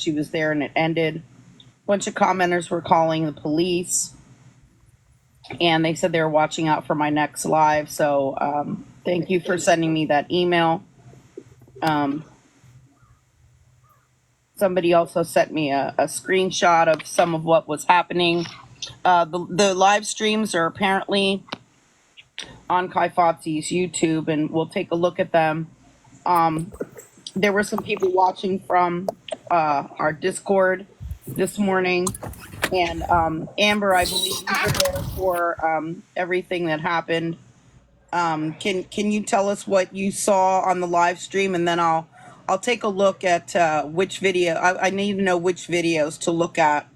she was there and it ended. A bunch of commenters were calling the police, and they said they were watching out for my next live. So thank you for sending me that email. Somebody also sent me a screenshot of some of what was happening. The live streams are apparently on Kai Fotze's YouTube, and we'll take a look at them. There were some people watching from our Discord this morning, and Amber, I believe you were there for everything that happened. Can you tell us what you saw on the live stream, and then I'll take a look at which video. I need to know which videos to look at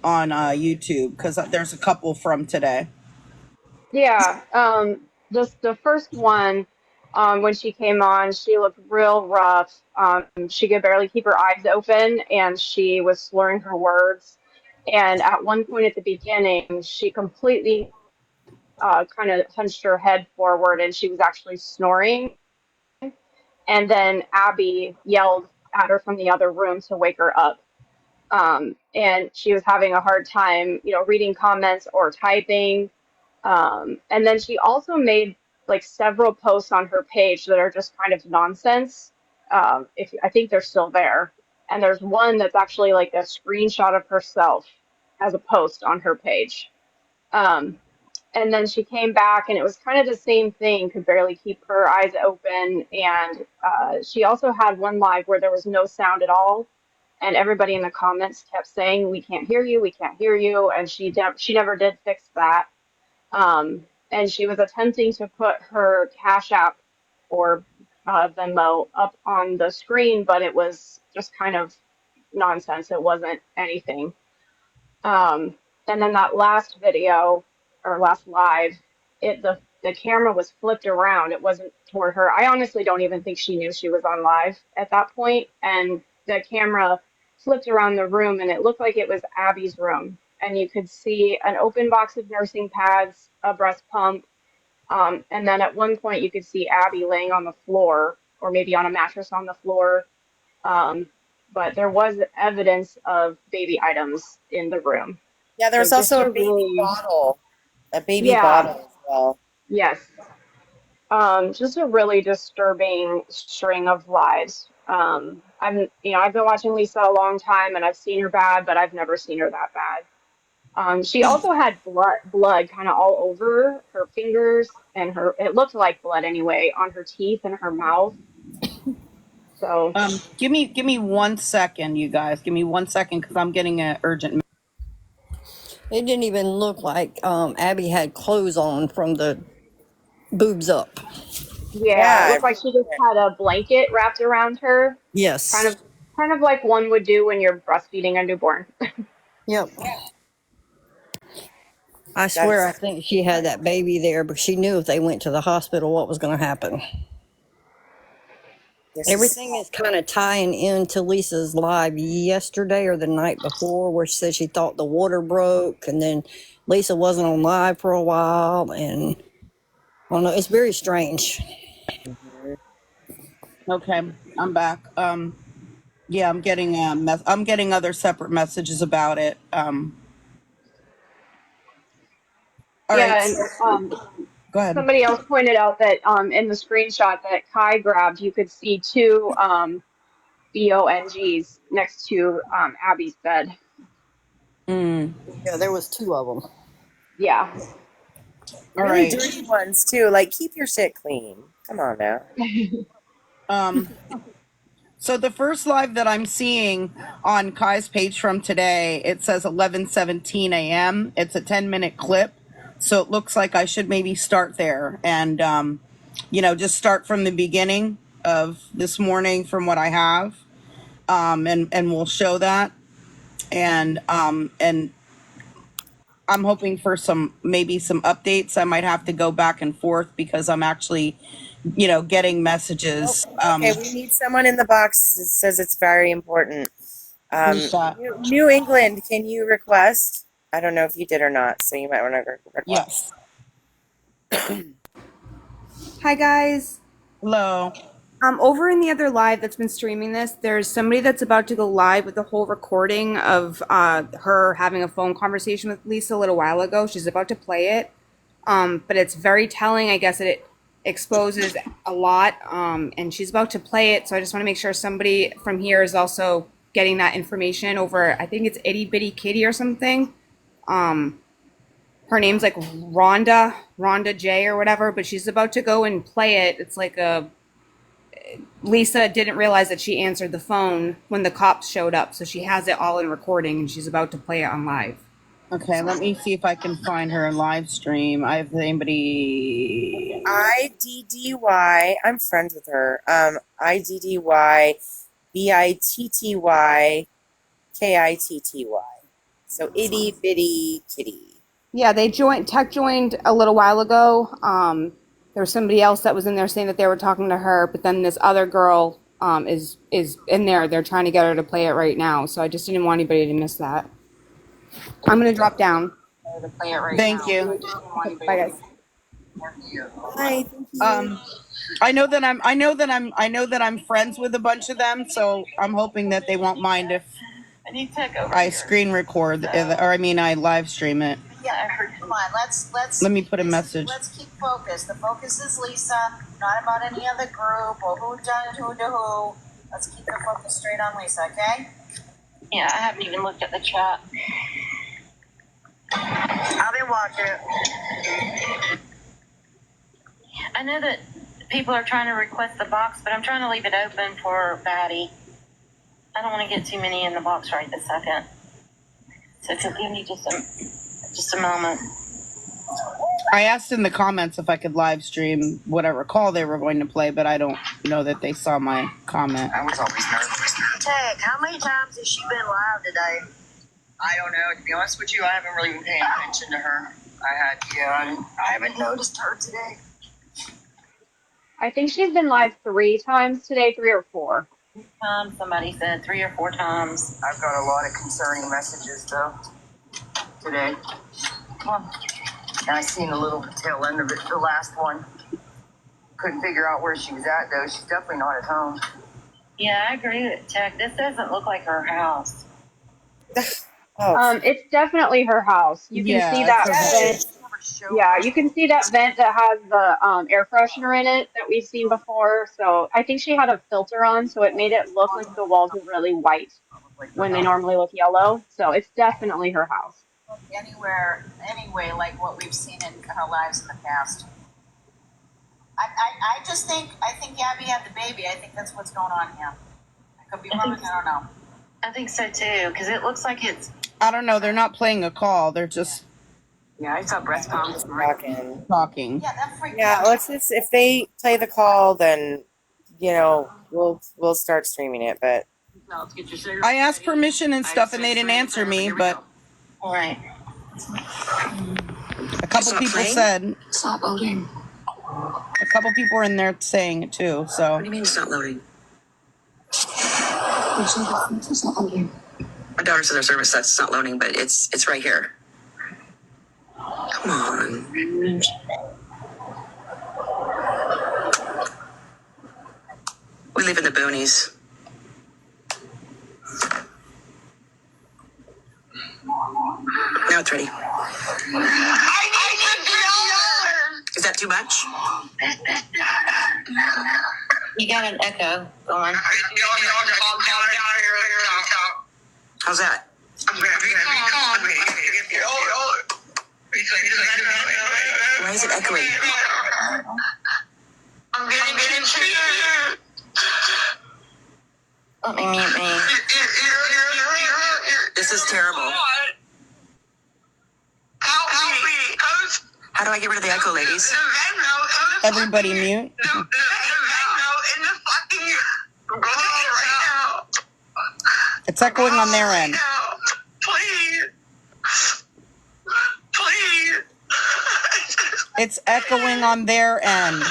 on YouTube, because there's a couple from today. Yeah, just the first one, when she came on, she looked real rough. She could barely keep her eyes open, and she was slurring her words. And at one point at the beginning, she completely kind of hunched her head forward, and she was actually snoring. And then Abby yelled at her from the other room to wake her up. And she was having a hard time, reading comments or typing. And then she also made like several posts on her page that are just kind of nonsense. If I think they're still there, and there's one that's actually like a screenshot of herself as a post on her page. Um, and then she came back, and it was kind of the same thing. Could barely keep her eyes open, and she also had one live where there was no sound at all, and everybody in the comments kept saying, "We can't hear you, we can't hear you," and she never did fix that. And she was attempting to put her Cash App or Venmo up on the screen, but it was just kind of nonsense. It wasn't anything. And then that last video or last live, the camera was flipped around. It wasn't toward her. I honestly don't even think she knew she was on live at that point. And the camera flipped around the room, and it looked like it was Abby's room. And you could see an open box of nursing pads, a breast pump, and then at one point you could see Abby laying on the floor, or maybe on a mattress on the floor. Um, but there was evidence of baby items in the room. Yeah, So there's just also a a baby really, bottle. A baby yeah, bottle as well. yes. Just a really disturbing string of lies. I've been watching Lisa a long time, and I've seen her bad, but I've never seen her that bad. She also had blood kind of all over her fingers, and it looked like blood anyway, on her teeth and her mouth. So, Give me 1 second, you guys. Give me 1 second, because I'm getting an urgent. It didn't even look like Abby had clothes on from the boobs up. yeah, it Yeah, looked like she just had a blanket wrapped around her, kind Yes. of kind of like one would do when you're breastfeeding a newborn. Yep. I swear I that's think she had that baby there, but she knew if they went to the hospital what was going to happen. this is Everything is kind of tying into Lisa's live yesterday or the night before, where she said she thought the water broke, and then Lisa wasn't on live for a while, and I don't know. It's very strange. Okay, I'm back. Yeah, I'm getting I'm getting other separate messages about it. All right, Yeah, and go ahead. somebody else pointed out that in the screenshot that Kai grabbed, you could see two BONGs next to Abby's bed. Mm, Yeah, there was two of them. Yeah. all really right. dirty ones too. Like, keep your shit clean. Come on now. So the first live that I'm seeing on Kai's page from today, it says 11:17 a.m. It's a 10-minute clip, so it looks like I should maybe start there and just start from the beginning of this morning from what I have, and we'll show that, and I'm hoping for maybe some updates. I might have to go back and forth because I'm actually, getting Oh, messages. okay, we need someone in the box that says it's very important. Who's that? New England, can you request? I don't know if you did or not, so you might want to request. Yes. Hi guys. Hello. Over in the other live that's been streaming this, there's somebody that's about to go live with the whole recording of her having a phone conversation with Lisa a little while ago. She's about to play it, but it's very telling. I guess that it exposes a lot, and she's about to play it. So I just want to make sure somebody from here is also getting that information over. I think it's Itty Bitty Kitty or something. Her name's like Rhonda J or whatever, but she's about to go and play it. It's like Lisa didn't realize that she answered the phone when the cops showed up, so she has it all in recording and she's about to play it on live. Okay, let me see if I can find her live stream. I have anybody. IDDY. I'm friends with her. IDDY BITTY KITTY. So itty bitty kitty. Yeah, Tech joined a little while ago. There was somebody else that was in there saying that they were talking to her, but then this other girl is in there. They're trying to get her to play it right now, so I just didn't want anybody to miss that. I'm gonna drop down. Thank you. Bye, guys. Hi, thank you. I know that I'm friends with a bunch of them, so I'm hoping that they won't mind if I screen record, or I live stream it. Yeah, come on, let's Let me put a message. Let's keep focused. The focus is Lisa, not about any other group or who done it, who to who. Let's keep the focus straight on Lisa, okay? Yeah, I haven't even looked at the chat. I'll be watching. I know that people are trying to request the box, but I'm trying to leave it open for Batty. I don't want to get too many in the box right this second. So if you'll give me just a moment. I asked in the comments if I could live stream whatever call they were going to play, but I don't know that they saw my comment. I was always nervous. Tech, how many times has she been live today? I don't know. To be honest with you, I haven't really been paying attention to her. I haven't noticed her today. I think she's been live 3 times today, 3 or 4. Somebody said 3 or 4 times. I've got a lot of concerning messages though today. And I seen a little tail end of it, the last one. Couldn't figure out where she was at though. She's definitely not at home. Yeah, I agree with Tech. This doesn't look like her house. It's definitely her house. You can see that vent. Yeah, you can see that vent that has the air freshener in it that we've seen before. So I think she had a filter on, so it made it look like the walls were really white when they normally look yellow. So it's definitely her house. Anyway, like what we've seen in her lives in the past. I think Gabby had the baby. I think that's what's going on here. I could be wrong. I don't know. I think so too, because it looks like it's. I don't know. They're not playing a call. They're just Yeah, I saw breast pumps. talking. Yeah, that freaked Yeah, out. let's just, if they play the call, then we'll start streaming it. But I asked permission and stuff, and they didn't answer me. But All right. a couple people said. Stop loading. A couple people were in there saying it too. So. What do you mean it's not loading? It's not loading. My daughter said her service says it's not loading, but it's right here. Come on. We live in the boonies. Now it's ready. Is that too much? You got an echo going. How's that? Why is it echoing? Let me mute me. This is terrible. How do I get rid of the echo, ladies? Everybody mute. It's echoing on their end. It's echoing on their end.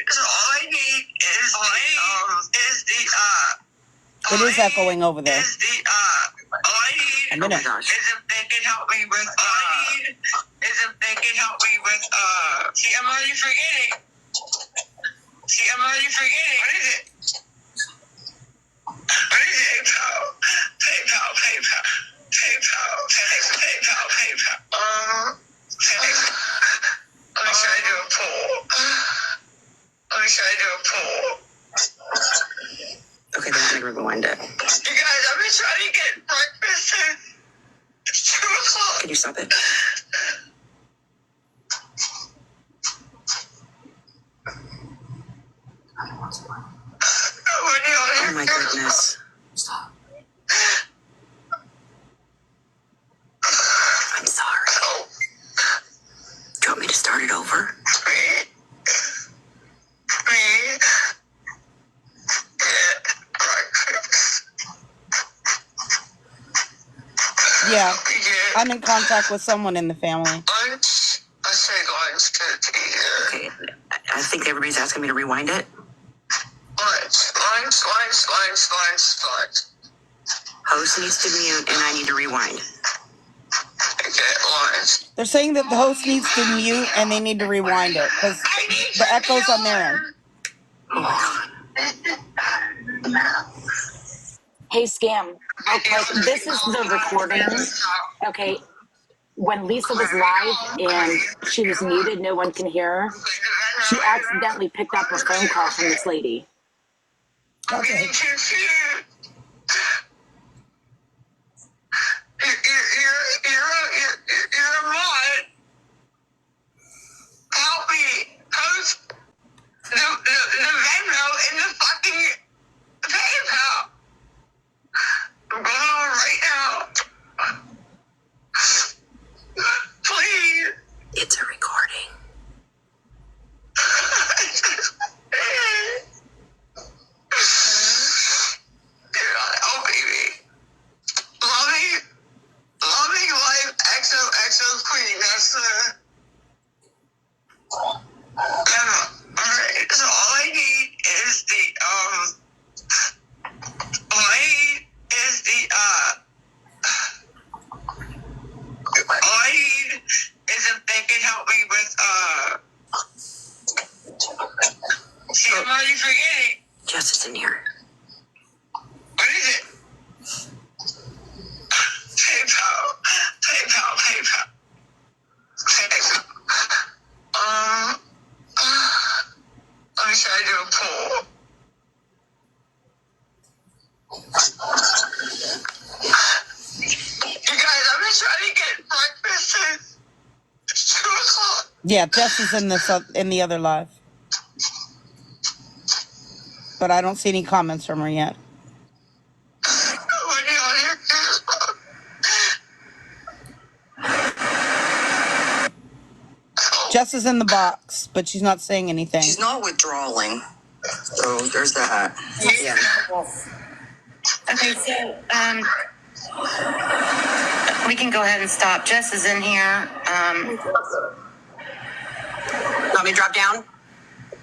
So all I need is It is echoing over there. Is the, all I need A minute. is if they can help me with, see, I'm already forgetting. What is it? What is it? PayPal. Let me try to do a poll. Okay, then I'm gonna rewind it. You guys, I've been trying to get breakfast since 2 o'clock. Can you stop it? Oh my goodness. Stop. I'm sorry. Do you want me to start it over? Yeah, I'm in contact with someone in the family. Lunch? I say lunch to eat. Okay, I think everybody's asking me to rewind it. Lunch. Host needs to mute and I need to rewind. Okay, lunch. They're saying that the host needs to mute and they need to rewind it because the echo's on their end. Oh my God. Hey, Scam. Okay, this is the recording. Okay, when Lisa was live and she was muted, no one can hear her. She accidentally picked up a phone call from this lady. Okay. You're a mod. Help me. Post the Venmo in the fucking PayPal. I'm going on right now. Please. It's a recording. Oh, baby. Loving life XOXO queen. That's the... Alright, so all I need is if they can help me with, see, I'm already forgetting. Jess is in here. What is it? PayPal. Let me try to do a poll. You guys, I've been trying to get breakfast since 2 o'clock. Yeah, Jess is in the other live, but I don't see any comments from her yet. Nobody on here cares about Jess is in the box, but she's not saying anything. She's not withdrawing. So there's that. Yeah. Okay, so we can go ahead and stop. Jess is in here. Want me to drop down?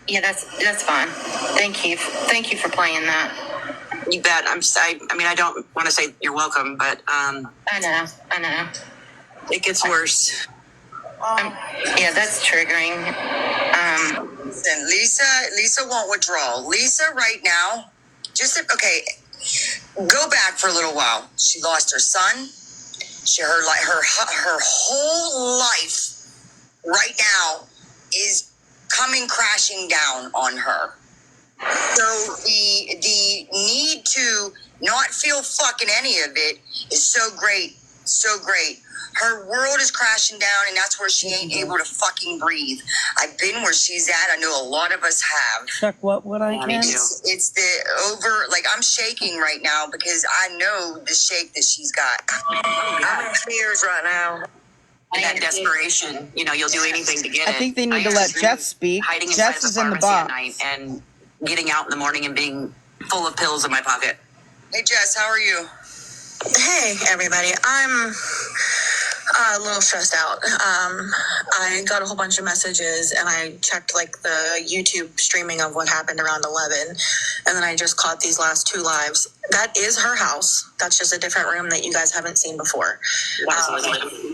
Yeah, that's fine. Thank you for playing that. You bet. I don't want to say you're welcome, but I know. it gets worse. Yeah, that's triggering. Listen, Lisa won't withdraw. Lisa right now, go back for a little while. She lost her son. Her whole life right now is coming crashing down on her. So the need to not feel fucking any of it is so great. Her world is crashing down, and that's where she ain't able to fucking breathe. I've been where she's at. I know a lot of us have. Check what I can. It's I'm shaking right now because I know the shake that she's got. I'm in tears right now. And that desperation, you'll do anything to get it. I think they need to let Jess speak. Hiding Jess is in the box. at night and getting out in the morning and being full of pills in my pocket. Hey Jess, how are you? Hey everybody, I'm A little stressed out. I got a whole bunch of messages and I checked like the YouTube streaming of what happened around 11. And then I just caught these last 2 lives. That is her house. That's just a different room that you guys haven't seen before.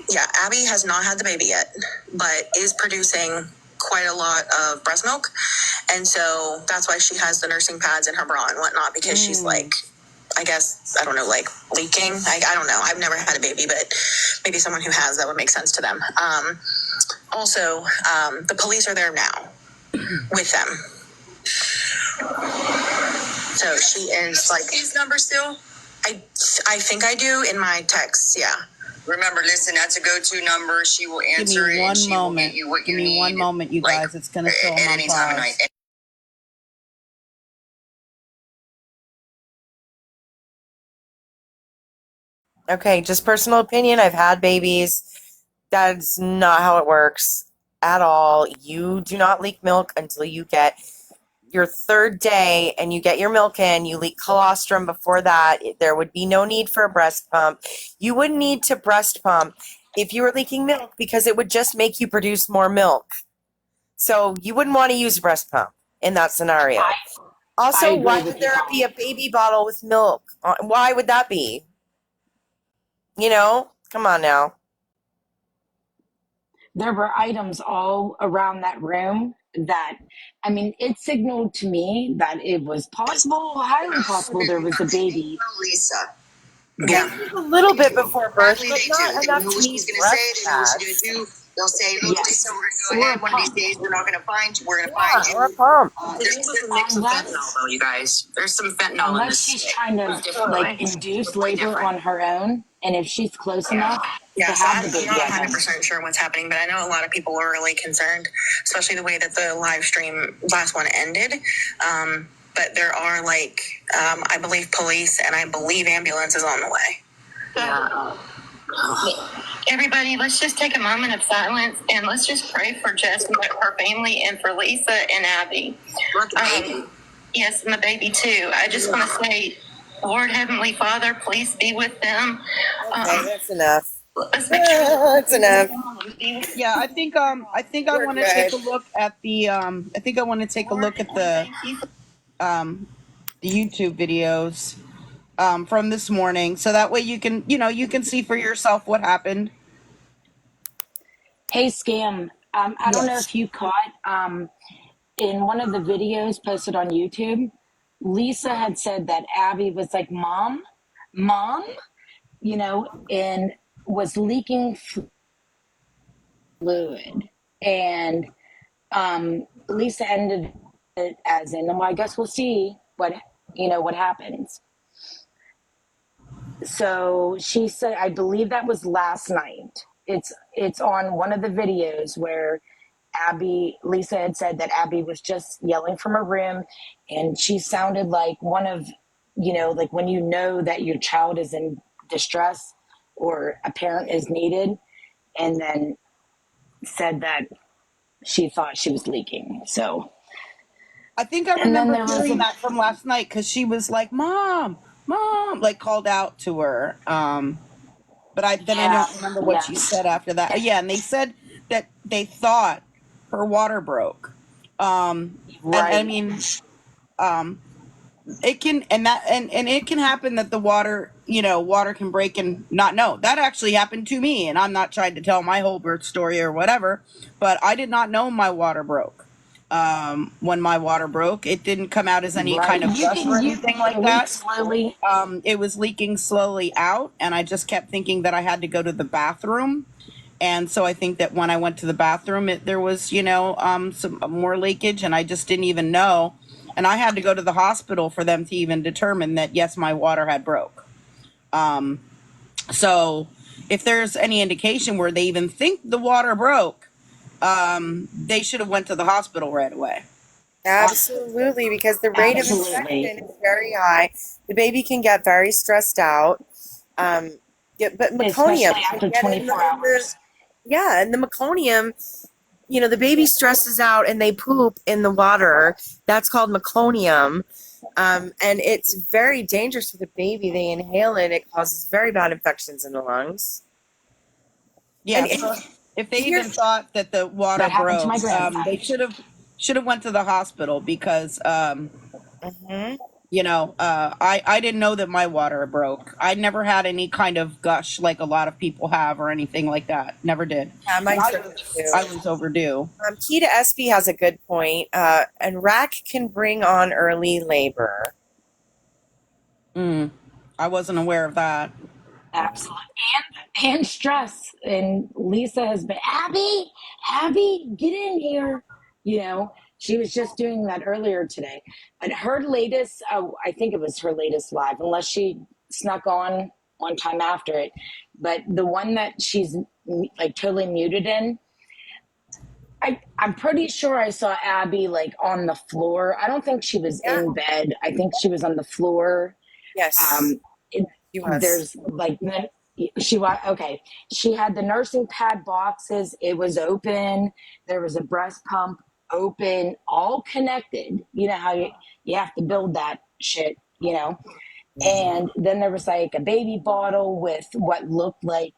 Yeah, Abby has not had the baby yet, but is producing quite a lot of breast milk. And so that's why she has the nursing pads in her bra and whatnot, because she's like, I guess, I don't know, like leaking. I don't know. I've never had a baby, but maybe someone who has, that would make sense to them. Also, the police are there now with them. So she is like, his number still? I think I do in my texts. Yeah. Remember, listen, that's a go-to number. She will answer it and she will get you what you need. Give me one moment, you guys. It's going to show at them on any time of pause. night. Okay, just personal opinion. I've had babies. That's not how it works at all. You do not leak milk until you get your 3rd day and you get your milk in. You leak colostrum before that. There would be no need for a breast pump. You wouldn't need to breast pump if you were leaking milk because it would just make you produce more milk. So you wouldn't want to use a breast pump in that scenario. Also, agree why with would you, there Connie. be a baby bottle with milk? Why would that be? You know, come on now. There were items all around that room that, I mean, it signaled to me that it was possible, highly possible, there was a baby. Lisa. born. A little bit before birth, Apparently but they not do. They enough know to what need she's going to breast say. They know what she's pads. going to do. They'll say, look, Yes. Lisa, we're going to Or go a ahead one of these pump. days. We're not going to find you. We're going to Yeah, find or a you. pump. There's a mix of fentanyl, though, you guys. There's some fentanyl in Unless this. she's trying to Different. induce Way labor different. on her own, and if she's close enough Yeah, to so have I'm the baby not at home. 100% sure what's happening, but I know a lot of people were really concerned, especially the way that the live stream last one ended. But there are I believe police and I believe ambulance is on the way. Yeah. Everybody, let's just take a moment of silence and let's just pray for Jess and her family and for Lisa and Abby. Not the baby. Yes, and the baby too. I just want to say, Lord Heavenly Father, please be with them. Okay, that's enough. Let's make sure That's enough. Yeah, I think I We're want to take a good. look at the the YouTube videos from this morning, so that way you can see for yourself what happened. Hey, Scam, I don't know Yes. if you caught in one of the videos posted on YouTube, Lisa had said that Abby was like, Mom, and was leaking fluid. And Lisa ended it as in, well, I guess we'll see what happens. So she said, I believe that was last night. It's on one of the videos where Lisa had said that Abby was just yelling from her room, and she sounded like one of, like when you know that your child is in distress or a parent is needed, and then said that she thought she was leaking. So, I think I and then remember there was hearing that from last night because she was like, "Mom, Mom," like called out to her. But I yeah, don't remember what yeah, she said after that. Yeah, and they said that they thought her water broke. And I right. mean, it can and it can happen that the water can break and not know. That actually happened to me, and I'm not trying to tell my whole birth story or whatever, but I did not know my water broke. When my water broke, it didn't come out as any Right. kind of gush or You anything like can leak that. slowly. It was leaking slowly out, and I just kept thinking that I had to go to the bathroom. And so I think that when I went to the bathroom, there was, some more leakage, and I just didn't even know. And I had to go to the hospital for them to even determine that, yes, my water had broke. So if there's any indication where they even think the water broke, they should have went to the hospital right away. Absolutely, because the rate of Absolutely. infection is very high. The baby can get very stressed out. Yeah, but meconium Especially can after get 24 hours. yeah, and the meconium, the baby stresses out and they poop in the water. That's called meconium. And it's very dangerous for the baby. They inhale it. It causes very bad infections in the lungs. Yeah. And So if they here, even thought that the water That happened to my broke, grandson. they should have went to the hospital because mhm. I didn't know that my water broke. I never had any kind of gush like a lot of people have or anything like that. Never did. Yeah, And mine started too. I was overdue. Key to SB has a good point. And rack can bring on early labor. I wasn't aware of that. Absolutely. And stress. And Lisa has been, Abby, get in here. You know, she was just doing that earlier today. But her latest, I think it was her latest live, unless she snuck on one time after it. But the one that she's like totally muted in, I'm pretty sure I saw Abby like on the floor. I don't think she was Yeah. in bed. I think she was on the floor. Yes. She was. There's like she was okay. She had the nursing pad boxes. It was open. There was a breast pump open, all connected. You know how you have to build that shit, you know. And then there was like a baby bottle with what looked like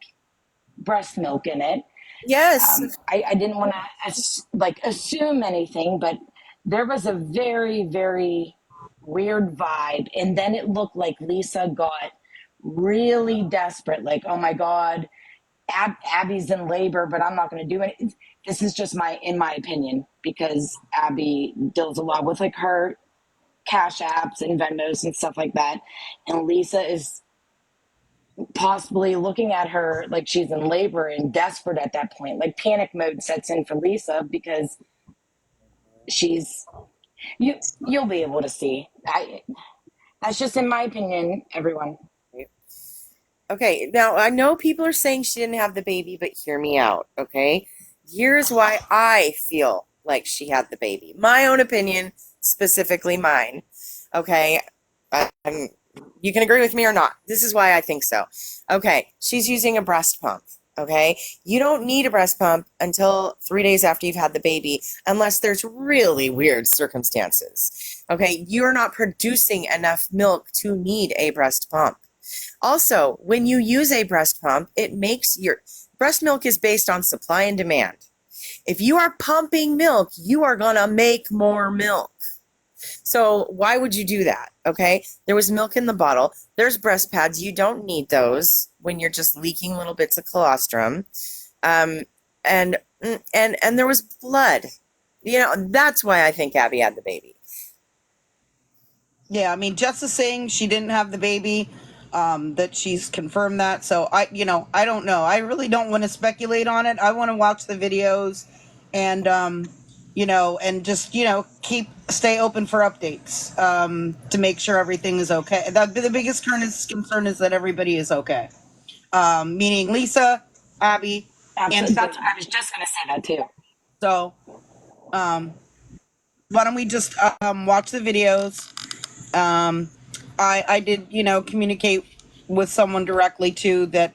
breast milk in it. Yes. I didn't want to assume anything, but there was a very, very weird vibe. And then it looked like Lisa got really desperate. Like, oh my God, Abby's in labor, but I'm not going to do it. This is just in my opinion, because Abby deals a lot with like her cash apps and Venmos and stuff like that. And Lisa is possibly looking at her like she's in labor and desperate at that point. Like panic mode sets in for Lisa because you'll be able to see. That's just in my opinion, everyone. Okay, now I know people are saying she didn't have the baby, but hear me out, okay? Here's why I feel like she had the baby. My own opinion, specifically mine, okay? You can agree with me or not. This is why I think so. Okay, she's using a breast pump, okay? You don't need a breast pump until 3 days after you've had the baby, unless there's really weird circumstances, okay? You're not producing enough milk to need a breast pump. Also, when you use a breast pump, it makes your breast milk is based on supply and demand. If you are pumping milk, you are going to make more milk. So why would you do that? Okay. There was milk in the bottle. There's breast pads. You don't need those when you're just leaking little bits of colostrum. And there was blood. You know, that's why I think Abby had the baby. Yeah, I mean, Jess is saying she didn't have the baby, that she's confirmed that. So I don't know. I really don't want to speculate on it. I want to watch the videos and, and just, stay open for updates, to make sure everything is okay. The biggest concern is that everybody is okay. Meaning Lisa, Abby, and Absolutely. I was just going to say that too. so, why don't we just, watch the videos? I did, communicate with someone directly too that,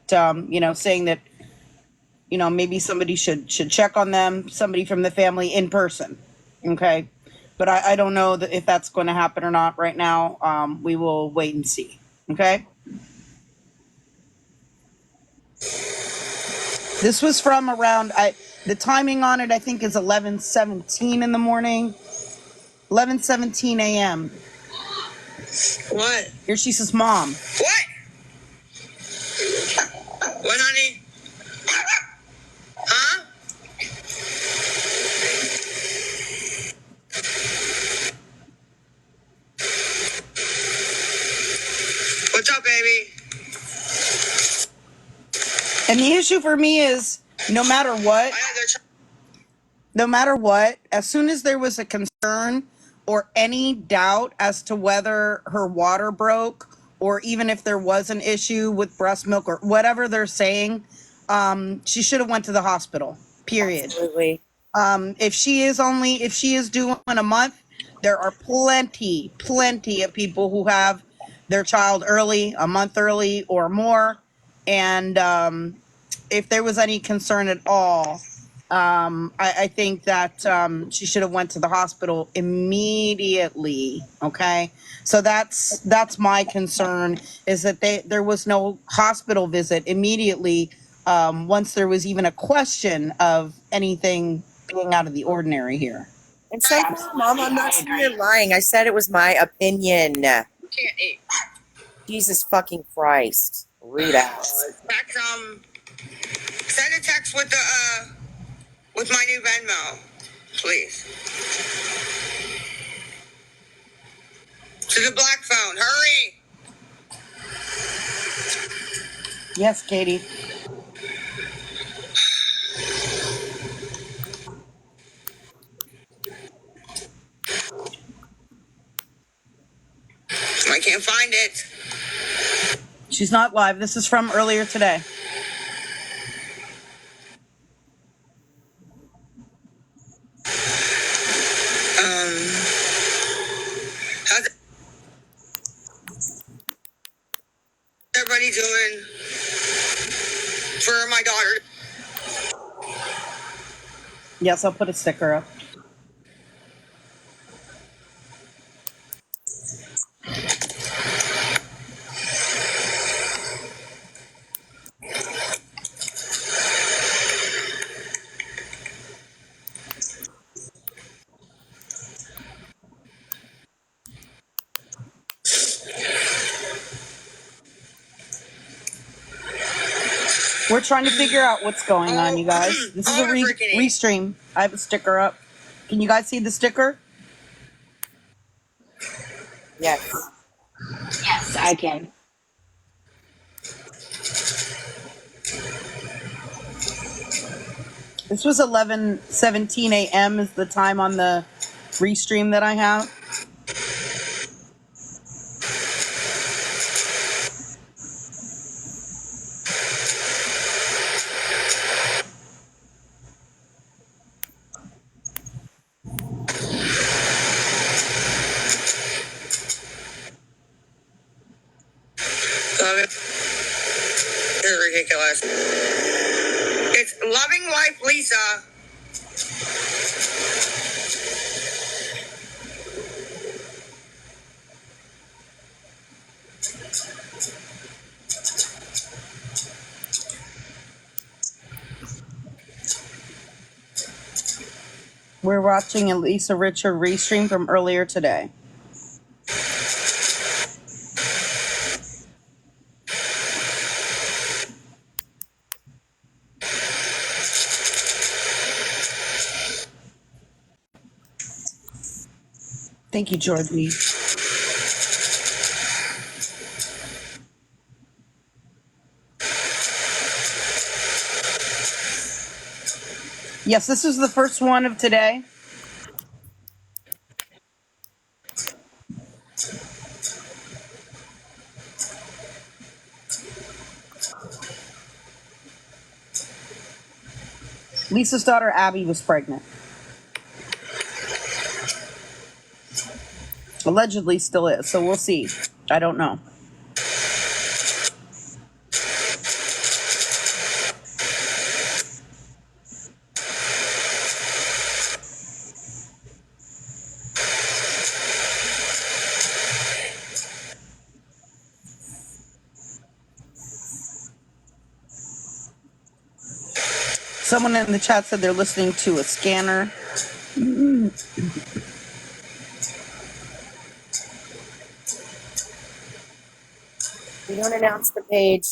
saying that, maybe somebody should check on them, somebody from the family in person. Okay. But I don't know if that's going to happen or not right now. We will wait and see. Okay. This was from around, the timing on it, I think is 11:17 in the morning, 11:17 a.m. What? Here she says, Mom. What? What, honey? Huh? What's up, baby? And the issue for me is no matter what, as soon as there was a concern or any doubt as to whether her water broke or even if there was an issue with breast milk or whatever they're saying, she should have went to the hospital, period. Absolutely. If she is due in a month, there are plenty of people who have their child early, a month early or more. And if there was any concern at all, I think that she should have went to the hospital immediately. Okay, so that's my concern, is that there was no hospital visit immediately once there was even a question of anything being out of the ordinary here. And say, Mom, I'm not saying you're lying. I said it was my opinion. Can't eat. Jesus fucking Christ. Rude ass. Back send a text with the with my new Venmo, please. To the black phone. Hurry. Yes, Katie. I can't find it. She's not live. This is from earlier today. How's everybody doing for my daughter? Yes, I'll put a sticker up. We're trying to figure out what's going on, you guys. This is a restream. I have a sticker up. Can you guys see the sticker? Yes. Yes, I can. This was 11:17 a.m. is the time on the restream that I have. They're ridiculous. It's loving wife Lisa. We're watching a Lisa Richard restream from earlier today. Thank you, Georgie. Yes, this is the first one of today. Lisa's daughter Abby was pregnant. Allegedly still is, so we'll see. I don't know. Someone in the chat said they're listening to a scanner. We don't announce the page.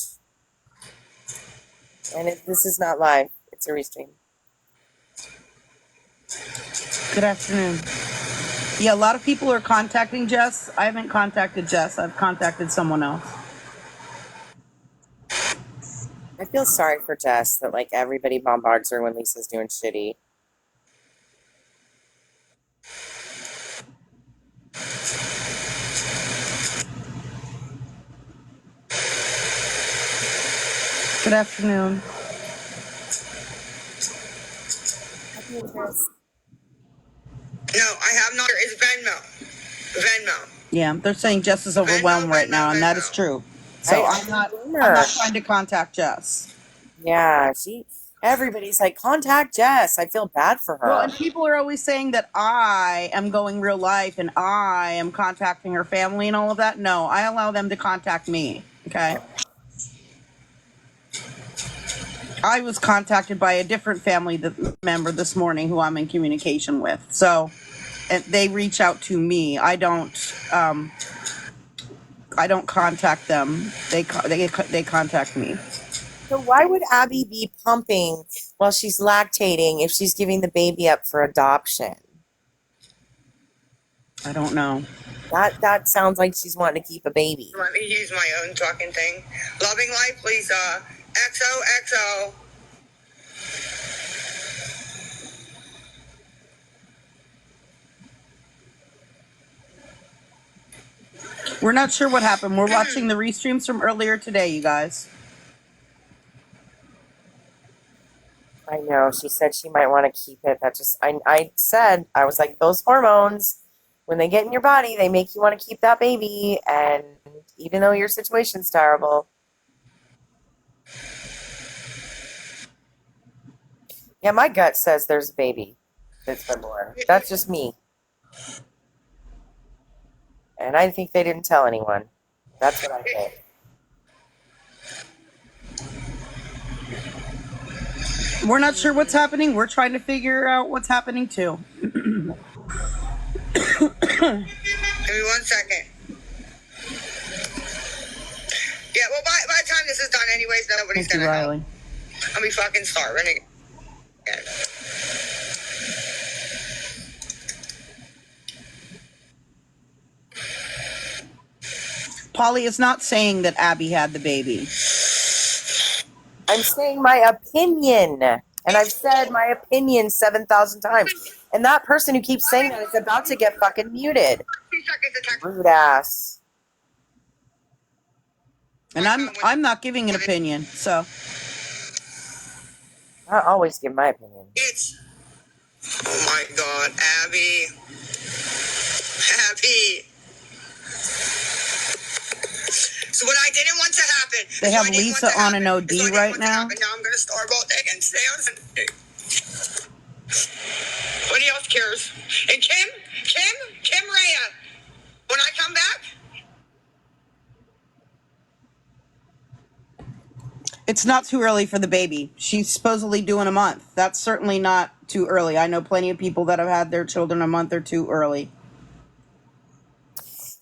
And this is not live. It's a restream. Good afternoon. Yeah, a lot of people are contacting Jess. I haven't contacted Jess. I've contacted someone else. I feel sorry for Jess that like everybody bombards her when Lisa's doing shitty. Good afternoon. No, I have not. It's Venmo. Yeah, they're saying Jess is overwhelmed right now, and that is true. So I'm not trying to contact Jess. Yeah, everybody's like, contact Jess. I feel bad for her. Well, and people are always saying that I am going real life and I am contacting her family and all of that. No, I allow them to contact me. Okay. I was contacted by a different family member this morning who I'm in communication with. So, and they reach out to me. I don't contact them. They contact me. So why would Abby be pumping while she's lactating if she's giving the baby up for adoption? I don't know. That sounds like she's wanting to keep a baby. Let me use my own fucking thing. Loving life, Lisa. XOXO. We're not sure what happened. We're watching the restreams from earlier today, you guys. I know. She said she might want to keep it. I said, I was like, those hormones, when they get in your body, they make you want to keep that baby. And even though your situation's terrible. Yeah, my gut says there's a baby that's been born. That's just me. And I think they didn't tell anyone. That's what I think. We're not sure what's happening. We're trying to figure out what's happening too. Give me 1 second. Yeah, well, by the time this is done anyways, nobody's Thank you, gonna Riley. help. I'll be fucking starving again. Polly is not saying that Abby had the baby. I'm saying my opinion. And I've said my opinion 7,000 times. And that person who keeps saying that is about to get fucking muted. Rude ass. And I'm not giving an opinion, so. I always give my opinion. Oh my God, Abby. Abby. So what I didn't want to happen. They have Lisa on an OD right now. Now I'm going to starve all day and stay on. Nobody else cares. And Kim Rhea, when I come back. It's not too early for the baby. She's supposedly due in a month. That's certainly not too early. I know plenty of people that have had their children a month or two early.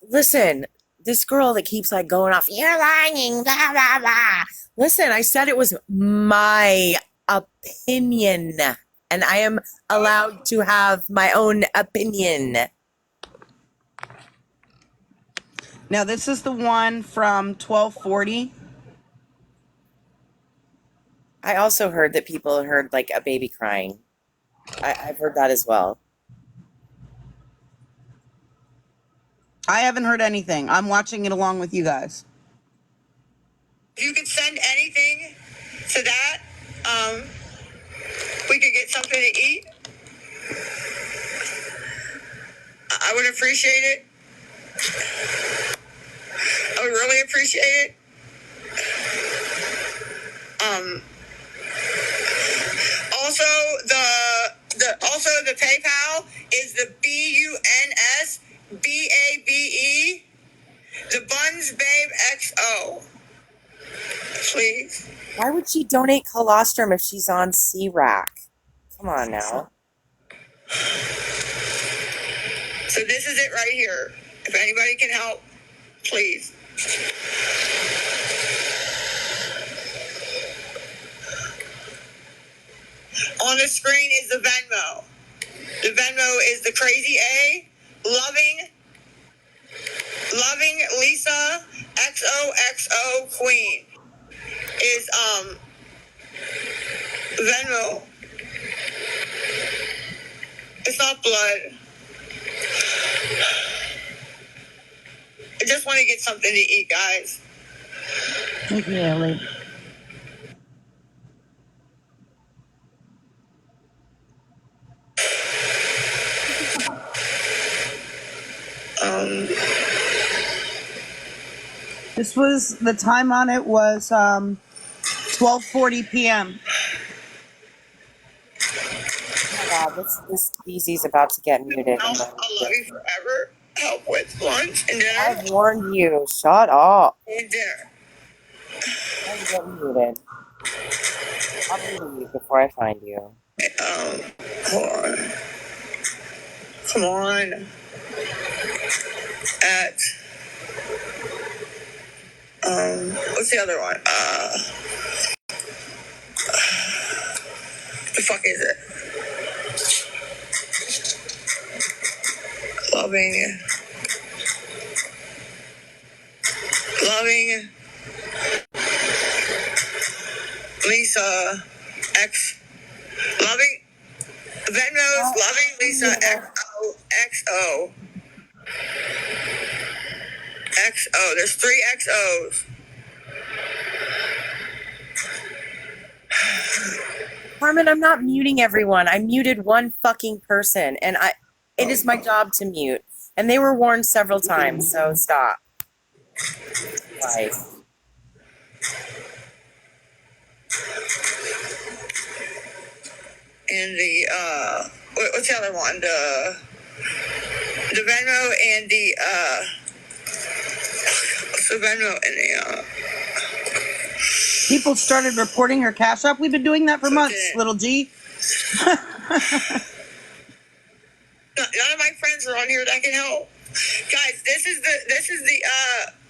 Listen, this girl that keeps like going off, you're lying, blah, blah, blah. Listen, I said it was my opinion, and I am allowed to have my own opinion. Now, this is the one from 1240. I also heard that people heard like a baby crying. I've heard that as well. I haven't heard anything. I'm watching it along with you guys. If you could send anything to that, we could get something to eat. I would appreciate it. I would really appreciate it. Also the PayPal is the BUNSBABE, the Buns Babe XO. Please. Why would she donate colostrum if she's on C-Rack? Come on now. So this is it right here. If anybody can help, please. On the screen is the Venmo. The Venmo is the Crazy A, loving Lisa XOXO Queen is Venmo. It's not blood. I just want to get something to eat, guys. Thank you, Ellie. This was, the time on it was 12:40 p.m. Oh my God, this BZ's about to get muted. I'll love you forever. Help with lunch and dinner. I've warned you. Shut up. And dinner. I'm getting muted. I'll leave before I find you. Hold on. Come on. At what's the other one? The fuck is it? Loving Lisa X. Loving Venmo's loving Lisa XO. XO. There's 3 XOs. Carmen, I'm not muting everyone. I muted one fucking person, and it is my job to mute. And they were warned several times, so stop. Right. And the what's the other one? The Venmo and the what's the Venmo and the People started reporting her cash app. We've been doing that for months, little G. None of my friends are on here that can help. Guys, this is the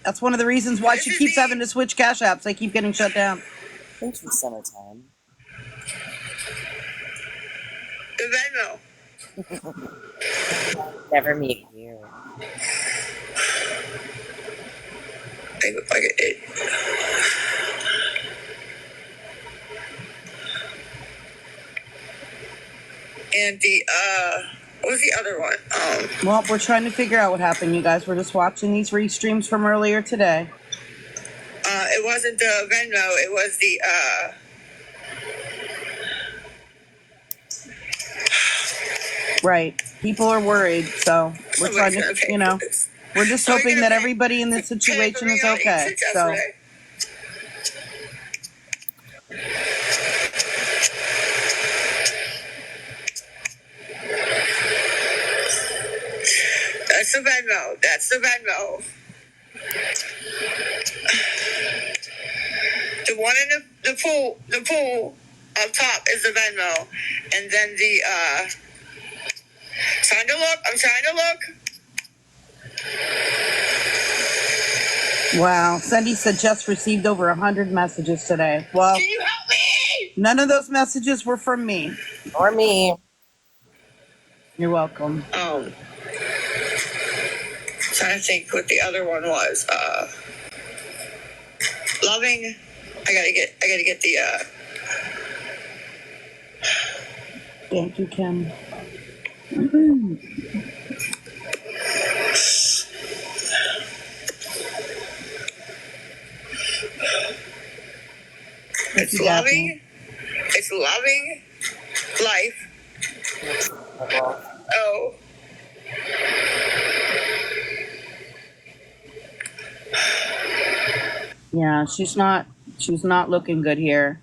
That's one of the reasons why she keeps having to switch cash apps. They keep getting shut down. Thank you, summertime. The Venmo. Never meet you. They look like it. And the what was the other one? Well, we're trying to figure out what happened, you guys. We're just watching these restreams from earlier today. It wasn't the Venmo. It was the Right. People are worried, so we're trying to, we're just hoping that everybody in this situation is okay. So. That's the Venmo. That's the Venmo. The one in the pool up top is the Venmo. And then the I'm trying to look. Wow. Cindy said just received over 100 messages today. Well, can you help me? None of those messages were from me. Or me. You're welcome. Trying to think what the other one was. Loving. I gotta get the Thank you, Kim. It's loving. It's loving life. Oh. Yeah, she's not looking good here.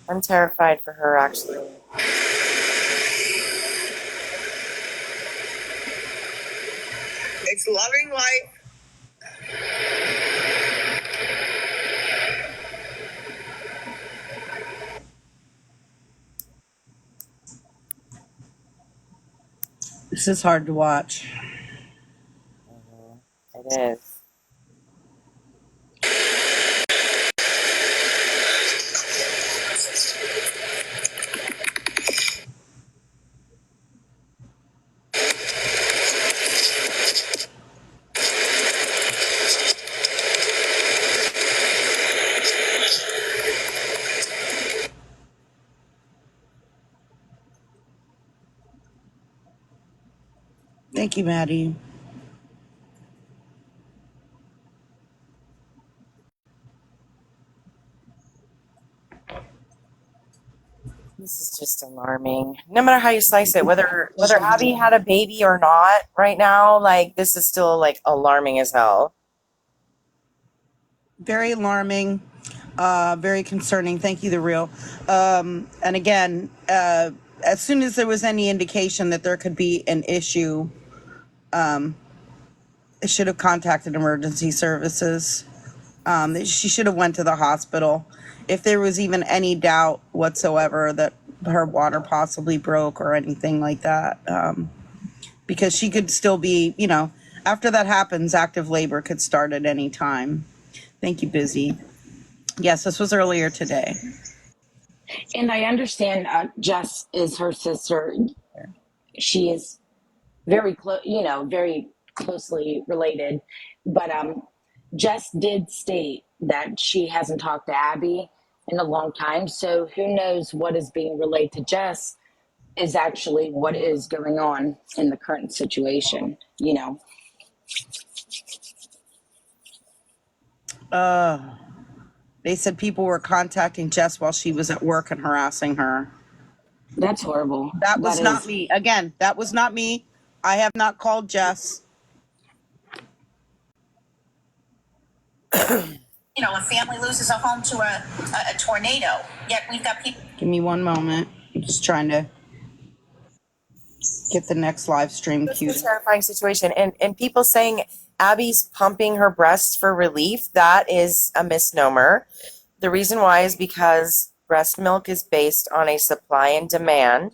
I'm terrified for her, actually. It's loving life. This is hard to watch. It is. Thank you, Maddie. This is just alarming. No matter how you slice it, whether Abby had a baby or not right now, like, this is still, like, alarming as hell. Very alarming, very concerning. Thank you, The Real. And again, as soon as there was any indication that there could be an issue, it should have contacted emergency services. She should have went to the hospital if there was even any doubt whatsoever that her water possibly broke or anything like that. Because she could still be, after that happens, active labor could start at any time. Thank you, Busy. Yes, this was earlier today. And I understand Jess is her sister. She is very close, very closely related. But Jess did state that she hasn't talked to Abby in a long time. So who knows what is being relayed to Jess is actually what is going on in the current situation, They said people were contacting Jess while she was at work and harassing her. That's horrible. That was not me. Again, that was not me. I have not called Jess. A family loses a home to a tornado, yet we've got people. Give me one moment. I'm just trying to get the next live stream It's queued. a terrifying situation. And people saying Abby's pumping her breasts for relief, that is a misnomer. The reason why is because breast milk is based on a supply and demand.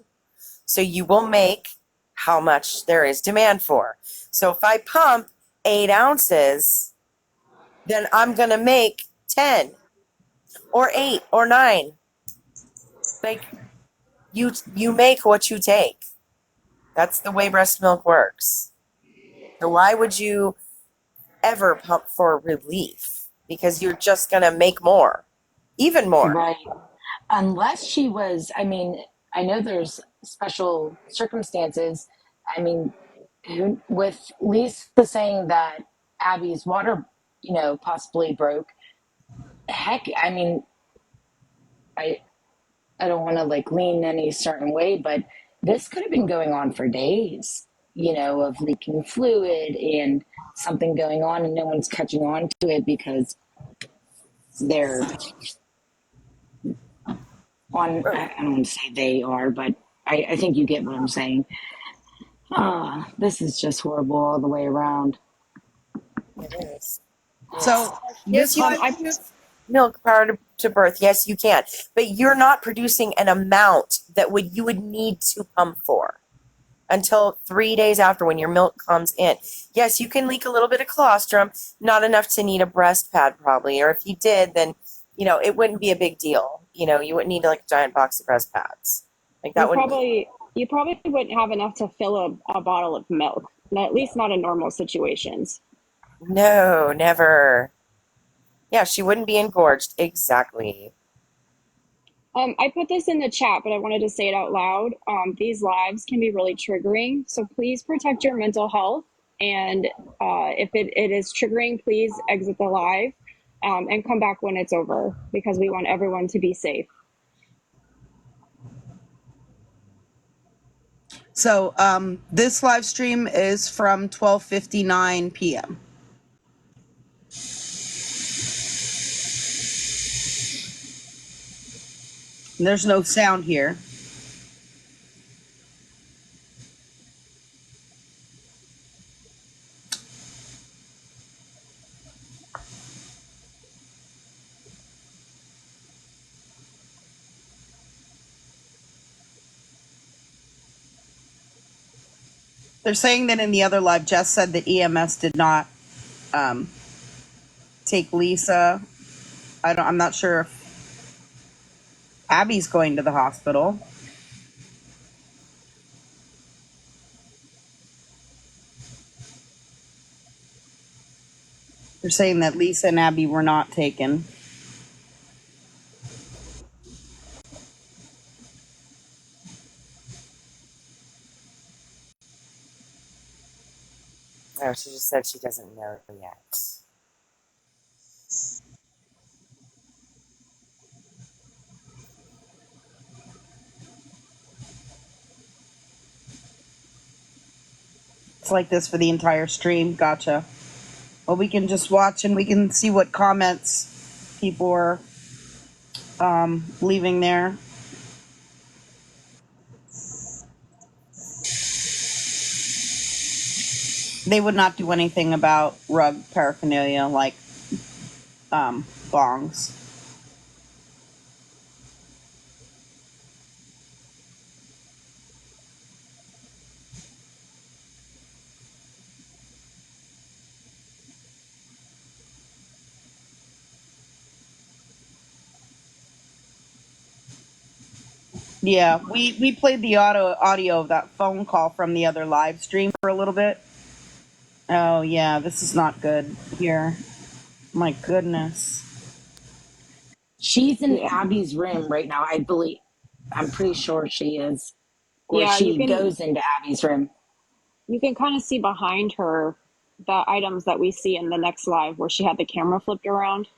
So you will make how much there is demand for. So if I pump 8 ounces, then I'm going to make 10 or 8 or 9. Like, you make what you take. That's the way breast milk works. So why would you ever pump for relief? Because you're just going to make more, even more. Right. Unless she was, I know there's special circumstances. With Lisa saying that Abby's water, possibly broke, heck, I don't want to lean any certain way, but this could have been going on for days, of leaking fluid and something going on and no one's catching on to it because they're on, I don't want to say they are, but I think you get what I'm saying. This is just horrible all the way around. It is. So Yes, you can produce milk prior to birth. Yes, you can. But you're not producing an amount that you would need to pump for until 3 days after when your milk comes in. Yes, you can leak a little bit of colostrum, not enough to need a breast pad probably. Or if you did, then, it wouldn't be a big deal. You wouldn't need a giant box of breast pads. Like that You probably wouldn't have enough to fill a bottle of milk. At least not in normal situations. No, never. Yeah, she wouldn't be engorged. Exactly. I put this in the chat, but I wanted to say it out loud. These lives can be really triggering, so please protect your mental health. And if it is triggering, please exit the live and come back when it's over, because we want everyone to be safe. So this live stream is from 12:59 p.m. There's no sound here. They're saying that in the other live, Jess said that EMS did not take Lisa. I'm not sure if Abby's going to the hospital. They're saying that Lisa and Abby were not taken. Oh, she just said she doesn't know yet. It's like this for the entire stream. Gotcha. Well, we can just watch and we can see what comments people are leaving there. They would not do anything about rug paraphernalia like bongs. Yeah, we played the audio of that phone call from the other live stream for a little bit. Oh yeah, this is not good here. My goodness. She's in Yeah. Abby's room right now, I believe. I'm pretty sure she is. Or Yeah, she goes into Abby's room. you can kind of see behind her the items that we see in the next live where she had the camera flipped around.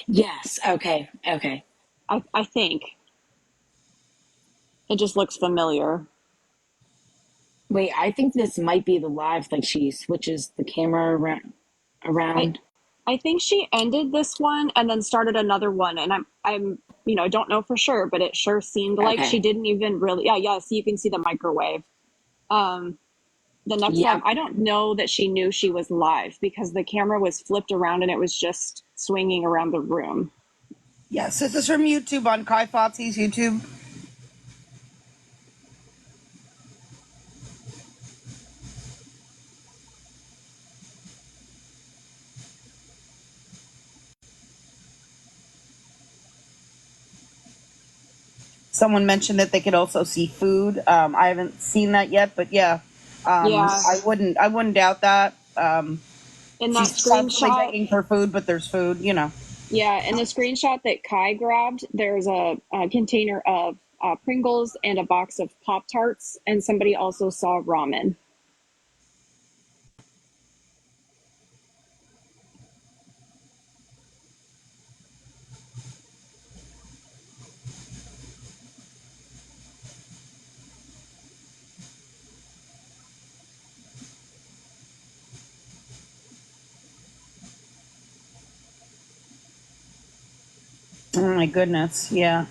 Yes. Okay. Okay. I think it just looks familiar. Wait, I think this might be the live, like she switches the camera I around. I think she ended this one and then started another one, and I'm don't know for sure, but it sure seemed like she Okay. didn't even really. Yeah. So you can see the microwave. Um, the next live, Yep. I don't know that she knew she was live because the camera was flipped around and it was just swinging around the room. Yes, this is from YouTube on Kai Fotze's YouTube. Someone mentioned that they could also see food. I haven't seen that yet, but yeah, Yeah, I wouldn't doubt that. in that She's constantly screenshot. begging for food, but there's food, you know. Yeah, in the screenshot that Kai grabbed, there's a container of Pringles and a box of Pop Tarts, and somebody also saw ramen. Oh my goodness, yeah.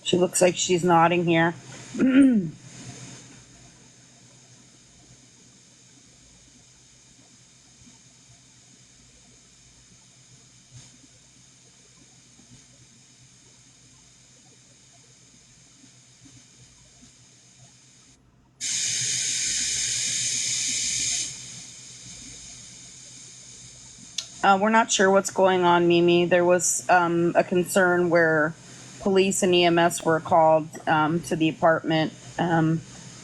She looks like she's nodding here. We're not sure what's going on, Mimi. There was a concern where police and EMS were called to the apartment.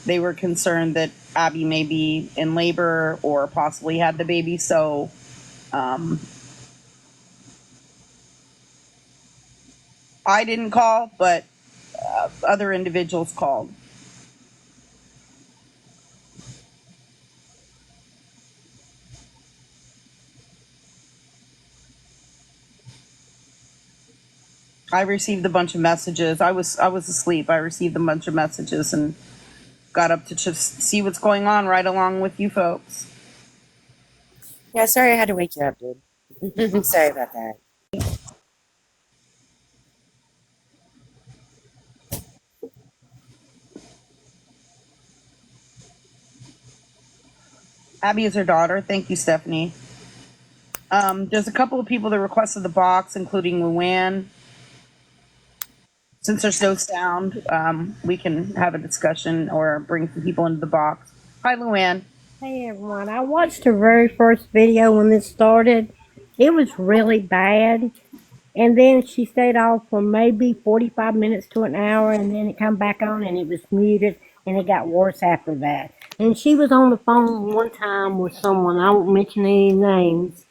They were concerned that Abby may be in labor or possibly had the baby. So I didn't call, but other individuals called. I received a bunch of messages. I was asleep. I received a bunch of messages and got up to just see what's going on right along with you folks. Yeah, sorry I had to wake you up, dude. Sorry about that. Abby is her daughter. Thank you, Stephanie. There's a couple of people that requested the box, including Luann. Since there's no sound, we can have a discussion or bring some people into the box. Hi, Luann. Hey everyone, I watched the very first video when this started. It was really bad. And then she stayed off for maybe 45 minutes to an hour, and then it come back on and it was muted, and it got worse after that. And she was on the phone one time with someone, I won't mention any names,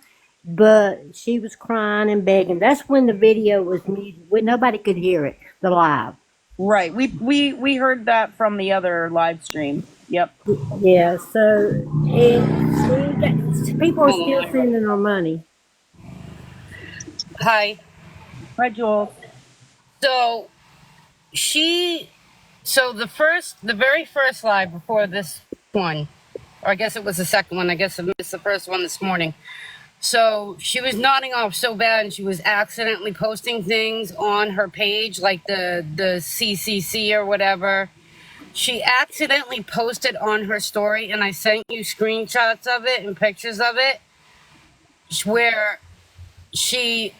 but she was crying and begging. That's when the video was muted. Nobody could hear it, the live. Right. We heard that from the other live stream. Yep. Yeah, so people are still sending her money. Hi. Hi, Jules. So the very first live before this one, or I guess it was the second one. I guess I missed the first one this morning. So she was nodding off so bad, and she was accidentally posting things on her page, like the CCC or whatever. She accidentally posted on her story, and I sent you screenshots of it and pictures of it. where she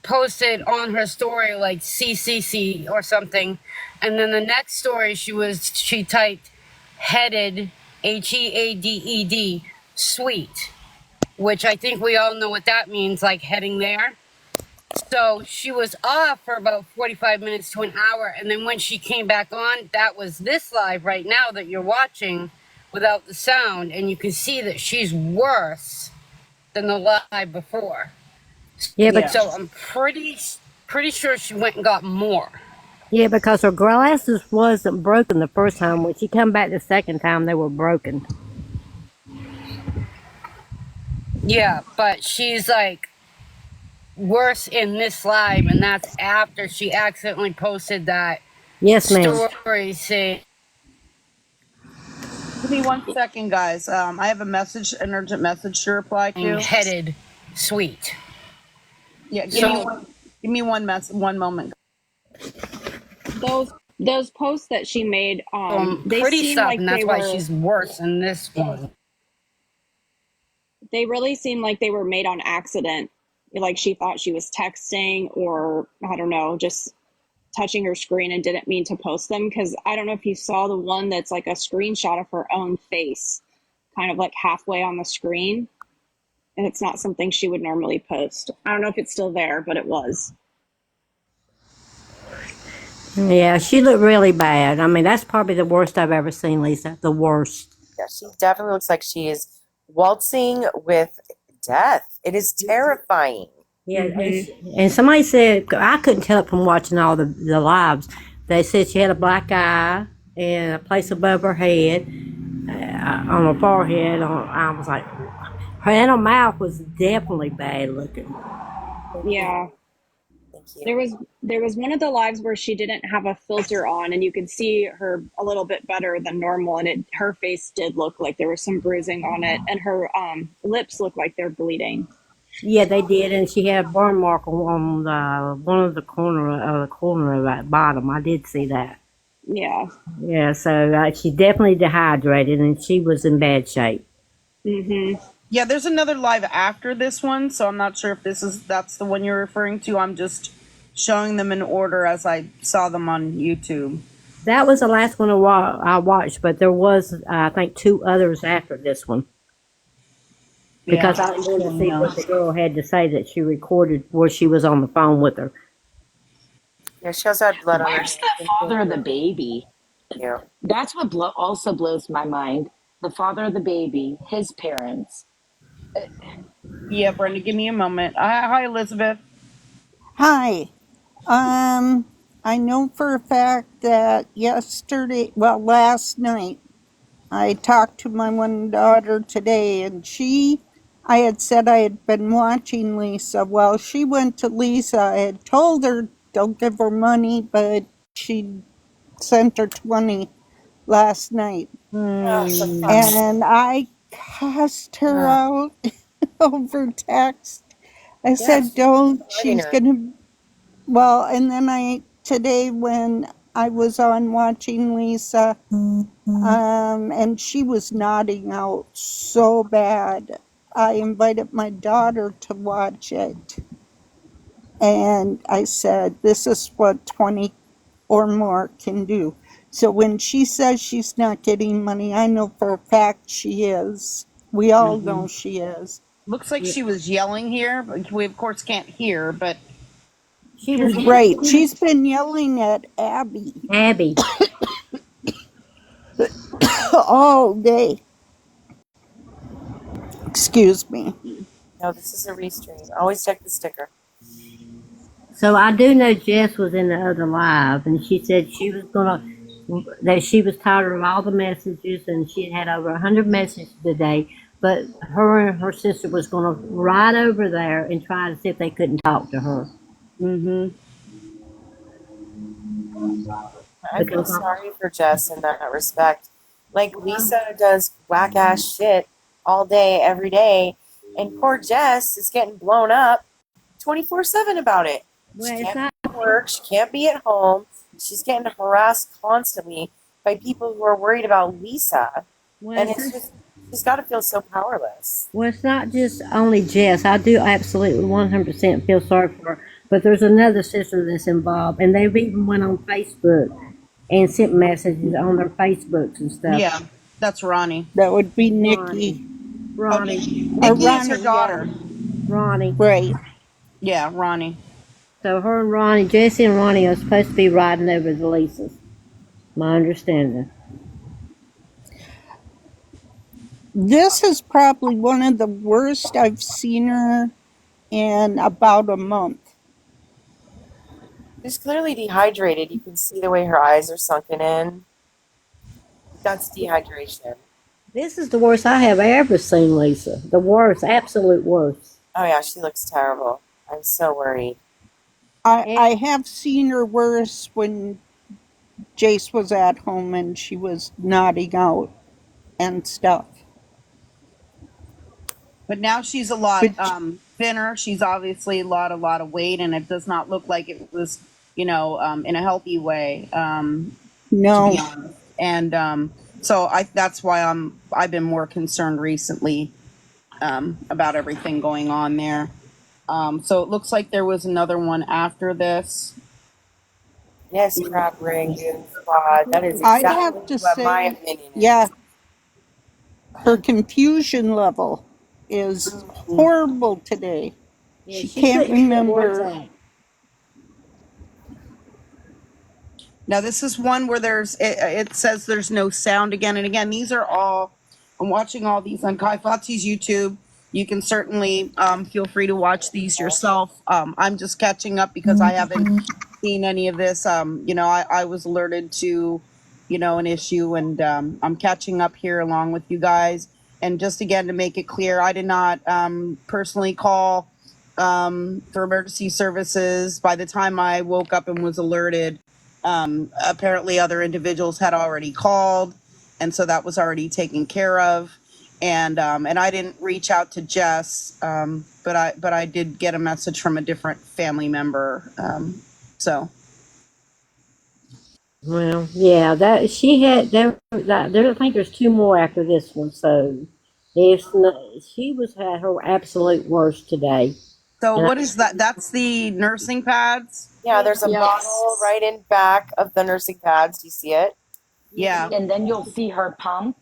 posted on her story like CCC or something, and then the next story she typed headed HEADED sweet, which I think we all know what that means, like heading there. So she was off for about 45 minutes to an hour, and then when she came back on, that was this live right now that you're watching without the sound, and you can see that she's worse than the live before. Yeah, but Yeah. So I'm pretty sure she went and got more. yeah, because her glasses wasn't broken the first time. When she come back the second time, they were broken. Yeah, but she's like worse in this live, and that's after she accidentally posted that Yes, ma'am. story saying Give me 1 second, guys. I have an urgent message to reply to. headed sweet. Yeah, So give me one moment. Those posts that she made, they pretty seem stuff, like and that's why she's worse in this one. they really seem like they were made on accident. Like she thought she was texting, or I don't know, just touching her screen and didn't mean to post them. Because I don't know if you saw the one that's like a screenshot of her own face, kind of like halfway on the screen. And it's not something she would normally post. I don't know if it's still there, but it was. Yeah, she looked really bad. I mean, that's probably the worst I've ever seen Lisa. The worst. Yeah, she definitely looks like she is waltzing with death. It is terrifying. Yeah, and somebody said I couldn't tell it from watching all the lives. They said she had a black eye and a place above her head, on her forehead. I was like, her and her mouth was definitely bad looking. Yeah. Thank you. There was one of the lives where she didn't have a filter on, and you could see her a little bit better than normal, and her face did look like there was some bruising on it, and her lips looked like they're bleeding. Yeah, they did, and she had a burn mark on one of the corner of that bottom. I did see that. Yeah. Yeah, so she definitely dehydrated, and she was in bad shape. Yeah, there's another live after this one, so I'm not sure if that's the one you're referring to. I'm just showing them in order as I saw them on YouTube. That was the last one I watched, but there was, I think, 2 others after this one. Because I wanted to see what the girl had to say that she recorded where she was on the phone with her. Yeah, she also had blood on her. Where's the father of the baby? Yeah. That's what also blows my mind. The father of the baby, his parents. Yeah, Brenda, give me a moment. Hi, Elizabeth. Hi. I know for a fact that last night, I talked to my one daughter today, and I had said I had been watching Lisa. Well, she went to Lisa. I had told her don't give her money, but she sent her 20 last night. Oh, for fuck's sake. And I cussed her out over text. I said, don't, Fighting she's her. gonna, well, and then today when I was on watching Lisa, and she was nodding out so bad, I invited my daughter to watch it. And I said, this is what 20 or more can do. So when she says she's not getting money, I know for a fact she is. We all know she is. Looks like she was yelling here, but we of course can't hear, but She was Right. She's been yelling at Abby Abby. all day. Excuse me. No, this is a restream. Always check the sticker. So I do know Jess was in the other live, and she said that she was tired of all the messages, and she had over 100 messages today. But her and her sister was going to ride over there and try to see if they couldn't talk to her. I feel sorry for Jess in that respect. Like, Lisa does whack ass shit all day, every day, and poor Jess is getting blown up 24/7 about it. She can't be at work, she can't be at home, she's getting harassed constantly by people who are worried about Lisa. And it's just She's got to feel so powerless. Well, it's not just only Jess. I do absolutely 100% feel sorry for her. But there's another sister that's involved, and they've even went on Facebook and sent messages on their Facebooks and stuff. Yeah, that's Ronnie. That would be Ronnie. Nikki. Ronnie. Nikki is her Ronnie, yeah. daughter. Ronnie. Right. Yeah, Ronnie. So her and Ronnie, Jesse and Ronnie are supposed to be riding over to Lisa's. My understanding. This is probably one of the worst I've seen her in about a month. She's clearly dehydrated. You can see the way her eyes are sunken in. That's dehydration. This is the worst I have ever seen Lisa. The worst, absolute worst. Oh yeah, she looks terrible. I'm so worried. I have seen her worse when Jace was at home and she was nodding out and stuff. But now she's a lot thinner. She's obviously lost a lot of weight, and it does not look like it was, in a healthy way. No. To be honest. And so that's why I've been more concerned recently about everything going on there. So it looks like there was another one after this. Yes, crab rangoon squad. That is I'd exactly have to what my say, opinion is. yeah, her confusion level is horrible today. Yeah, she can't couldn't get words remember. out. Now this is one where it says there's no sound again and again. These are all, I'm watching all these on Kai Fotze's YouTube. You can certainly feel free to watch these yourself. I'm just catching up because I haven't seen any of this. I was alerted to, an issue, and I'm catching up here along with you guys. And just again, to make it clear, I did not personally call for emergency services. By the time I woke up and was alerted, apparently other individuals had already called, and so that was already taken care of. And I didn't reach out to Jess, but I did get a message from a different family member. So Well, yeah, that she had there. I think there's two more after this one. So, if not, she was at her absolute worst today. So And what is that? That's the nursing pads? Yeah, there's a Yes. bottle right in back of the nursing pads. Do you see it? Yeah. And then you'll see her pump.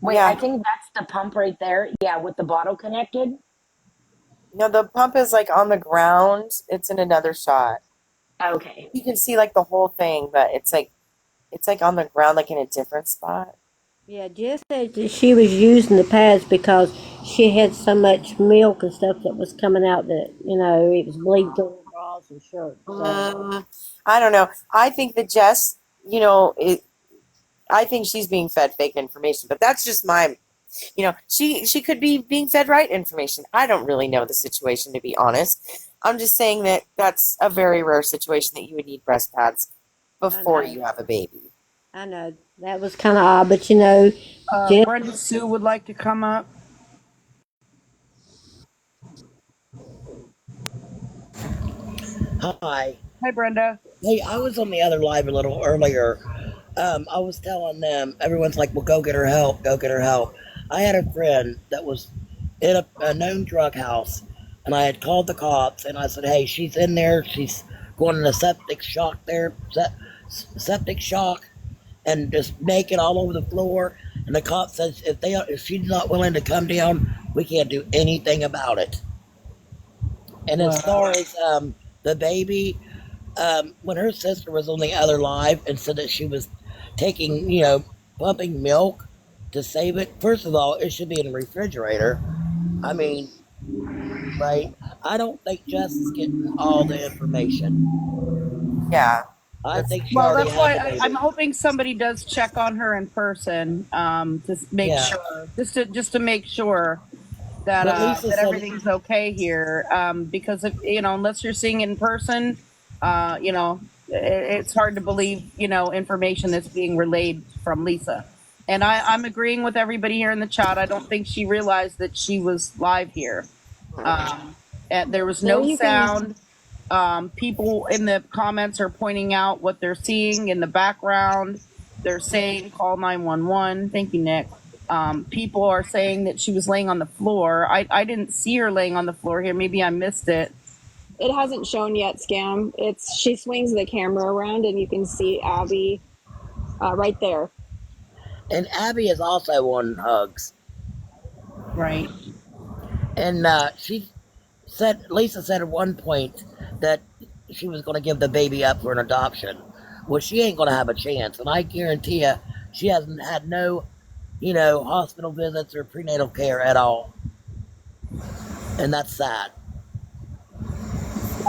Wait, Yeah. I think that's the pump right there. Yeah, with the bottle connected. No, the pump is like on the ground. It's in another shot. Okay. You can see like the whole thing, but it's like on the ground, like in a different spot. yeah, Jess said that she was using the pads because she had so much milk and stuff that was coming out that it was bleeding through her bras and shirts. So. I don't know. I think that Jess, I think she's being fed fake information, but that's just my, she could be being fed right information. I don't really know the situation, to be honest. I'm just saying that that's a very rare situation that you would need breast pads before you have a baby. I know that was kind of odd, but Jess, Brenda Sue would like to come up. Hi. Hi, Brenda. Hey, I was on the other live a little earlier. I was telling them, everyone's like, well, go get her help, go get her help. I had a friend that was in a known drug house, and I had called the cops, and I said, hey, she's in there, she's going in a septic shock there, septic shock, and just naked all over the floor. And the cop says, if she's not willing to come down, we can't do anything about it. And as far as the baby, when her sister was on the other live and said that she was taking, pumping milk to save it, first of all, it should be in a refrigerator. I mean, right? I don't think Jess is getting all the information. Yeah. I think she Well, already that's why had the baby. I'm hoping somebody does check on her in person, to make sure, just to make sure that But Lisa that said- everything's okay here. Because if, unless you're seeing it in person, it's hard to believe, information that's being relayed from Lisa. And I'm agreeing with everybody here in the chat. I don't think she realized that she was live here. And there was no sound. People in the comments are pointing out what they're seeing in the background. They're saying call 911. Thank you, Nick. People are saying that she was laying on the floor. I didn't see her laying on the floor here. Maybe I missed it. It hasn't shown yet, Scam. She swings the camera around and you can see Abby right there. And Abby is also on hugs. Right. And Lisa said at one point that she was going to give the baby up for an adoption. Well, she ain't going to have a chance. And I guarantee you, she hasn't had no, hospital visits or prenatal care at all. And that's sad.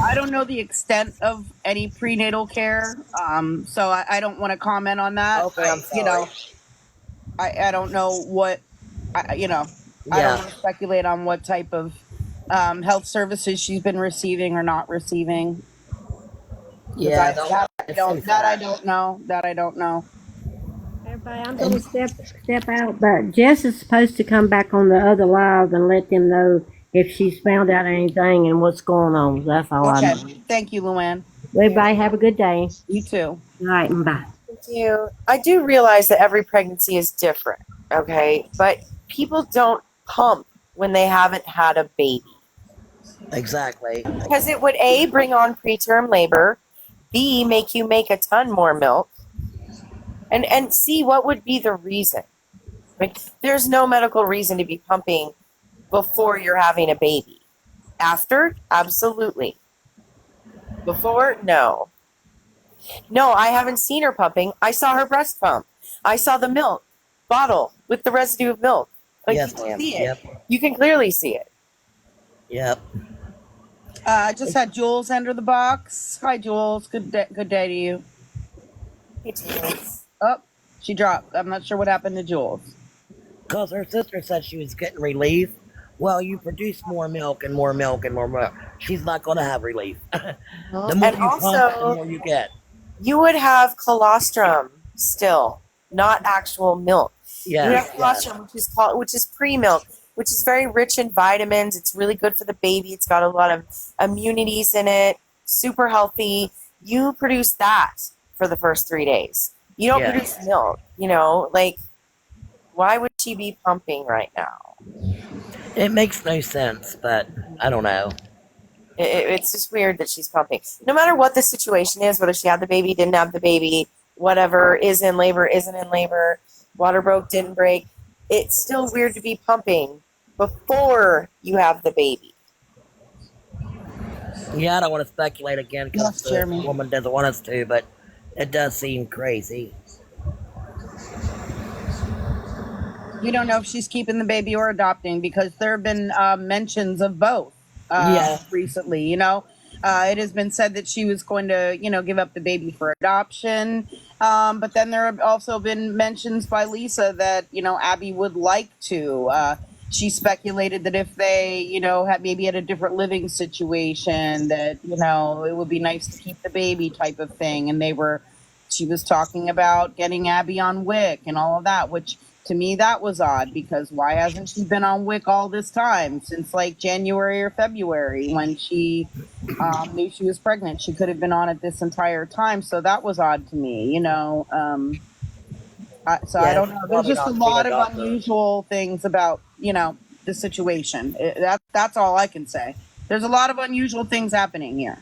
I don't know the extent of any prenatal care, so I don't want to comment on that. Okay, I'm sorry. I don't know what, I don't want to speculate on what type of health services she's been receiving or not receiving. Yeah, I don't know. That I don't know. Everybody, I'm going to step out, but Jess is supposed to come back on the other live and let them know if she's found out anything and what's going on. That's all I know. Thank you, Luann. Everybody have a good day. You too. All right, and bye. Thank you. I do realize that every pregnancy is different, okay? But people don't pump when they haven't had a baby. Exactly. Because it would A, bring on preterm labor, B, make you make a ton more milk, and C, what would be the reason? Like, there's no medical reason to be pumping before you're having a baby. After? Absolutely. Before? No. No, I haven't seen her pumping. I saw her breast pump. I saw the milk bottle with the residue of milk. Like, yes, you can ma'am. see it. Yep. You can clearly see it. Yep. I just had Jules enter the box. Hi, Jules. Good day to you. Hey, Jules. Oh, she dropped. I'm not sure what happened to Jules. Because her sister said she was getting relief. Well, you produce more milk and more milk and more milk. She's not going to have relief. The more And you pump, the more you get. You would have colostrum still, not actual milk. Yes, you have colostrum, which is pre-milk, which is very rich in vitamins. It's really good for the baby. It's got a lot of immunities in it. Super healthy. You produce that for the first 3 days. You don't produce milk. Why would she be pumping right now? It makes no sense, but I don't know. It's just weird that she's pumping. No matter what the situation is, whether she had the baby, didn't have the baby, whatever, is in labor, isn't in labor, water broke, didn't break, it's still weird to be pumping before you have the baby. Yeah, I don't want to speculate again because the woman doesn't want us to, but it does seem crazy. You don't know if she's keeping the baby or adopting because there have been mentions of both recently. It has been said that she was going to, give up the baby for adoption. But then there have also been mentions by Lisa that, Abby would like to. She speculated that if they, had a different living situation, that, it would be nice to keep the baby type of thing. And she was talking about getting Abby on WIC and all of that, which to me that was odd because why hasn't she been on WIC all this time since like January or February when she knew she was pregnant? She could have been on it this entire time. So that was odd to me, I don't know. There's just a lot of unusual things about, the situation. That's all I can say. There's a lot of unusual things happening here.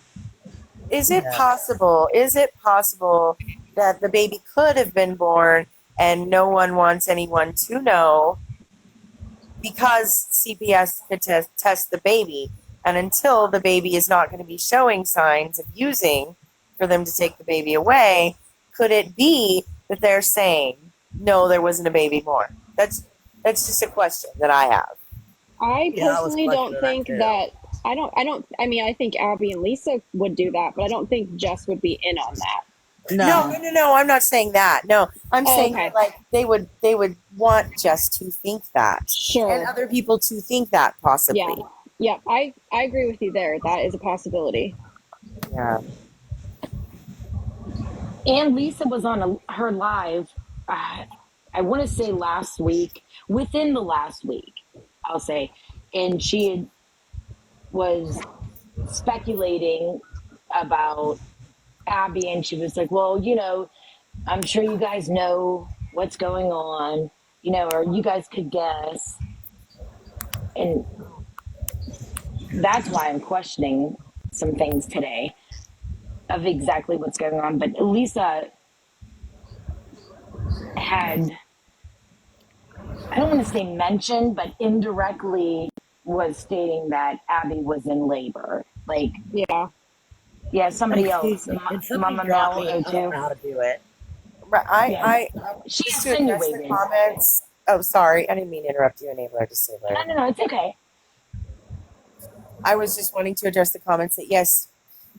Is it possible that the baby could have been born and no one wants anyone to know because CPS could test the baby, and until the baby is not going to be showing signs of using for them to take the baby away, could it be that they're saying, no, there wasn't a baby born? That's just a question that I have. I personally don't think that. I think Abby and Lisa would do that, but I don't think Jess would be in on that. No, I'm not saying that. No, I'm saying that, they would want Jess to think that. Sure. And other people to think that possibly. Yeah, I agree with you there. That is a possibility. Yeah. And Lisa was on her live, I want to say last week, within the last week, I'll say, and she was speculating about Abby, and she was like, well, I'm sure you guys know what's going on. or you guys could guess. And that's why I'm questioning some things today of exactly what's going on. But Lisa had, I don't want to say mentioned, but indirectly was stating that Abby was in labor. Like, Yeah. yeah, somebody Excuse else, me. Can somebody Mama drop Mel me? I don't O2. know how to do it. Right, Yeah, she just to address the insinuated. comments. Oh, sorry, I didn't mean to interrupt you, Enabler. Disabler. No, it's okay. I was just wanting to address the comments that yes,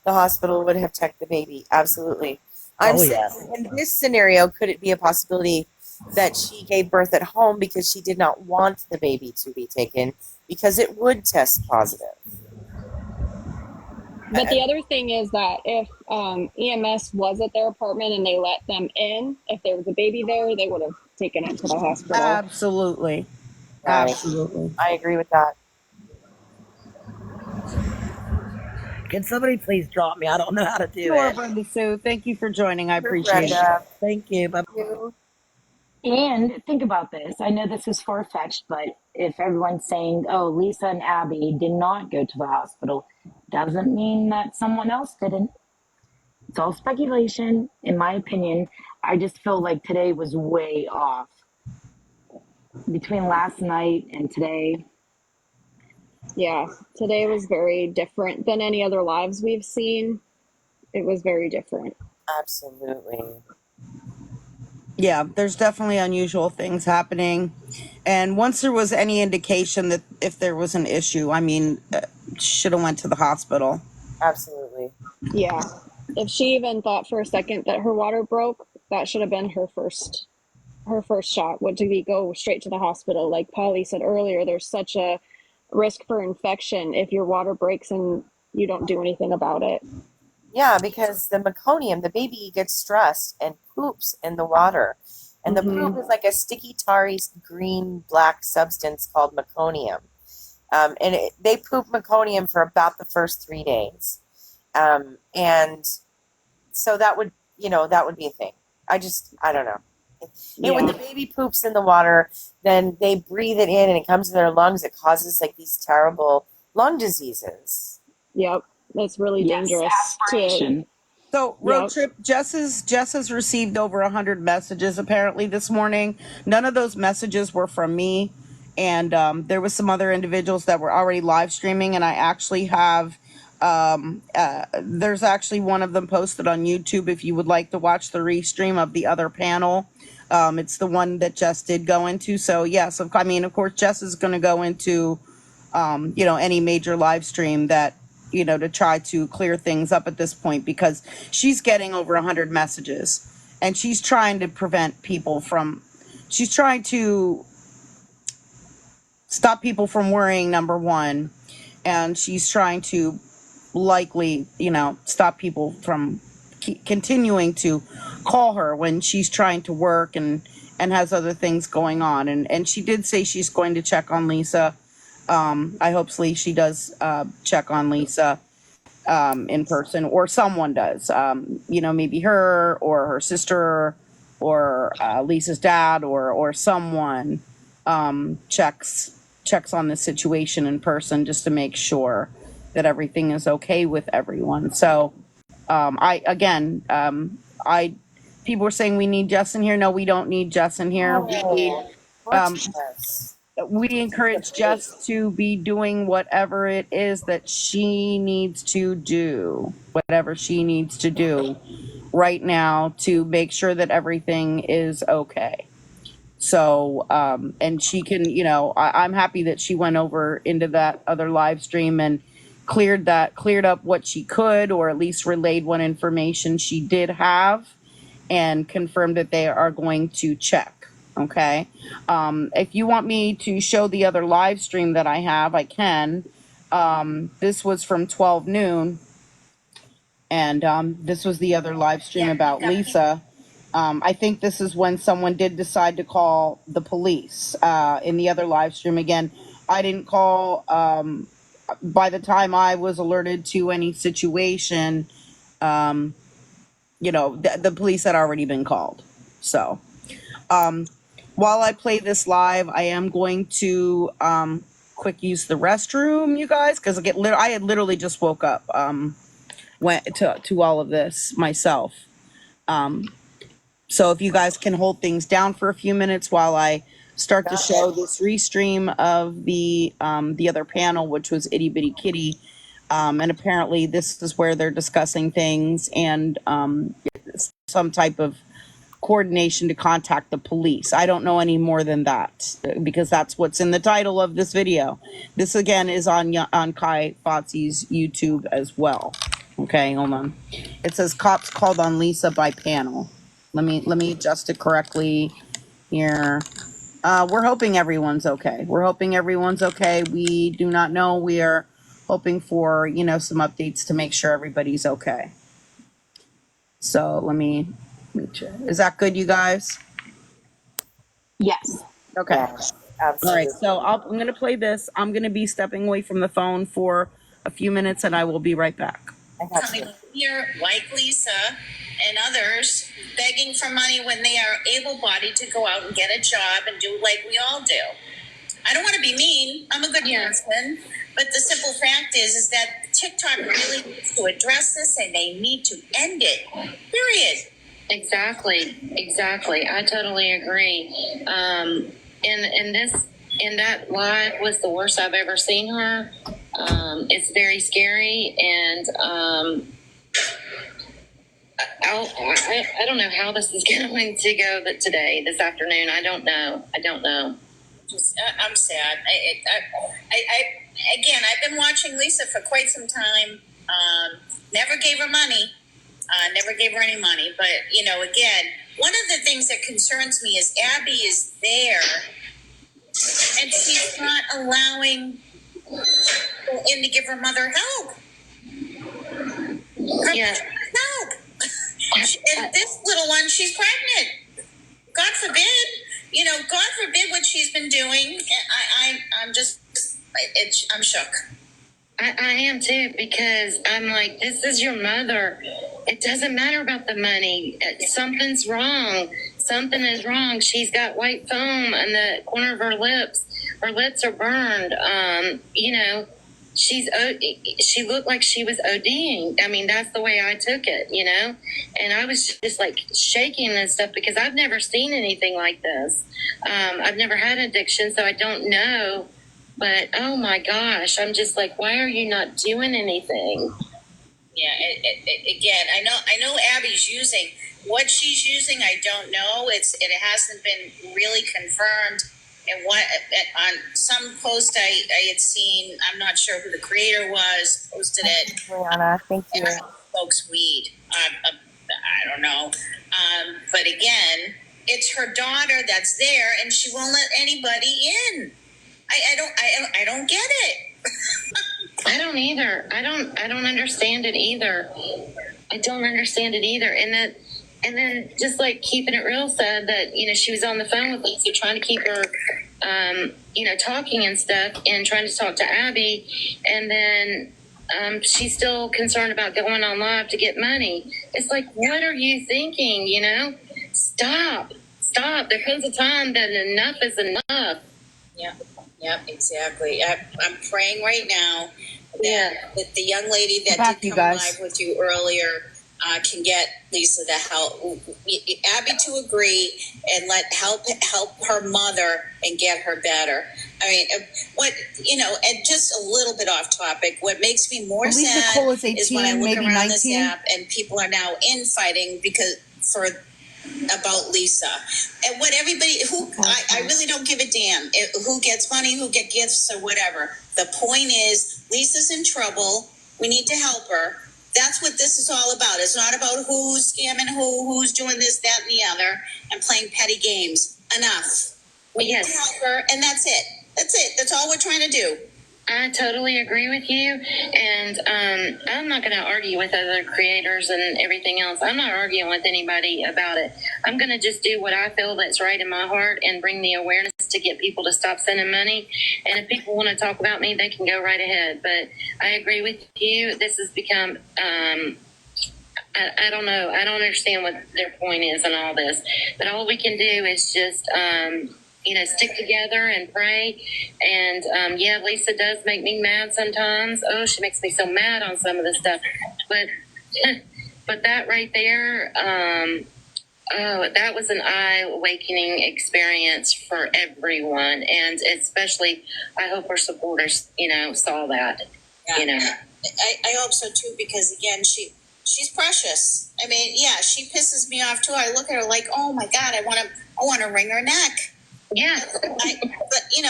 the hospital would have checked the baby. Absolutely. I'm Oh, saying yes. in this scenario, could it be a possibility that she gave birth at home because she did not want the baby to be taken because it would test positive? But the other thing is that if EMS was at their apartment and they let them in, if there was a baby there, they would have taken it to the hospital. Absolutely. Right. Absolutely. I agree with that. Can somebody please drop me? I don't know how to do Sure, it. Brenda Sue. Thank you for joining. I Sure, appreciate it. Brenda. Thank you. Bye. And think about this. I know this is far fetched, but if everyone's saying, oh, Lisa and Abby did not go to the hospital, doesn't mean that someone else didn't. It's all speculation, in my opinion. I just feel like today was way off. Between last night and today. Yeah, today was very different than any other lives we've seen. It was very different. Absolutely. Yeah, there's definitely unusual things happening. And once there was any indication that if there was an issue, I mean, should have went to the hospital. Absolutely. Yeah. If she even thought for a second that her water broke, that should have been her first shot would to be go straight to the hospital. Like Polly said earlier, there's such a risk for infection if your water breaks and you don't do anything about it. Yeah, because the meconium, the baby gets stressed and poops in the water. And the poop is like a sticky, tarry, green, black substance called meconium. They poop meconium for about the first 3 days. And so that would be a thing. I don't know. And when the baby poops in the water, then they breathe it in and it comes to their lungs. It causes like these terrible lung diseases. Yep. It's really dangerous. Aspiration. So road trip, Jess has received over 100 messages apparently this morning. None of those messages were from me, and there was some other individuals that were already live streaming, and I actually have there's actually one of them posted on YouTube if you would like to watch the restream of the other panel. It's the one that Jess did go into. So yes, I mean, of course, Jess is going to go into any major live stream that to try to clear things up at this point, because she's getting over 100 messages and she's trying to she's trying to stop people from worrying, number one, and she's trying to likely, stop people from continuing to call her when she's trying to work and has other things going on. And she did say she's going to check on Lisa. I hope she does check on Lisa in person, or someone does. Maybe her or her sister or Lisa's dad or someone checks on the situation in person just to make sure that everything is okay with everyone. So people were saying we need Jess in here. No, we don't need Jess in here. We encourage Jess to be doing whatever it is that she needs to do, right now to make sure that everything is okay. So, and she can, I'm happy that she went over into that other live stream and cleared up what she could, or at least relayed what information she did have, and confirmed that they are going to check. Okay. If you want me to show the other live stream that I have, I can. This was from 12 noon. And this was the other live stream about Lisa. I think this is when someone did decide to call the police in the other live stream. Again, I didn't call. By the time I was alerted to any situation, the police had already been called. So while I play this live, I am going to quick use the restroom, you guys, because I had literally just woke up, went to all of this myself. So if you guys can hold things down for a few minutes while I start to show this restream of the other panel, which was Itty Bitty Kitty, and apparently this is where they're discussing things and some type of coordination to contact the police. I don't know any more than that because that's what's in the title of this video. This again is on Kai Fotze's YouTube as well. Okay, hold on. It says cops called on Lisa by panel. Let me adjust it correctly here. We're hoping everyone's okay. We're hoping everyone's okay. We do not know. We are hoping for, some updates to make sure everybody's okay. So let me check. Is that good, you guys? Yes. Okay. Yes, All absolutely. right. So I'm going to play this. I'm going to be stepping away from the phone for a few minutes and I will be right back. Coming here like Lisa and others begging for money when they are able-bodied to go out and get a job and do like we all do. I don't want to be mean. I'm a good person. But the simple fact is that TikTok really needs to address this and they need to end it. Period. Exactly. I totally agree. And that live was the worst I've ever seen her. It's very scary, and I don't know how this is going to go this afternoon. I don't know. I'm sad. Again, I've been watching Lisa for quite some time. Never gave her money. Never gave her any money. But, again, one of the things that concerns me is Abby is there and she's not allowing people in to give her mother help. Help. And this little one, she's pregnant. God forbid. God forbid what she's been doing. I'm shook. I am too, because I'm like, this is your mother. It doesn't matter about the money. Something's wrong. Something is wrong. She's got white foam on the corner of her lips. Her lips are burned. She looked like she was ODing. I mean, that's the way I took it, and I was just like shaking and stuff because I've never seen anything like this. I've never had addiction, so I don't know. But oh my gosh, I'm just like, why are you not doing anything? Yeah, again, I know Abby's using what she's using. I don't know. It hasn't been really confirmed. And what on some post I had seen, I'm not sure who the creator was, posted it. Brianna, thank you. Folks, weed. I don't know. But again, it's her daughter that's there, and she won't let anybody in. I don't get it. I don't either. I don't understand it either. I don't understand it either. And then just like keeping it real said that, she was on the phone with Lisa trying to keep her, talking and stuff and trying to talk to Abby. And then she's still concerned about going on live to get money. It's like, what are you thinking? Stop. There comes a time that enough is enough. Yeah, exactly. I'm praying right now that the young lady that did come live with you earlier can get Lisa the help, Abby to agree and help her mother and get her better. I mean, and just a little bit off topic. What makes me more sad is when I look around this app and people are now infighting about Lisa and what everybody I really don't give a damn who gets money, who get gifts or whatever. The point is Lisa's in trouble. We need to help her. That's what this is all about. It's not about who's scamming who's doing this, that, and the other, and playing petty games. Enough. We need to help her, and that's it. That's all we're trying to do. I totally agree with you, and I'm not going to argue with other creators and everything else. I'm not arguing with anybody about it. I'm going to just do what I feel that's right in my heart and bring the awareness to get people to stop sending money. And if people want to talk about me, they can go right ahead. But I agree with you. This has become I don't know. I don't understand what their point is in all this. But all we can do is just, stick together and pray. And yeah, Lisa does make me mad sometimes. Oh, she makes me so mad on some of the stuff. But but that right there, that was an eye-awakening experience for everyone, and especially, I hope our supporters, saw that. Yeah. I hope so too, because again, she's precious. I mean, yeah, she pisses me off too. I look at her like, oh my God, I want to wring her neck. Yeah. But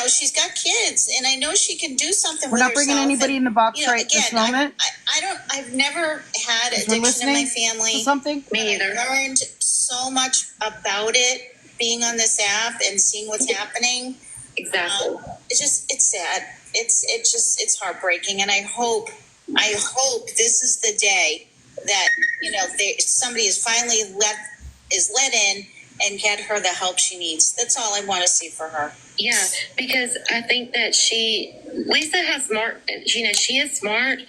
she's got kids, and I know she can do something. We're with not bringing herself. anybody in the box right again, this moment. I've never had We're addiction in my family. Something. Me either. I learned so much about it being on this app and seeing what's happening. Exactly. It's sad. It's heartbreaking, and I hope this is the day that somebody is finally let in and get her the help she needs. That's all I want to see for her. Yeah, because I think that Lisa has smart, she is smart,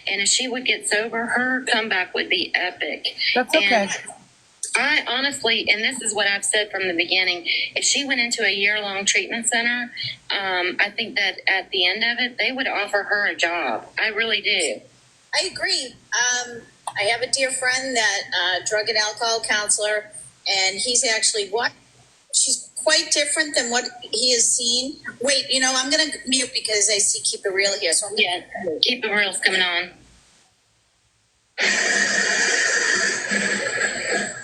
and if she would get sober, her comeback would be epic. That's okay. And I honestly, and this is what I've said from the beginning, if she went into a year-long treatment center, I think that at the end of it, they would offer her a job. I really do. I agree. I have a dear friend that drug and alcohol counselor, and he's actually she's quite different than what he has seen. Wait, I'm going to mute because I see Keep It Real here. So Keep It Real's coming on.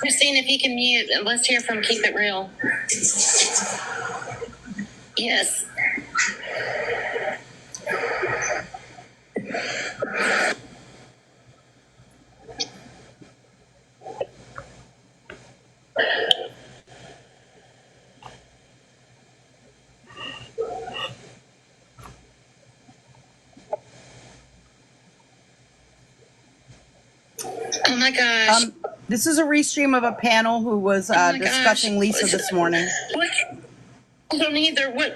We're seeing if he can mute. Let's hear from Keep It Real. Yes. Oh my gosh. This is a restream of a panel who was discussing Lisa this morning. What? I don't either. What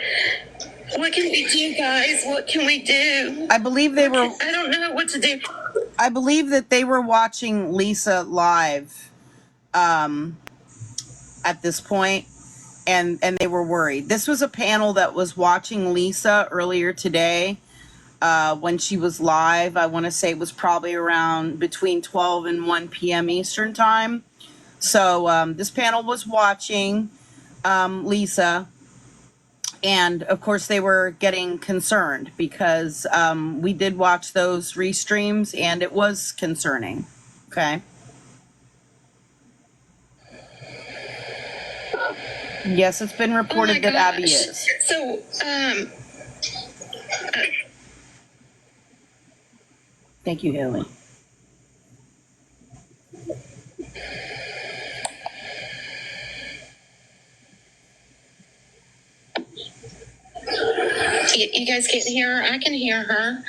can we do, guys? What can we do? I believe they were. I don't know what to do. I believe that they were watching Lisa live at this point, and they were worried. This was a panel that was watching Lisa earlier today when she was live. I want to say it was probably around between 12 and 1 p.m. Eastern time. So this panel was watching Lisa. And of course, they were getting concerned because we did watch those restreams and it was concerning. Okay. Yes, it's been reported that Abby is. So, thank you, Haley. you guys can't hear her. I can hear her.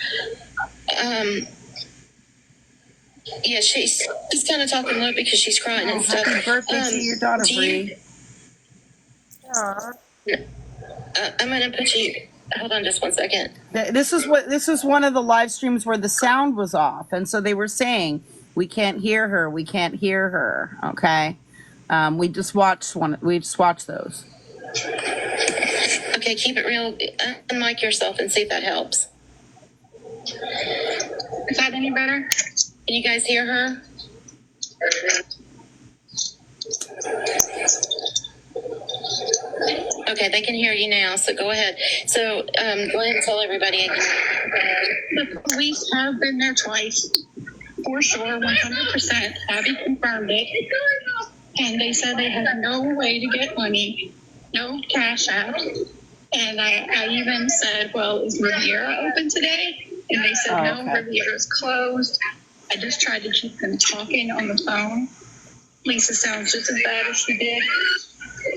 Yeah, she's kind of talking low because she's crying and stuff. Happy birthday to your daughter, Bree. I'm gonna put you. Hold on, just 1 second. This is one of the live streams where the sound was off, and so they were saying we can't hear her. We can't hear her. Okay, we just watched one. We just watched those. Okay, keep it real. Unmic yourself and see if that helps. Is that any better? Can you guys hear her? Okay, they can hear you now, so go ahead. So go ahead and tell everybody again. The police have been there twice, for sure, 100%. Abby confirmed it. And they said they had no way to get money, no cash app. And I even said, well, is Riviera open today? And they said, no, okay. Riviera's closed. I just tried to keep them talking on the phone. Lisa sounds just as bad as she did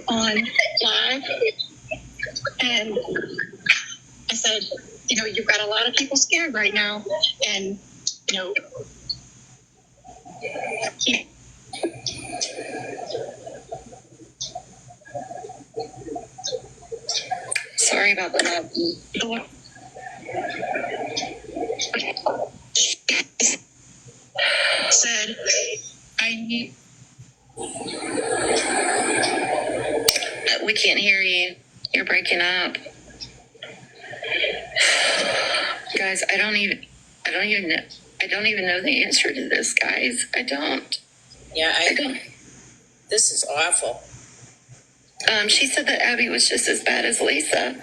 on live. And I said, you've got a lot of people scared right now. And, sorry about that. Said, I We can't hear you. You're breaking up. Guys, I don't even know the answer to this, guys. I don't. Yeah, I don't. This is awful. She said that Abby was just as bad as Lisa.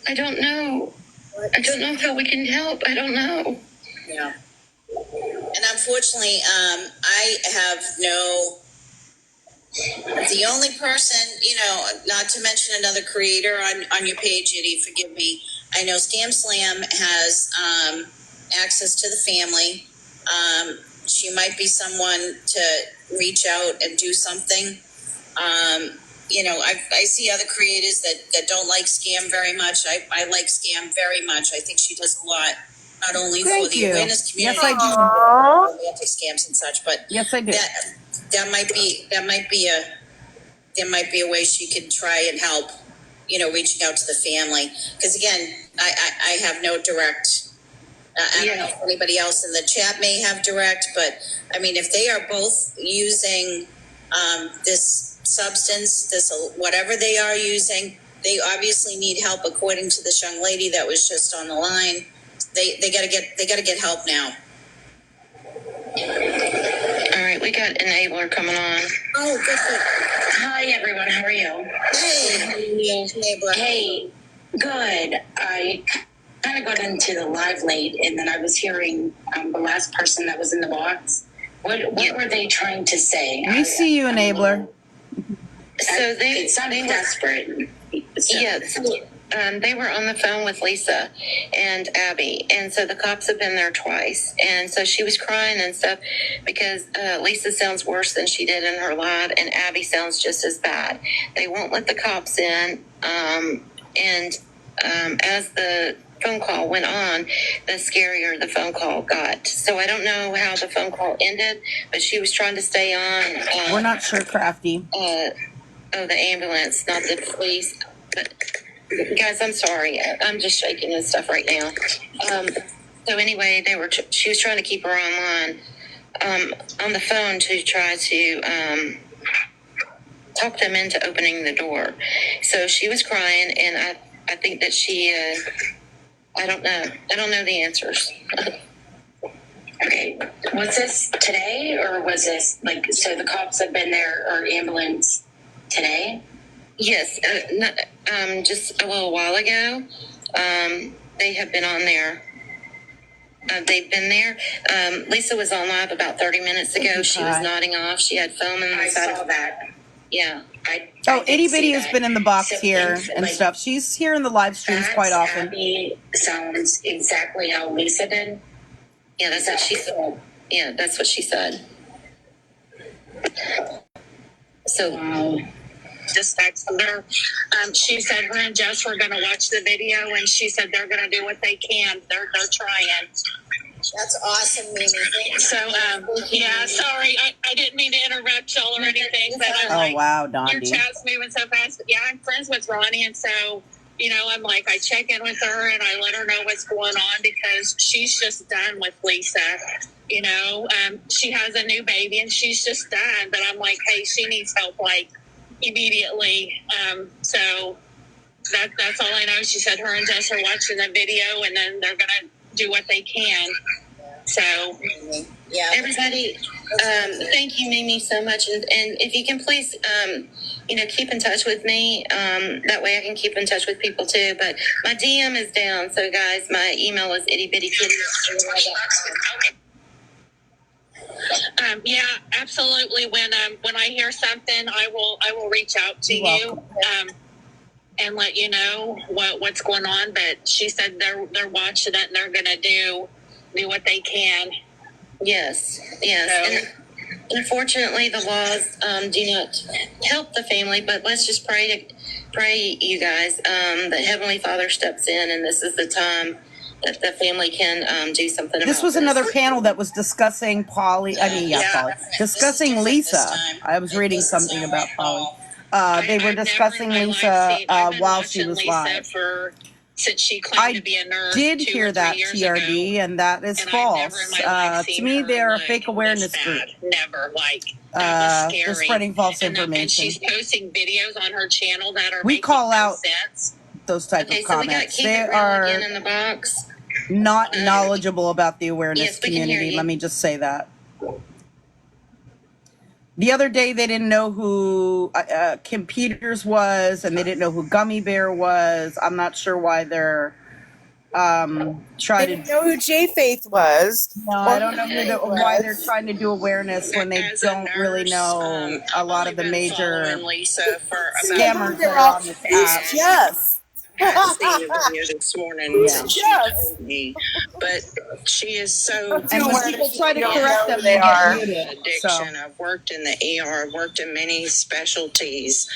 I don't know. What? I don't know how we can help. I don't know. Yeah. And unfortunately, I have no. The only person, not to mention another creator on your page, Eddie, forgive me. I know Scamslam has access to the family. She might be someone to reach out and do something. I see other creators that don't like Scam very much. I like Scam very much. I think she does a lot, not only for the awareness community, yes, I do. romantic scams and such, but yes, I do. That might be a way she could try and help, reaching out to the family. Because again, I have no direct. I don't know if anybody else in the chat may have direct, but I mean, if they are both using this substance, this whatever they are using, they obviously need help. According to this young lady that was just on the line, they gotta get help now. All right, we got Enabler coming on. Oh, good. Hi, everyone. How are you? Hey, Enabler. Hey, good. I kind of got into the live late, and then I was hearing the last person that was in the box. What were they trying to say? We see you, Enabler. So it sounded desperate. So. Yes. They were on the phone with Lisa and Abby, and so the cops have been there twice, and so she was crying and stuff because Lisa sounds worse than she did in her live, and Abby sounds just as bad. They won't let the cops in, and as the phone call went on, the scarier the phone call got. So I don't know how the phone call ended, but she was trying to stay on. We're not sure, Crafty. The ambulance, not the police, but... Guys, I'm sorry. I'm just shaking and stuff right now. So anyway, she was trying to keep her online on the phone to try to talk them into opening the door. So she was crying, and I think that she, I don't know the answers. Okay. Was this today, or was this so the cops have been there, or ambulance today? Yes, just a little while ago, they have been on there. They've been there. Lisa was on live about 30 minutes ago. She was nodding off. She had foam in the side. I saw that. Yeah. Itty Bitty has been in the box here and stuff. She's here in the live streams quite often. Abby sounds exactly how Lisa did. Yeah, that's what she said. Yeah, that's what she said. So... Just texted her. She said her and Jess were going to watch the video, and she said they're going to do what they can. They're trying. That's awesome, Mimi. So, yeah, sorry. I didn't mean to interrupt y'all or anything, but I'm wow, Dondi. Your chat's moving so fast. Yeah, I'm friends with Ronnie, and so, I'm like, I check in with her, and I let her know what's going on because she's just done with Lisa. She has a new baby, and she's just done, but I'm like, hey, she needs help, immediately. So that's all I know. She said her and Jess are watching the video, and then they're gonna do what they can. So yeah, everybody, thank you, Mimi, so much, and if you can please keep in touch with me, that way I can keep in touch with people too. But my DM is down, so guys, my email is ittybitty.kitty. Yeah, absolutely. When I hear something, I will reach out to you and let you know what's going on. But she said they're watching it and they're gonna do what they can. Yes. So. And unfortunately, the laws do not help the family. But let's just pray, you guys, that Heavenly Father steps in, and this is the time that the family can do something about this. Was another panel that was discussing Polly. Discussing Lisa. I was reading something about Polly. They were discussing Lisa while she was live. For since she claimed to be a nurse. Did hear that TRD, and that is false. To me, they are a fake awareness group. Never, that was scary. They're spreading false information. And she's posting videos on her channel that are we making call no out sense. Those type of So we comments. got to keep They it real are again in the box. not knowledgeable about the awareness Yes, we can hear community. you. Let me just say that. The other day, they didn't know who Kim Peters was, and they didn't know who Gummy Bear was. I'm not sure why they're trying They didn't know who J Faith was. No, I don't know why they're trying to do awareness when they don't really know a lot of the major Lisa for scammers that are on this app. Yes. I hadn't seen the video this morning Yeah. since she told me, but she is so. And when people try to correct them, they get muted. Addiction. I've worked in the ER. I've worked in many specialties,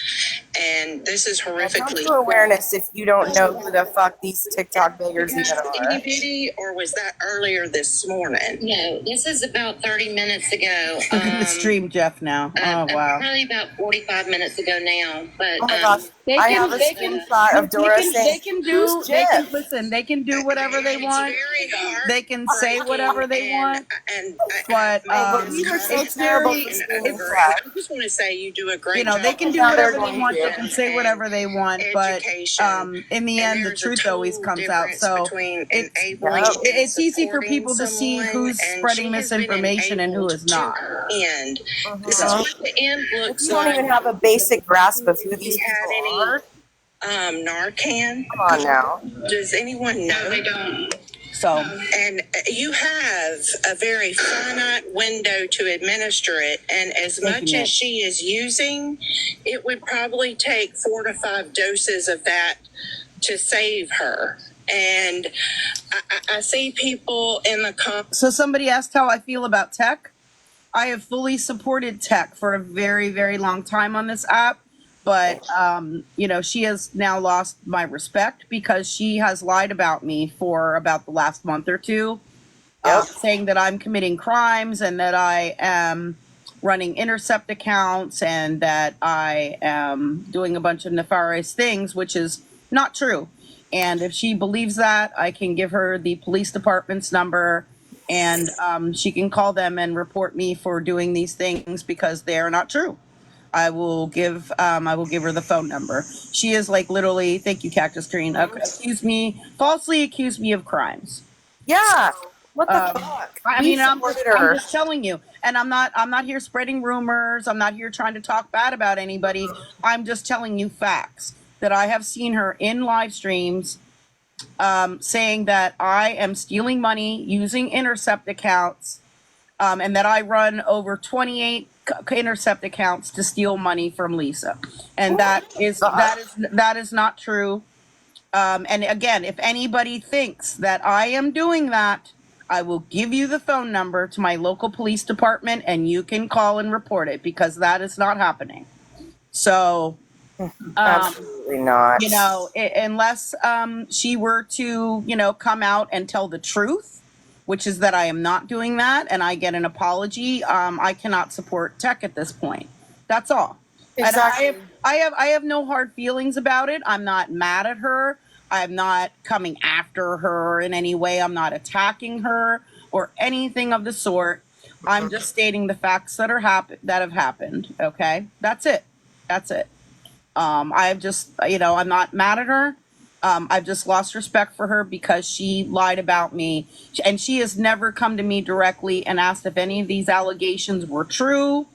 and this is horrifically. Come to awareness if you don't know who the fuck these TikTok beggars even are. Anybody, or was that earlier this morning? No, this is about 30 minutes ago. Look at the stream, Jeff. Now, oh wow. Probably about 45 minutes ago now. But Oh my gosh. They I can, have a they can, screenshot of Dora saying, they can do, "Who's they can Jeff?" listen, they can do whatever they want. They can say whatever they want. But we were so it's terrible very, for it's, I just want to say you do a great job. they can do whatever they want. They can say whatever they want. But in the end, the truth always comes out. So it's easy for people to see who's spreading misinformation and who is not. And this is what the end If looks you don't like. even have a basic grasp of who these Had people any are, Narcan? come on now. Does anyone know? no, they don't. So And you have a very finite window to administer it, and as much as she is using, it would probably take 4 to 5 doses of that to save her. And I see people in the comments. So somebody asked how I feel about tech. I have fully supported tech for a very, very long time on this app. But, she has now lost my respect because she has lied about me for about the last month or two, saying that I'm committing crimes and that I am running intercept accounts and that I am doing a bunch of nefarious things, which is not true. And if she believes that, I can give her the police department's number and she can call them and report me for doing these things because they are not true. I will give her the phone number. She is literally, thank you, Cactus Green, falsely accused me of crimes. Yeah. What the fuck? I mean, I'm just telling you, and I'm not here spreading rumors. I'm not here trying to talk bad about anybody. I'm just telling you facts that I have seen her in live streams saying that I am stealing money using intercept accounts, and that I run over 28 intercept accounts to steal money from Lisa, and that is not true. And again, if anybody thinks that I am doing that, I will give you the phone number to my local police department and you can call and report it because that is not happening. So absolutely not. Unless she were to come out and tell the truth, which is that I am not doing that, and I get an apology, I cannot support tech at this point. That's all. Exactly. And I have no hard feelings about it. I'm not mad at her. I'm not coming after her in any way. I'm not attacking her or anything of the sort. I'm just stating the facts that have happened. Okay, that's it. I've just, I'm not mad at her. I've just lost respect for her because she lied about me. And she has never come to me directly and asked if any of these allegations were true.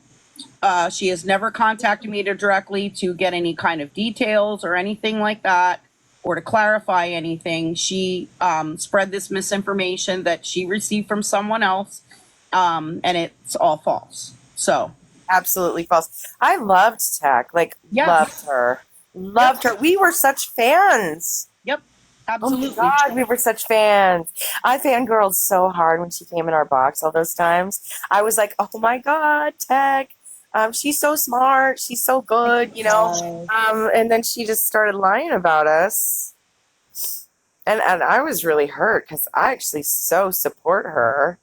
She has never contacted me directly to get any kind of details or anything like that, or to clarify anything. She spread this misinformation that she received from someone else, and it's all false. So absolutely false. I loved tech. Loved her. Loved her. We were such fans. Yep. Absolutely. Oh my God, we were such fans. I fangirled so hard when she came in our box all those times. I was like, oh my God, Tech. She's so smart. She's so good, and then she just started lying about us. And I was really hurt because I actually so support her.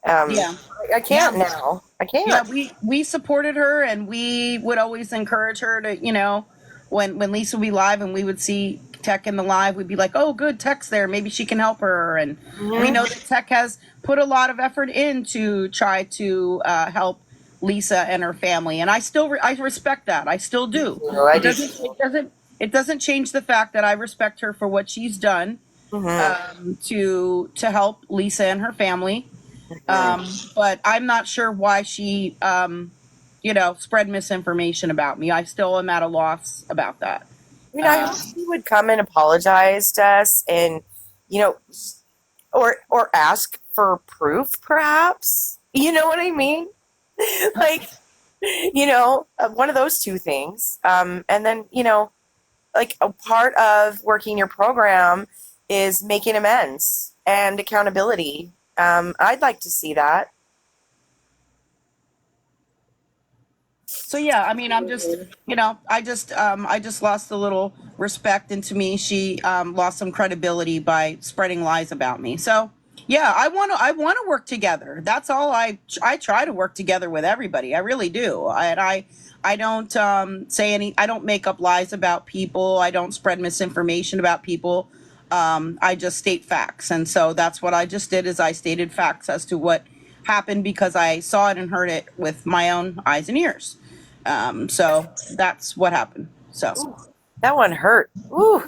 I can't now. I can't. Yeah, we supported her and we would always encourage her to, when Lisa would be live and we would see Tech in the live, we'd be like, oh, good, Tech's there. Maybe she can help her. And we know that Tech has put a lot of effort in to try to help Lisa and her family. And I respect that. I still do. It doesn't change the fact that I respect her for what she's done to help Lisa and her family. But I'm not sure why she, spread misinformation about me. I still am at a loss about that. I mean, I hope she would come and apologize to us, and or ask for proof, perhaps. You know what I mean? Like, one of those two things. And then, like, a part of working your program is making amends and accountability. I'd like to see that. So yeah, I mean, I'm just, I just lost a little respect, and to me, she lost some credibility by spreading lies about me. So yeah, I want to work together. That's all. I try to work together with everybody. I really do. I don't I don't make up lies about people. I don't spread misinformation about people. I just state facts, and so that's what I just did. Is I stated facts as to what happened because I saw it and heard it with my own eyes and ears. So that's what happened. So that one hurt. Ooh,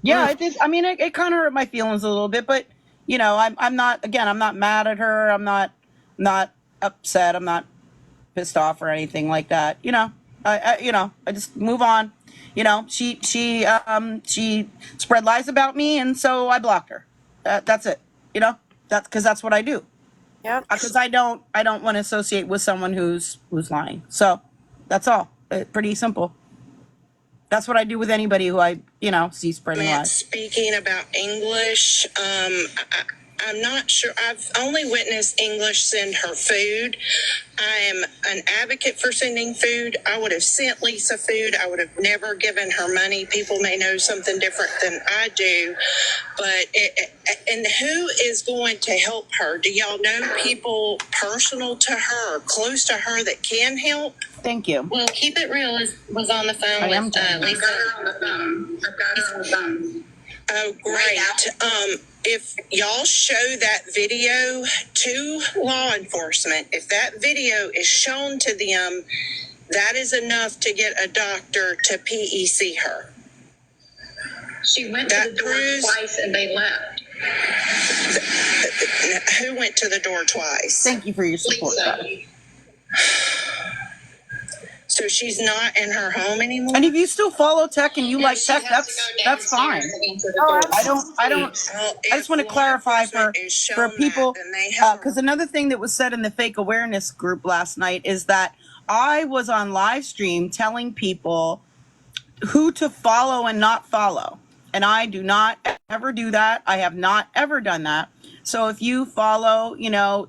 yeah, it did. I mean, it kind of hurt my feelings a little bit, but I'm not mad at her. I'm not upset. I'm not pissed off or anything like that. I just move on. She spread lies about me, and so I blocked her. That's it. That's because that's what I do. Yeah. Because I don't want to associate with someone who's lying. So that's all. Pretty simple. That's what I do with anybody who I see spreading lies. Speaking about English, I'm not sure. I've only witnessed English send her food. I am an advocate for sending food. I would have sent Lisa food. I would have never given her money. People may know something different than I do, but and who is going to help her? Do y'all know people personal to her, close to her that can help? Thank you. Well, Keep It Real was on the phone with Lisa. I've got her on the phone. Oh, great. If y'all show that video to law enforcement, if that video is shown to them, that is enough to get a doctor to PEC her. She went to the door twice and they left. Who went to the door twice? Thank you for your support. So she's not in her home anymore. And if you still follow Tech and you like Tech, that's fine. I just want to clarify for people, because another thing that was said in the fake awareness group last night is that I was on live stream telling people who to follow and not follow. And I do not ever do that. I have not ever done that. So if you follow,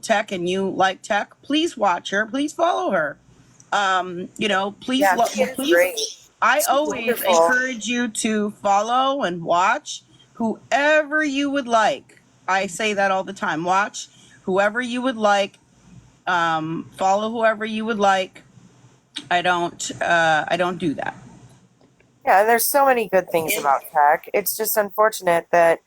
Tech and you like Tech, please watch her. Please follow her. Please. I always encourage you to follow and watch whoever you would like. I say that all the time. Watch whoever you would like. Follow whoever you would like. I don't do that. Yeah, and there's so many good things about Tech. It's just unfortunate that,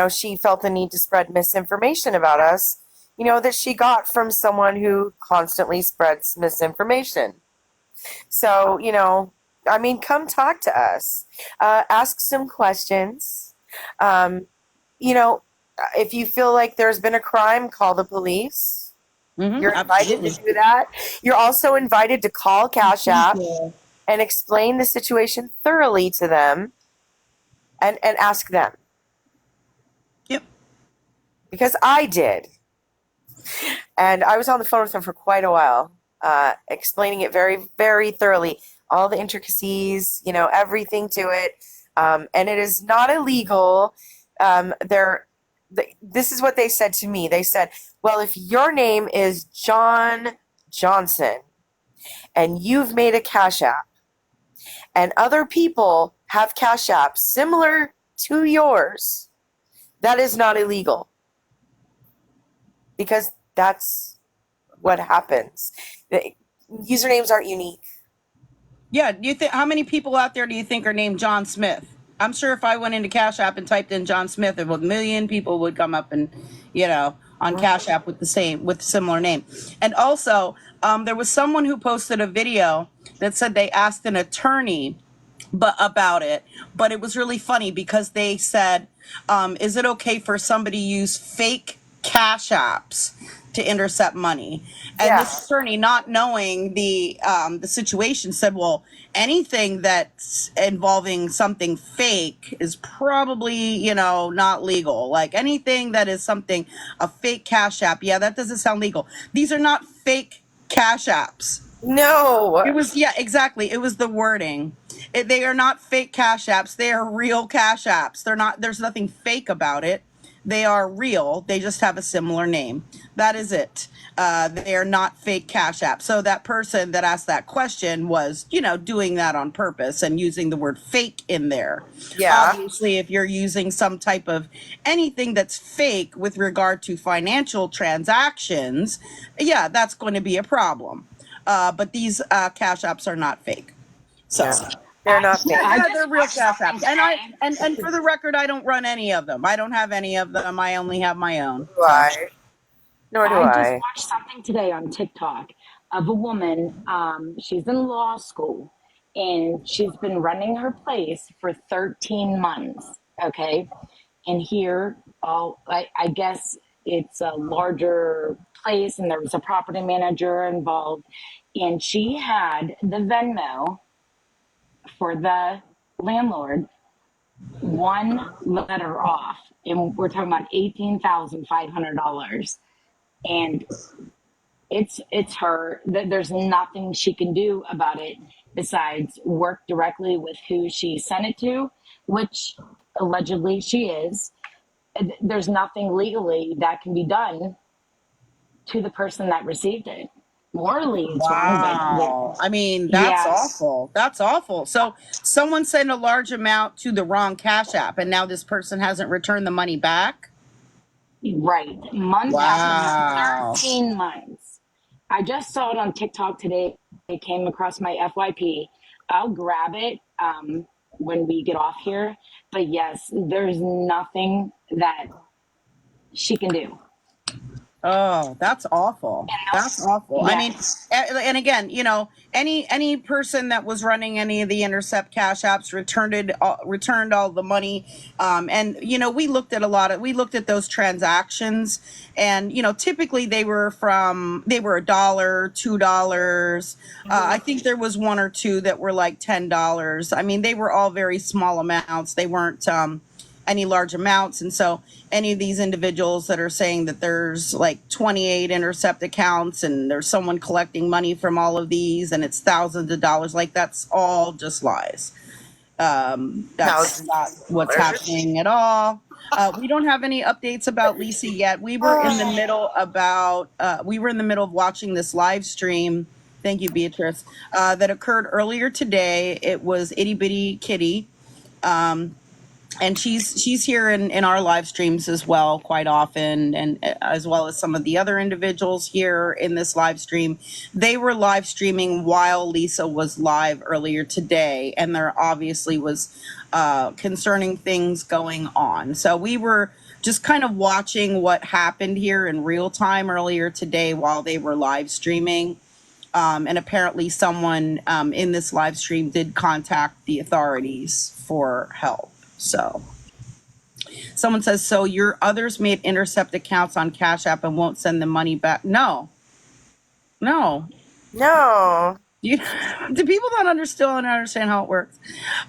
she felt the need to spread misinformation about us, that she got from someone who constantly spreads misinformation. So, come talk to us. Ask some questions. If you feel like there's been a crime, call the police. You're invited to do that. You're also invited to call Cash App and explain the situation thoroughly to them and ask them. Yep. Because I did. And I was on the phone with them for quite a while, explaining it very, very thoroughly, all the intricacies, everything to it. And it is not illegal. This is what they said to me. They said, well, if your name is John Johnson and you've made a Cash App and other people have Cash Apps similar to yours, that is not illegal. Because that's what happens. The usernames aren't unique. Yeah. Do you think how many people out there do you think are named John Smith? I'm sure if I went into Cash App and typed in John Smith, a million people would come up and, on Cash App with similar name. And also, there was someone who posted a video that said they asked an attorney about it, but it was really funny because they said, is it okay for somebody to use fake Cash Apps to intercept money? And this attorney, not knowing the situation, said, well, anything that's involving something fake is probably, not legal. Like anything that is a fake Cash App, that doesn't sound legal. These are not fake Cash Apps. No. It was, exactly. It was the wording. They are not fake Cash Apps. They are real Cash Apps. There's nothing fake about it. They are real. They just have a similar name. That is it. They are not fake Cash Apps. So that person that asked that question was, doing that on purpose and using the word fake in there. Yeah. Obviously, if you're using some type of anything that's fake with regard to financial transactions, that's going to be a problem. But these Cash Apps are not fake. So. No, they're not fake. They're real Cash Apps. And for the record, I don't run any of them. I don't have any of them. I only have my own. Nor do I just I. watched something today on TikTok of a woman. She's in law school and she's been running her place for 13 months. Okay. And here, I guess it's a larger place and there was a property manager involved. And she had the Venmo for the landlord one letter off. And we're talking about $18,500. And it's her. There's nothing she can do about it besides work directly with who she sent it to, which allegedly she is. There's nothing legally that can be done to the person that received it. Morally, it's wrong, but I mean, that's yeah, awful. That's awful. So someone sent a large amount to the wrong Cash App, and now this person hasn't returned the money back? right. Month after Wow. 13 months. I just saw it on TikTok today. It came across my FYP. I'll grab it when we get off here. But yes, there's nothing that she can do. Oh, that's awful. That's awful. I mean, Yes. and again, any person that was running any of the Intercept Cash Apps returned all the money. And we looked at those transactions, and typically they were $1, $2. I think there was one or two that were like $10. I mean, they were all very small amounts. They weren't any large amounts. And so any of these individuals that are saying that there's like 28 Intercept accounts and there's someone collecting money from all of these and it's thousands of dollars, like that's all just lies. That's not what's happening at all. We don't have any updates about Lisa yet. We were in the middle of watching this live stream. Thank you, Beatrice. That occurred earlier today. It was Itty Bitty Kitty. And she's here in our live streams as well quite often, and as well as some of the other individuals here in this live stream. They were live streaming while Lisa was live earlier today, and there obviously was concerning things going on. So we were just kind of watching what happened here in real time earlier today while they were live streaming. And apparently someone in this live stream did contact the authorities for help. So someone says, so your others made Intercept accounts on Cash App and won't send the money back? No. No. Do people don't understand how it works?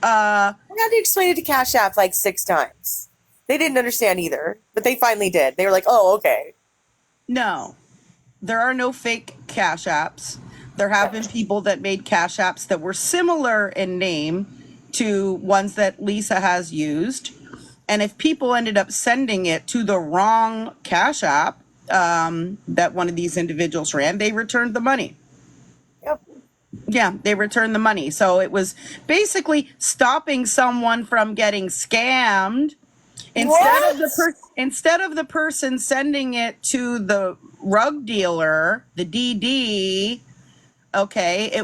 I had to explain it to Cash App like 6 times. They didn't understand either, but they finally did. They were like, oh, okay. No, there are no fake Cash Apps. There have been people that made Cash Apps that were similar in name to ones that Lisa has used. And if people ended up sending it to the wrong Cash App that one of these individuals ran, they returned the money. Yep. Yeah, they returned the money. So it was basically stopping someone from getting scammed. Instead of the person sending it to the rug dealer, the DD, okay,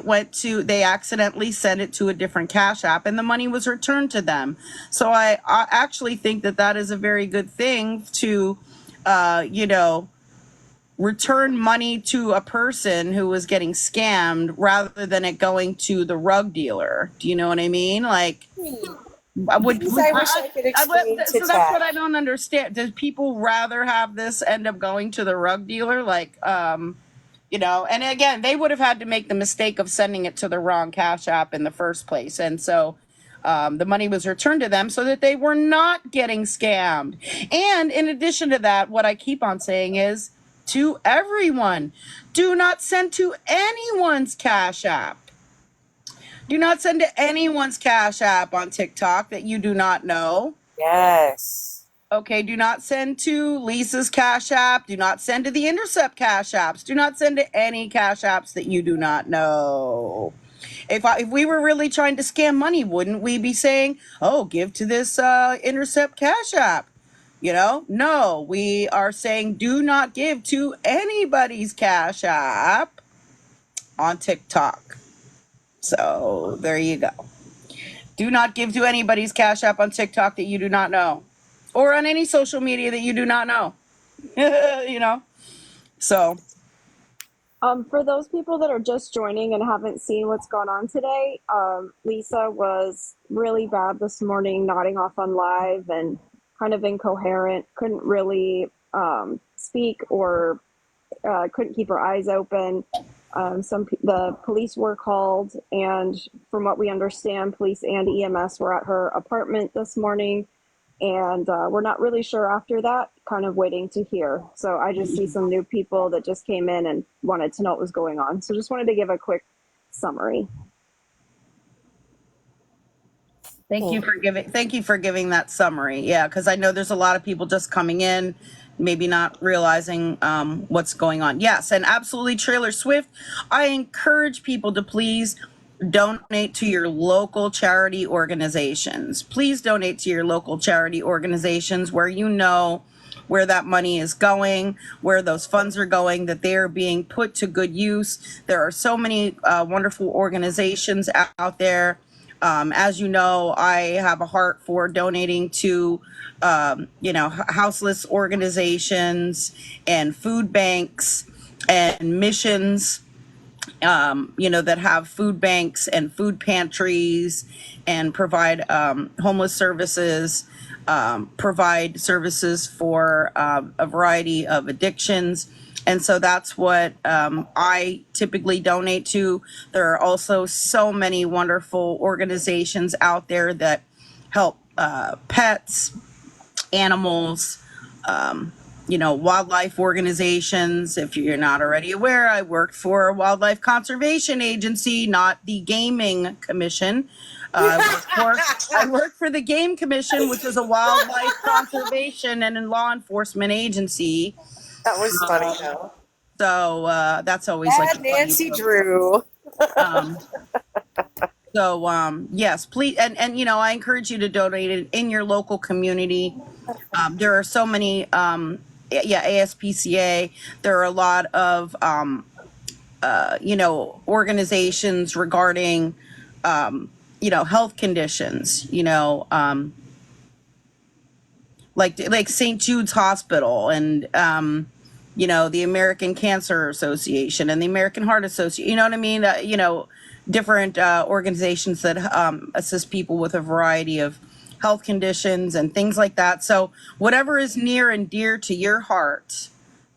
they accidentally sent it to a different Cash App and the money was returned to them. So I actually think that is a very good thing to, return money to a person who was getting scammed rather than it going to the rug dealer. Do you know what I mean? Like, I wish I could explain to so that's what Ted. I don't understand. Does people rather have this end up going to the rug dealer? Like, and again, they would have had to make the mistake of sending it to the wrong Cash App in the first place. And so the money was returned to them so that they were not getting scammed. And in addition to that, what I keep on saying is to everyone, do not send to anyone's Cash App. Do not send to anyone's Cash App on TikTok that you do not know. Yes. Okay, do not send to Lisa's Cash App. Do not send to the Intercept Cash Apps. Do not send to any Cash Apps that you do not know. If we were really trying to scam money, wouldn't we be saying, oh, give to this Intercept Cash App? No, we are saying do not give to anybody's Cash App on TikTok. So there you go. Do not give to anybody's Cash App on TikTok that you do not know, or on any social media that you do not know. So. For those people that are just joining and haven't seen what's going on today, Lisa was really bad this morning, nodding off on live and kind of incoherent, couldn't really speak or couldn't keep her eyes open. The police were called, and from what we understand, police and EMS were at her apartment this morning, and we're not really sure after that, kind of waiting to hear. So I just see some new people that just came in and wanted to know what was going on. So just wanted to give a quick summary. Thank you for giving that summary. Yeah, because I know there's a lot of people just coming in, maybe not realizing what's going on. Yes, and absolutely, Trailer Swift. I encourage people to please donate to your local charity organizations. Please donate to your local charity organizations where you know where that money is going, where those funds are going, that they are being put to good use. There are so many wonderful organizations out there. As you know, I have a heart for donating to, houseless organizations and food banks and missions, that have food banks and food pantries and provide homeless services, provide services for a variety of addictions. And so that's what I typically donate to. There are also so many wonderful organizations out there that help pets, animals, wildlife organizations. If you're not already aware, I work for a wildlife conservation agency, not the gaming commission. I work for the Game Commission, which is a wildlife conservation and law enforcement agency. That was funny though. So that's always like Nancy Drew. Yes, please, and I encourage you to donate it in your local community. There are so many, ASPCA. There are a lot of, organizations regarding, health conditions. Like St. Jude's Hospital and the American Cancer Association and the American Heart Association. You know what I mean? Different organizations that assist people with a variety of health conditions and things like that. So whatever is near and dear to your heart,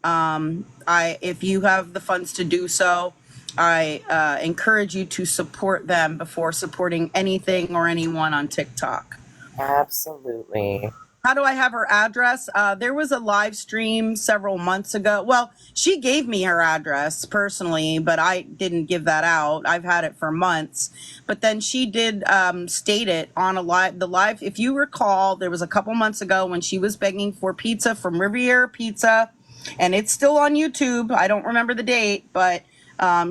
if you have the funds to do so, I encourage you to support them before supporting anything or anyone on TikTok. Absolutely. How do I have her address? There was a live stream several months ago. Well, she gave me her address personally, but I didn't give that out. I've had it for months. But then she did state it on the live. If you recall, there was a couple months ago when she was begging for pizza from Riviera Pizza, and it's still on YouTube. I don't remember the date, but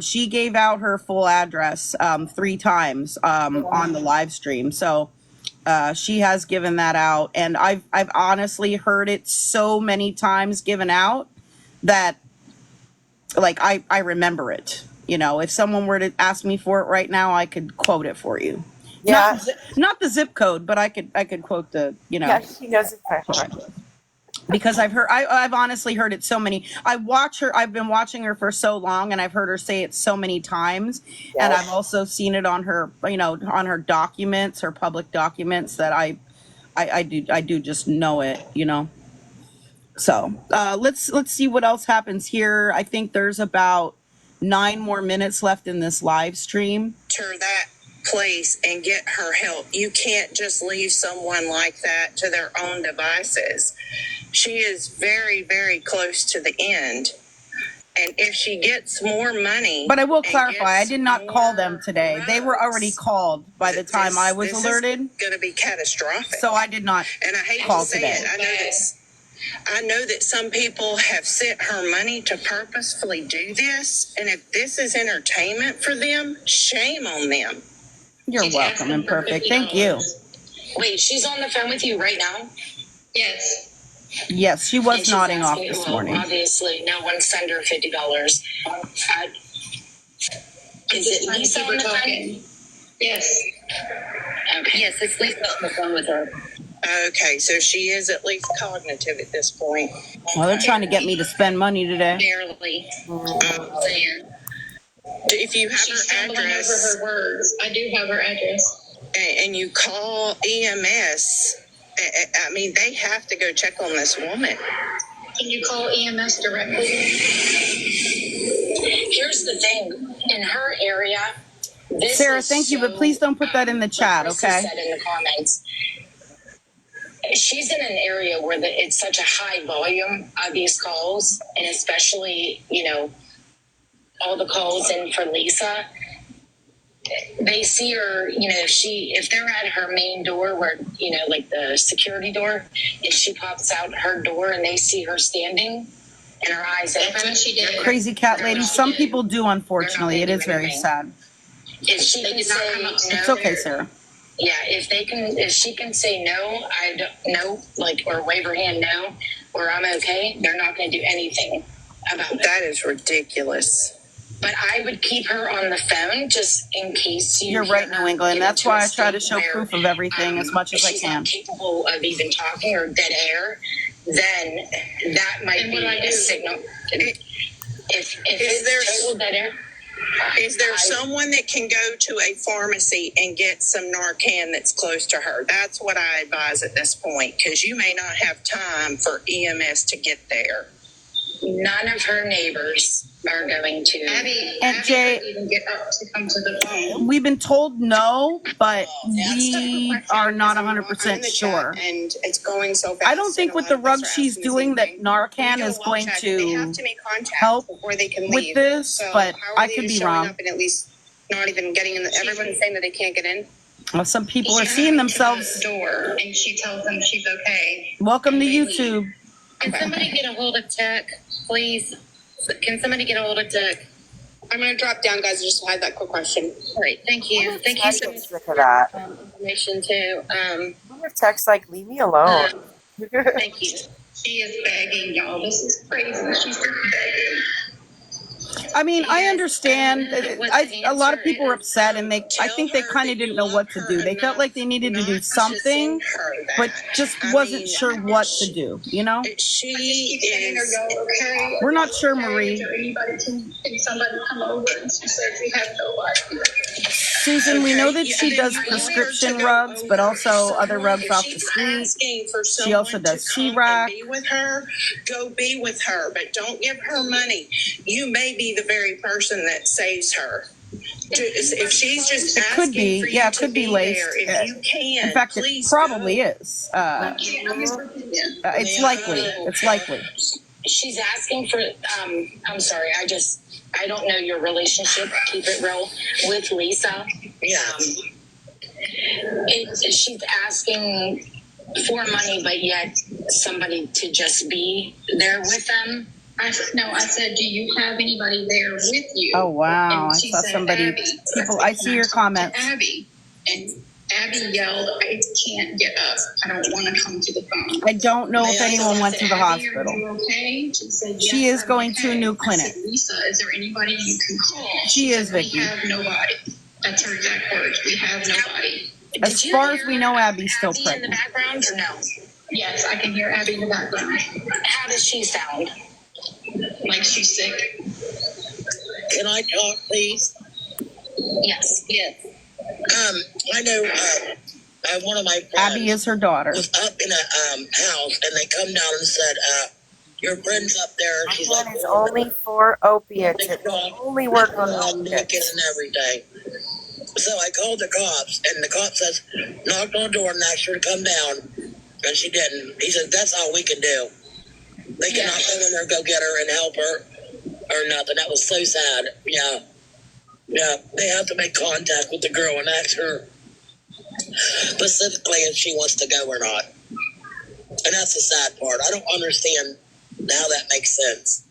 she gave out her full address 3 times on the live stream. So she has given that out, and I've honestly heard it so many times given out that like I remember it. You know, if someone were to ask me for it right now, I could quote it for you. Yeah. Not the zip code, but I could quote the, you know. Yeah, she knows it by heart. Because I've honestly heard it so many. I've been watching her for so long, and I've heard her say it so many times. Yes. And I've also seen it on her, you know, on her documents, her public documents, that I do just know it, you know. So let's see what else happens here. I think there's about 9 more minutes left in this live stream. Her that place and get her help. You can't just leave someone like that to their own devices. She is very, very close to the end. And if she gets more money... But I will clarify, I did not call them today. They were already called by the time I was alerted. This is going to be catastrophic. So I did not and I hate call to say today. I know that some people have sent her money to purposefully do this. And if this is entertainment for them, shame on them. You're welcome, Imperfect. Thank you. Wait, she's on the phone with you right now? Yes. Yes, she was nodding off this morning. Obviously, no one sent her $50. Is it Lisa on the phone? Yes. Okay. Yes, it's Lisa on the phone with her. Okay, so she is at least cognitive at this point. Well, they're trying to get me to spend money today. Barely. If you have her address, over her words. I do have her address. And you call EMS, I mean, they have to go check on this woman. Can you call EMS directly? Here's the thing. In her area, Sarah, thank you, but please don't put that in the chat, okay? Said in the comments. She's in an area where it's such a high volume of these calls, and especially, you know, all the calls in for Lisa. They see her, you know, if they're at her main door where, you know, like the security door, if she pops out her door and they see her standing and her eyes open. Crazy cat lady. Some people do, unfortunately. It is very sad. If she can say no, it's okay, Sarah. Yeah, if she can say no, I don't know, like, or wave her hand no, or I'm okay, they're not going to do anything about it. That is ridiculous. But I would keep her on the phone just in case you're right, New England. That's why I try to show proof of everything as much as I can. If she's not capable of even talking or dead air, then that might be a signal. If it's total dead air. Is there someone that can go to a pharmacy and get some Narcan that's close to her? That's what I advise at this point, because you may not have time for EMS to get there. None of her neighbors are going to. Abby Jay, even get up to come to the phone. We've been told no, but we are not 100% sure. And it's going so fast. I don't think with the rug she's doing that Narcan is going to help with this, but I could be wrong. And at least not even getting in. Everyone's saying that they can't get in. Well, some people are seeing themselves. Door, and she tells them she's okay. Welcome to YouTube. Can somebody get a hold of Tech, please? Can somebody get a hold of Tech? I'm going to drop down, guys. I just had that quick question. Great, thank you. Thank you so much for that. Information too. Text like, leave me alone. Thank you. She is begging, y'all. This is crazy. She's begging. I mean, I understand. A lot of people were upset, and I think they kind of didn't know what to do. They felt like they needed to do something, but just wasn't sure what to do. You know? We're not sure, Marie. Can somebody come over? And she said we have no idea. Susan, we know that she does prescription rugs, but also other rugs off the street. She also does C-Rack. Go be with her, but don't give her money. You may be the very person that saves her. If she's just it could be, for you yeah, it to could be laced. there, if you can, in fact, it probably go. is. It's likely. It's likely. She's asking for. I'm sorry. I don't know your relationship. Keep it real with Lisa. She's asking for money, but yet somebody to just be there with them. I said, do you have anybody there with you? Oh wow! And I she saw said, somebody. Abby. People, I see your comments. Abby, and Abby yelled, "I can't get up. I don't want to come to the phone." I don't know if anyone went to the Abby, hospital. are you okay? She said, yes, She is I'm going to a okay. new I clinic. said, Lisa, is there anybody you can call? She is, said, Vicky. We have nobody. That's her exact words. We have nobody. As far as we know, Abby's still Abby in the pregnant. background or no? Yes, I can hear Abby in the background. How does she sound? Like she's sick. Can I talk, please? Yes. Yes. I know one of my friends Abby is her daughter. was up in a house, and they come down and said, your friend's up there. She's That like, is only for opiates. It dog, only work on looking opiates. and everything. So I called the cops, and the cop says, knocked on the door and asked her to come down, and she didn't. He said, that's all we can do. They cannot go in there, go get her and help her or nothing. That was so sad. Yeah. Yeah, they have to make contact with the girl and ask her specifically if she wants to go or not. And that's the sad part. I don't understand how that makes sense.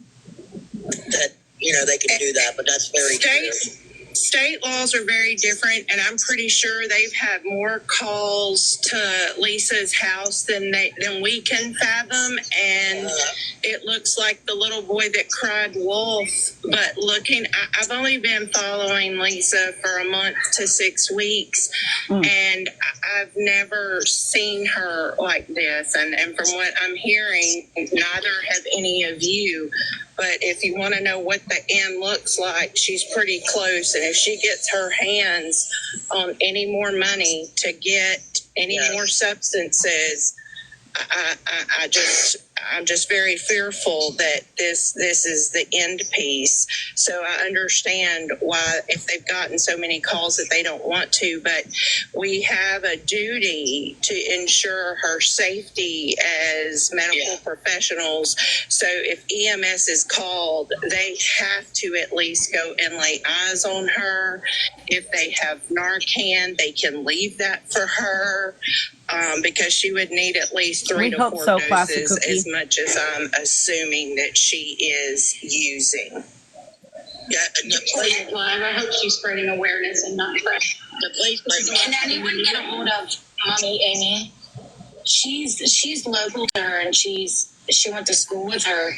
That, they can do that, but that's very true. State laws are very different, and I'm pretty sure they've had more calls to Lisa's house than we can fathom. And it looks like the little boy that cried wolf. But I've only been following Lisa for a month to 6 weeks, and I've never seen her like this. And from what I'm hearing, neither have any of you. But if you want to know what the end looks like, she's pretty close. And if she gets her hands on any more money to get any more substances, I'm just very fearful that this is the end piece. So I understand why, if they've gotten so many calls, that they don't want to, but we have a duty to ensure her safety as medical professionals. So if EMS is called, they have to at least go and lay eyes on her. If they have Narcan, they can leave that for her. Because she would need at least 3 to 4 doses, as much as I'm assuming that she is using. Yeah, I hope she's spreading awareness and not pressure. Can anyone get a hold of Mommy Amy? She's local to her, and she went to school with her.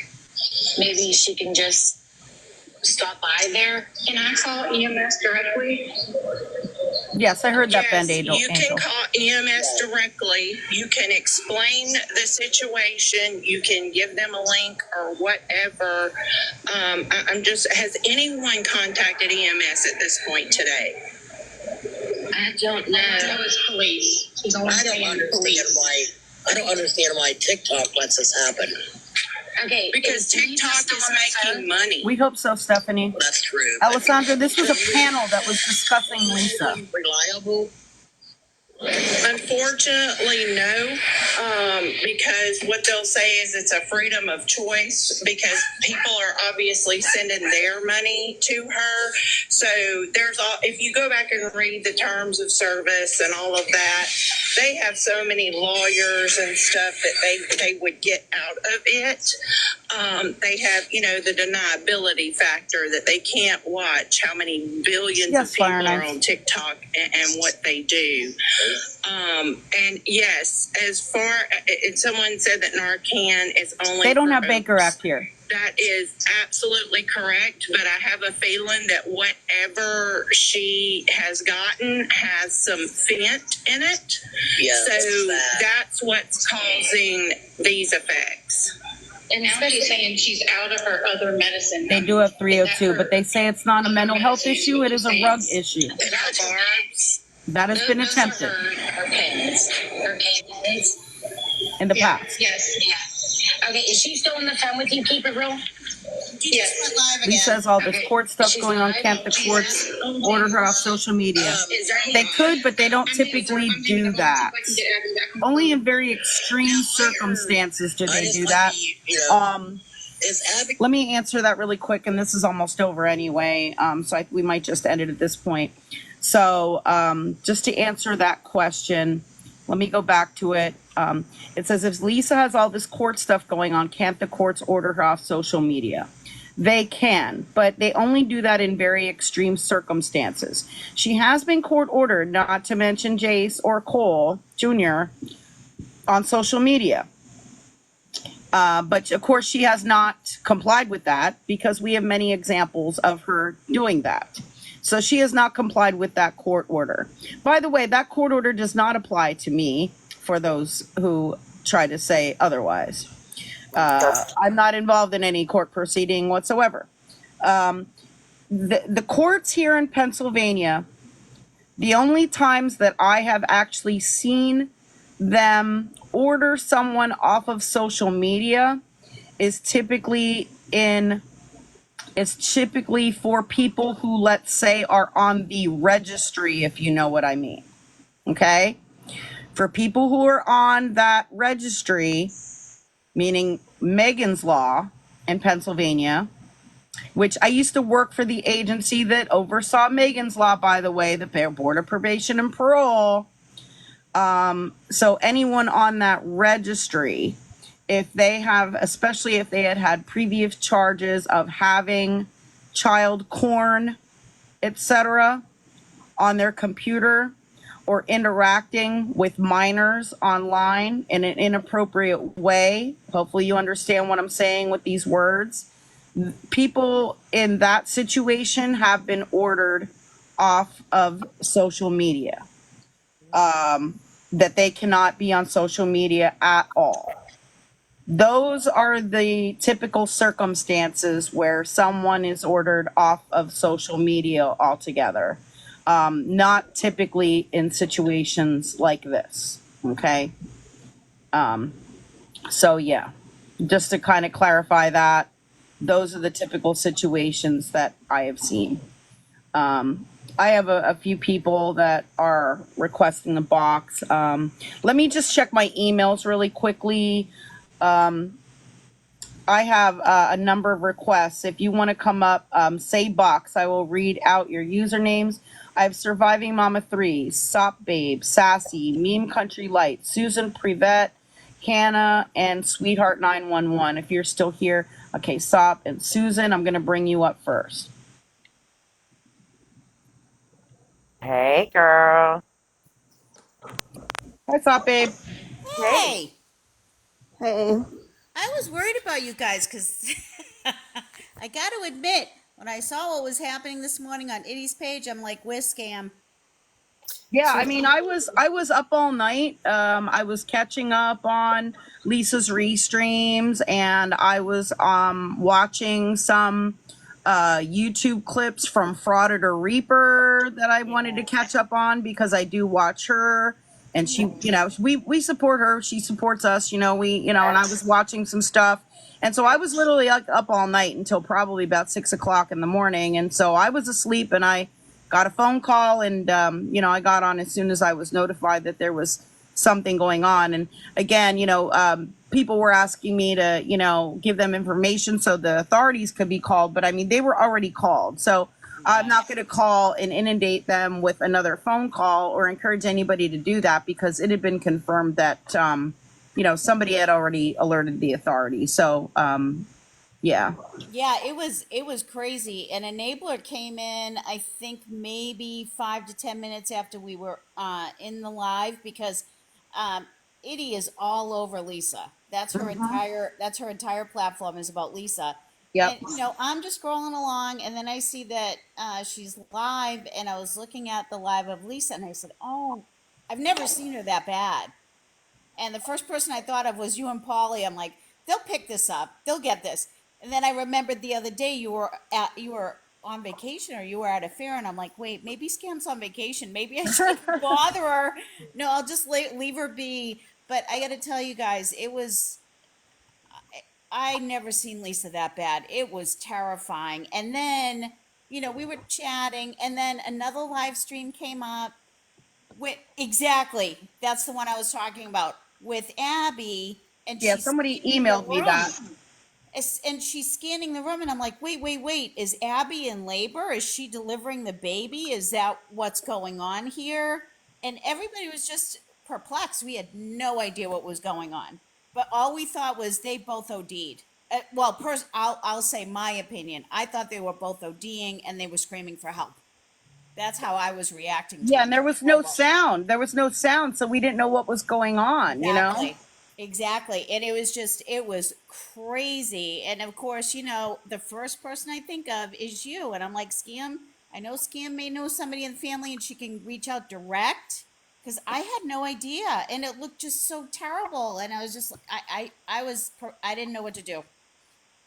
Maybe she can just stop by there. Can I call EMS directly? Yes, I heard that, Band Angel. You can call EMS directly. You can explain the situation. You can give them a link or whatever. Has anyone contacted EMS at this point today? I don't know. That was police. She's only saying police. I don't understand why TikTok lets this happen. Okay, because TikTok is making money. We hope so, Stephanie. That's true. Alessandra, this was a panel that was discussing Lisa. Reliable? Unfortunately, no, because what they'll say is it's a freedom of choice, because people are obviously sending their money to her. So if you go back and read the terms of service and all of that, they have so many lawyers and stuff that they would get out of it. They have, the deniability factor that they can't watch how many billions of people are on TikTok and what they do. And yes, and someone said that Narcan is only. They don't have Baker Act here. That is absolutely correct, but I have a feeling that whatever she has gotten has some fent in it. Yes, so that's what's causing these effects. And now she's saying she's out of her other medicine. They do have 302, but they say it's not a mental health issue. It is a rug issue. That has been attempted in the past. Yes. Okay, is she still on the phone with you? Keep it real. Yes. He says all this court stuff going on. Can't the courts order her off social media? They could, but they don't typically do that. Only in very extreme circumstances do they do that. Let me answer that really quick, and this is almost over anyway, so we might just end it at this point. So just to answer that question, let me go back to it. It says, if Lisa has all this court stuff going on, can't the courts order her off social media? they can, but they only do that in very extreme circumstances. She has been court ordered not to mention Jace or Cole Jr. on social media. But of course, she has not complied with that because we have many examples of her doing that. So she has not complied with that court order. By the way, that court order does not apply to me, for those who try to say otherwise. I'm not involved in any court proceeding whatsoever. The courts here in Pennsylvania, the only times that I have actually seen them order someone off of social media is typically for people who, let's say, are on the registry, if you know what I mean. Okay? For people who are on that registry, meaning Megan's Law in Pennsylvania, which I used to work for the agency that oversaw Megan's Law, by the way, the Board of Probation and Parole. So anyone on that registry, if they have, especially if they had previous charges of having child porn, etc., on their computer, or interacting with minors online in an inappropriate way, hopefully you understand what I'm saying with these words, people in that situation have been ordered off of social media, that they cannot be on social media at all. Those are the typical circumstances where someone is ordered off of social media altogether. Not typically in situations like this. Okay. So yeah, just to kind of clarify that, those are the typical situations that I have seen. I have a few people that are requesting the box. Let me just check my emails really quickly. I have a number of requests. If you want to come up, say box. I will read out your usernames. I have Surviving Mama 3, Sop Babe, Sassy, Meme Country Light, Susan Privet, Hannah, and Sweetheart 911. If you're still here, okay, Sop and Susan, I'm going to bring you up first. Hey, girl. Hi, Sop Babe. Hey, Hey. I was worried about you guys because I got to admit, when I saw what was happening this morning on Itty's page, I'm like, "Where's Scam?" Yeah, I mean, I was up all night. I was catching up on Lisa's restreams, and I was watching some YouTube clips from Frauditor Reaper that I wanted to catch up on because I do watch her, and she, you know, we support her. She supports us. You know, and I was watching some stuff, and so I was literally up all night until probably about 6 o'clock in the morning, and so I was asleep, and I got a phone call, and I got on as soon as I was notified that there was something going on. And again, people were asking me to, give them information so the authorities could be called, but I mean, they were already called. So I'm not going to call and inundate them with another phone call or encourage anybody to do that because it had been confirmed that, somebody had already alerted the authorities. So, yeah. Yeah, it was crazy. An enabler came in, I think maybe 5 to 10 minutes after we were in the live because Itty is all over Lisa. That's her entire platform is about Lisa. Yep. And I'm just scrolling along, and then I see that she's live, and I was looking at the live of Lisa, and I said, "Oh, I've never seen her that bad." And the first person I thought of was you and Polly. I'm like, they'll pick this up. They'll get this. And then I remembered the other day you were on vacation or you were at a fair, and I'm like, wait, maybe Scam's on vacation. Maybe I shouldn't bother her. No, I'll just leave her be. But I got to tell you guys, I never seen Lisa that bad. It was terrifying. And then, we were chatting, and then another live stream came up. Exactly. That's the one I was talking about with Abby, and Yeah, she's somebody scanning the emailed me that. room. And she's scanning the room, and I'm like, wait. Is Abby in labor? Is she delivering the baby? Is that what's going on here? And everybody was just perplexed. We had no idea what was going on. But all we thought was they both OD'd. well, I'll say my opinion. I thought they were both ODing and they were screaming for help. That's how I was reacting to Yeah, it. and there was no sound. There was no sound, so we didn't know what was going on, you know? Exactly. And it was crazy. And of course, the first person I think of is you. And I'm like, Scam, I know Scam may know somebody in the family and she can reach out direct because I had no idea. And it looked just so terrible. And I was just, I didn't know what to do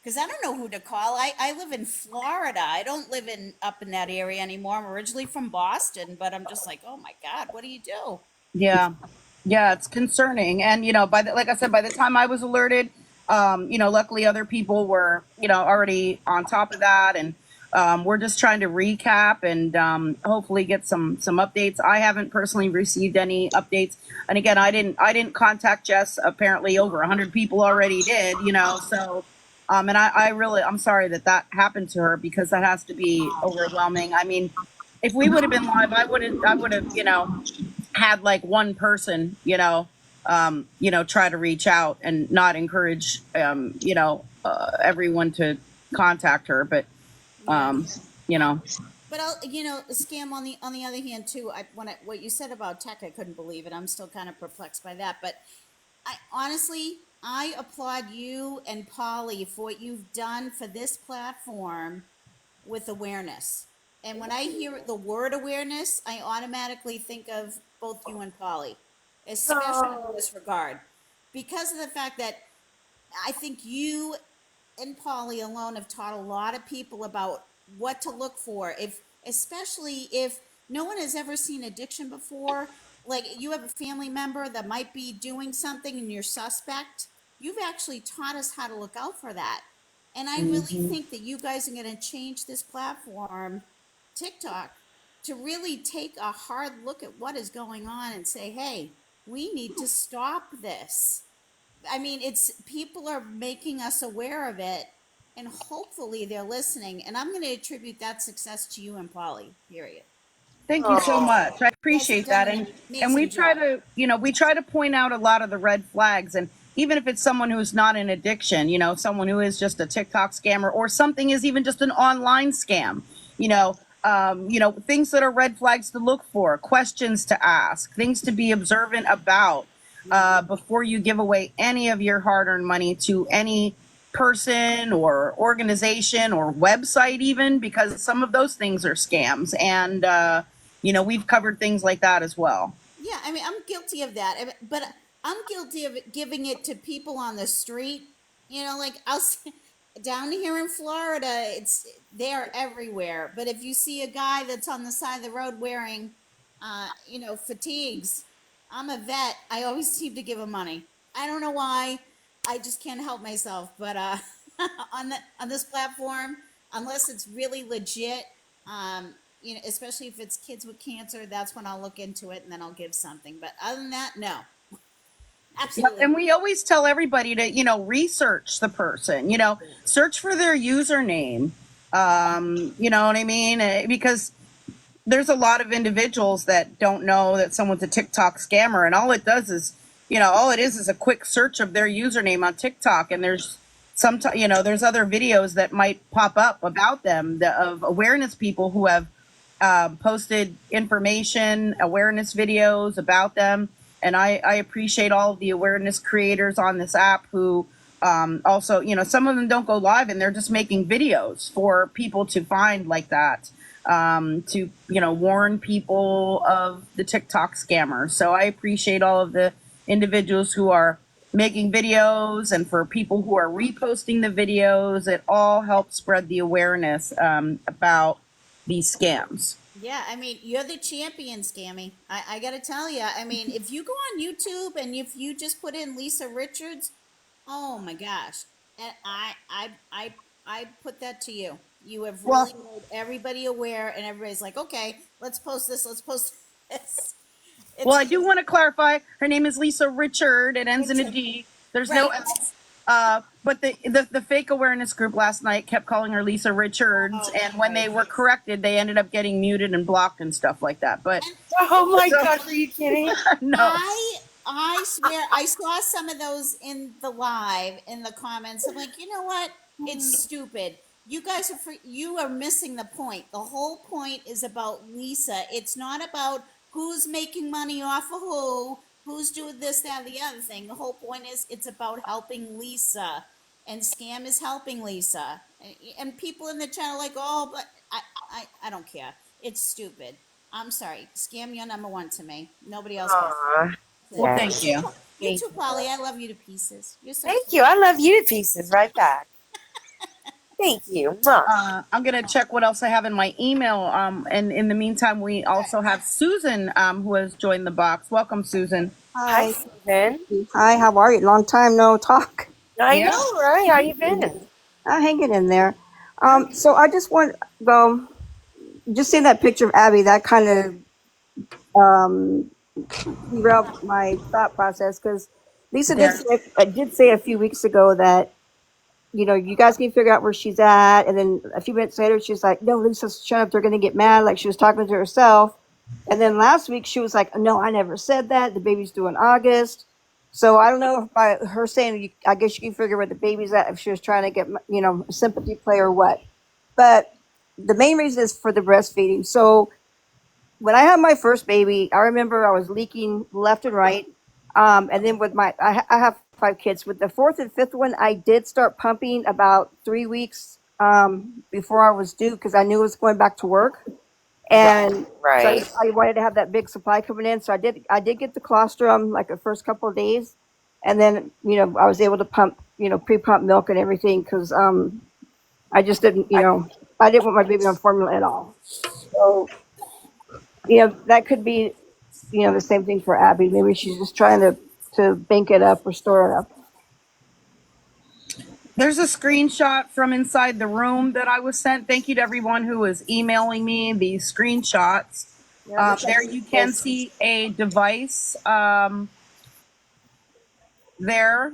because I don't know who to call. I live in Florida. I don't live up in that area anymore. I'm originally from Boston, but I'm just like, oh my God, what do you do? Yeah. Yeah, it's concerning. And, like I said, by the time I was alerted, luckily other people were, already on top of that. And we're just trying to recap and hopefully get some updates. I haven't personally received any updates. And again, I didn't contact Jess. Apparently over 100 people already did, so and I'm sorry that happened to her because that has to be overwhelming. I mean, if we would have been live, I would have, had like one person, try to reach out and not encourage, everyone to contact her. But, But Scam on the other hand too. What you said about tech, I couldn't believe it. I'm still kind of perplexed by that. But I applaud you and Polly for what you've done for this platform with awareness. And when I hear the word awareness, I automatically think of both you and Polly, especially in this regard, because of the fact that I think you and Polly alone have taught a lot of people about what to look for, especially if no one has ever seen addiction before. Like you have a family member that might be doing something and you're suspect. You've actually taught us how to look out for that. And I really think that you guys are going to change this platform, TikTok, to really take a hard look at what is going on and say, hey, we need to stop this. I mean, it's people are making us aware of it, and hopefully they're listening. And I'm going to attribute that success to you and Polly. Period. thank you so much. I appreciate that. And we try to, point out a lot of the red flags. And even if it's someone who's not in addiction, someone who is just a TikTok scammer or something is even just an online scam, things that are red flags to look for, questions to ask, things to be observant about before you give away any of your hard-earned money to any person or organization or website even, because some of those things are scams. And, we've covered things like that as well. Yeah, I mean, I'm guilty of that, but I'm guilty of giving it to people on the street. Like down here in Florida, they're everywhere. But if you see a guy that's on the side of the road wearing, fatigues, I'm a vet. I always seem to give him money. I don't know why. I just can't help myself. But on this platform, unless it's really legit, especially if it's kids with cancer, that's when I'll look into it and then I'll give something. But other than that, no. Absolutely. And we always tell everybody to, research the person, search for their username. You know what I mean? Because there's a lot of individuals that don't know that someone's a TikTok scammer, and all it does is, all it is a quick search of their username on TikTok, and there's there's other videos that might pop up about them of awareness people who have posted information, awareness videos about them. And I appreciate all of the awareness creators on this app who also, some of them don't go live and they're just making videos for people to find like that, to, warn people of the TikTok scammers. So I appreciate all of the individuals who are making videos and for people who are reposting the videos. It all helps spread the awareness about these scams. Yeah, I mean, you're the champion, Scammy. I got to tell you. I mean, if you go on YouTube and if you just put in Lisa Richards, oh my gosh, and I put that to you. You have really made everybody aware, and everybody's like, okay, let's post this. Let's post this. Well, I do want to clarify. Her name is Lisa Richard. It ends in a D. There's no S. But the fake awareness group last night kept calling her Lisa Richards, and when they were corrected, they ended up getting muted and blocked and stuff like that. But oh my gosh, are you kidding? No. I swear I saw some of those in the live in the comments. I'm like, you know what? It's stupid. You guys you are missing the point. The whole point is about Lisa. It's not about who's making money off of who's doing this, that, the other thing. The whole point is it's about helping Lisa. And Scam is helping Lisa. And people in the chat are like, oh, but I don't care. It's stupid. I'm sorry. Scam, you're number one to me. Nobody else gets Aw, Well, yeah. thank you. you Thank too, Polly. I love you to pieces. You're so Thank sweet. you. I love you to pieces right back. Thank you. Mwah. I'm gonna check what else I have in my email. And in the meantime, we also have Susan, who has joined the box. Welcome, Susan. Hi, Hi. Susan. Hi, how are you? Long time no talk. I Yeah. know, right? How you been? I'm hanging in there. So I just want, well, just seeing that picture of Abby, that kind of derailed my thought process because Lisa There. did say a few weeks ago that, you know, you guys can figure out where she's at. And then a few minutes later, she's like, no, Lisa, shut up. They're going to get mad. Like she was talking to herself. And then last week she was like, no, I never said that. The baby's due in August. So I don't know if by her saying, I guess you can figure where the baby's at, if she was trying to get, you know, a sympathy play or what. But the main reason is for the breastfeeding. So when I had my first baby, I remember I was leaking left and right. And then with I have 5 kids. With the fourth and fifth one, I did start pumping about 3 weeks before I was due because I knew I was going back to work. And Right. so I wanted to have that big supply coming in. So I did get the colostrum like the first couple of days. And then, you know, I was able to pump, you know, pre-pump milk and everything because I just didn't, you know, I didn't want my baby on formula at all. So, you know, that could be, you know, the same thing for Abby. Maybe she's just trying to bank it up or store it up. There's a screenshot from inside the room that I was sent. Thank you to everyone who was emailing me these screenshots. Yeah, There you can see a device there.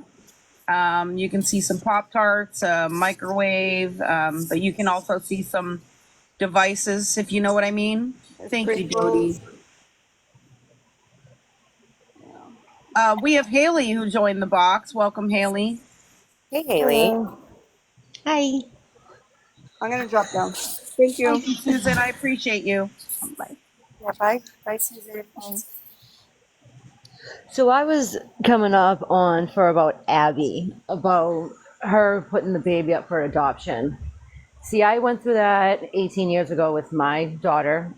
You can see some Pop-Tarts, microwave, but you can also see some devices, if you know what I mean. Thank you, Jody. We have Haley who joined the box. Welcome, Haley. Hey, Haley. Hello. Hi. I'm going to drop down. Thank you. Thank you, Susan. I appreciate you. Bye. Yeah, bye. Bye, Susan. Bye. So I was coming up on for about Abby, about her putting the baby up for adoption. See, I went through that 18 years ago with my daughter.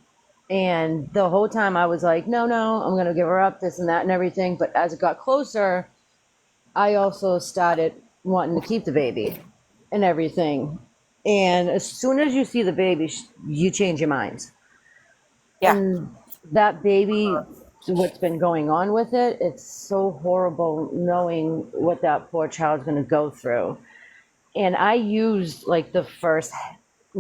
And the whole time I was like, no, I'm going to give her up, this and that and everything. But as it got closer, I also started wanting to keep the baby and everything. And as soon as you see the baby, you change your mind. Yeah. And that baby, what's been going on with it, it's so horrible knowing what that poor child's going to go through. And I used like the first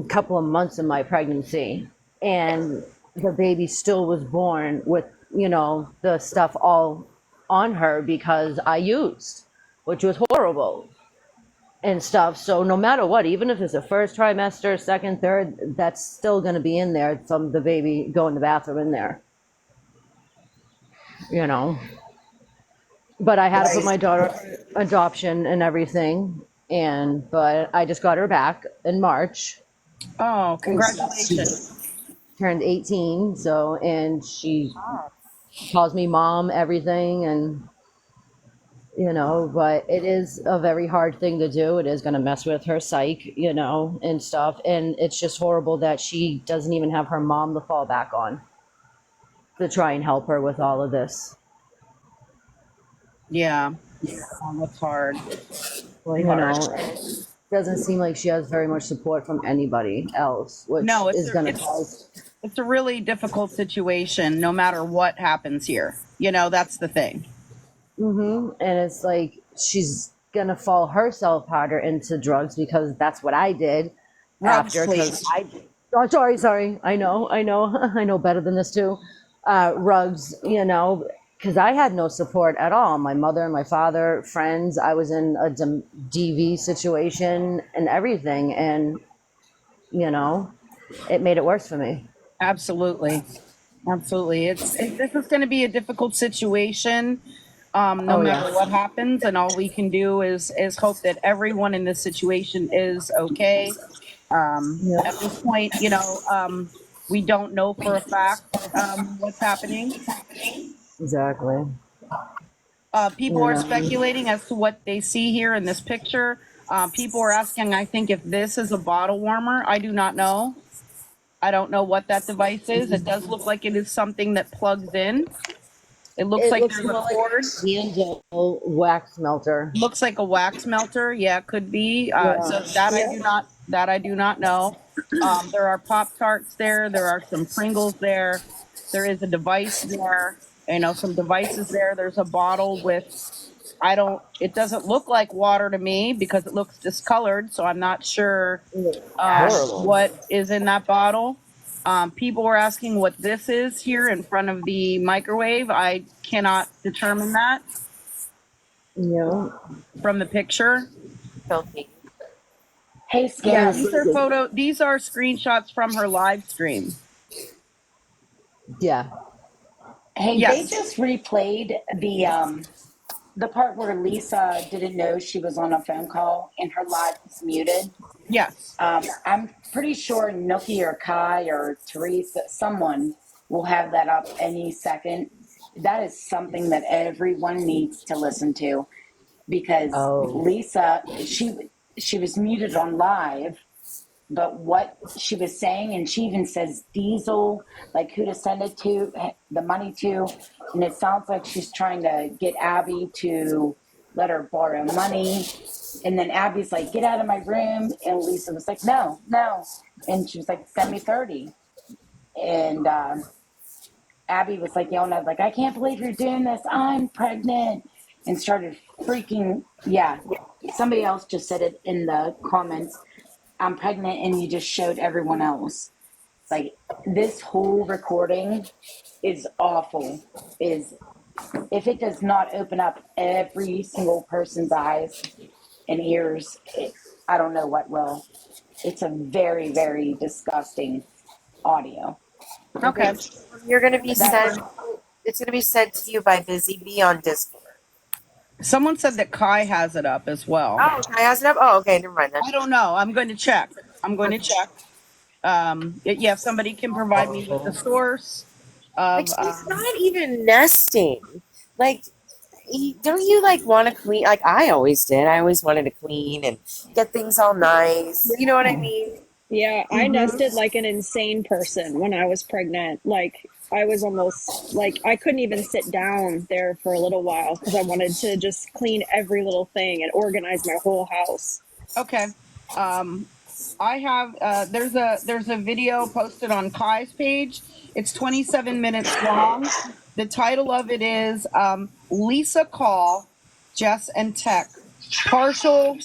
couple of months of my pregnancy, and the baby still was born with, you know, the stuff all on her because I used, which was horrible and stuff. So no matter what, even if it's the first trimester, second, third, that's still going to be in there. Some the baby go in the bathroom in there, you know. But I had to put my daughter on adoption and everything, but I just got her back in March. Oh, congratulations. Turned 18, so, and she calls me mom, everything, and you know, but it is a very hard thing to do. It is going to mess with her psyche, you know, and stuff. And it's just horrible that she doesn't even have her mom to fall back on to try and help her with all of this. Yeah. That's hard. Really You hard. know, it doesn't seem like she has very much support from anybody else, which No, is going to cause. It's a really difficult situation no matter what happens here. You know, that's the thing. And it's like she's gonna fall herself harder into drugs because that's what I did after. Because sorry. I know I know better than this too. Rugs, you know, because I had no support at all. My mother, my father, friends. I was in a DV situation and everything, and you know, it made it worse for me. Absolutely. This is going to be a difficult situation. no Oh matter yeah. what happens, and all we can do is hope that everyone in this situation is okay. Yep. At this point, we don't know for a fact what's happening. Exactly. People You are know. speculating as to what they see here in this picture. People are asking, I think, if this is a bottle warmer. I do not know. I don't know what that device is. It does look like it is something that plugs in. It looks It like looks there's a more like cord. a candle wax melter. Looks like a wax melter. Yeah, it could be. Yeah. So that I Yep. do not know. There are Pop Tarts there. There are some Pringles there. There is a device there. Some devices there. There's a bottle with I don't. It doesn't look like water to me because it looks discolored. So I'm not sure Horrible. what is in that bottle. People were asking what this is here in front of the microwave. I cannot determine that Yeah. from the picture. Filthy. Hey, Yeah, Scam. these are screenshots from her live stream. Yeah. Hey, they Yes. just replayed the part where Lisa didn't know she was on a phone call and her live was muted. Yes. I'm pretty sure Nookie or Kai or Teresa, someone will have that up any second. That is something that everyone needs to listen to because Oh. Lisa, she was muted on live, but what she was saying, and she even says Diesel, like who to send it to, the money to, and it sounds like she's trying to get Abby to let her borrow money. And then Abby's like, get out of my room. And Lisa was like, no, no. And she was like, send me 30. And Abby was like yelling at her, like, I can't believe you're doing this. I'm pregnant. And started freaking, yeah. Somebody else just said it in the comments. I'm pregnant, and you just showed everyone else. Like, this whole recording is awful. Is if it does not open up every single person's eyes and ears, I don't know what will. It's a very, very disgusting audio. Okay. You're going to be That sent. It's going to be sent to you by Busy Bee on Discord. Someone said that Kai has it up as well. Oh, Kai has it up. Oh, okay. Never mind then. I don't know. I'm going to check. If somebody can provide me with the source Like of. she's not even nesting. Like, don't you like want to clean? Like I always did. I always wanted to clean and get things all nice. You know what I mean? Yeah, I nested like an insane person when I was pregnant. Like, I was almost like I couldn't even sit down there for a little while because I wanted to just clean every little thing and organize my whole house. Okay. I have there's a video posted on Kai's page. It's 27 minutes long. The title of it is Lisa Call, Jess and Tech. Partial,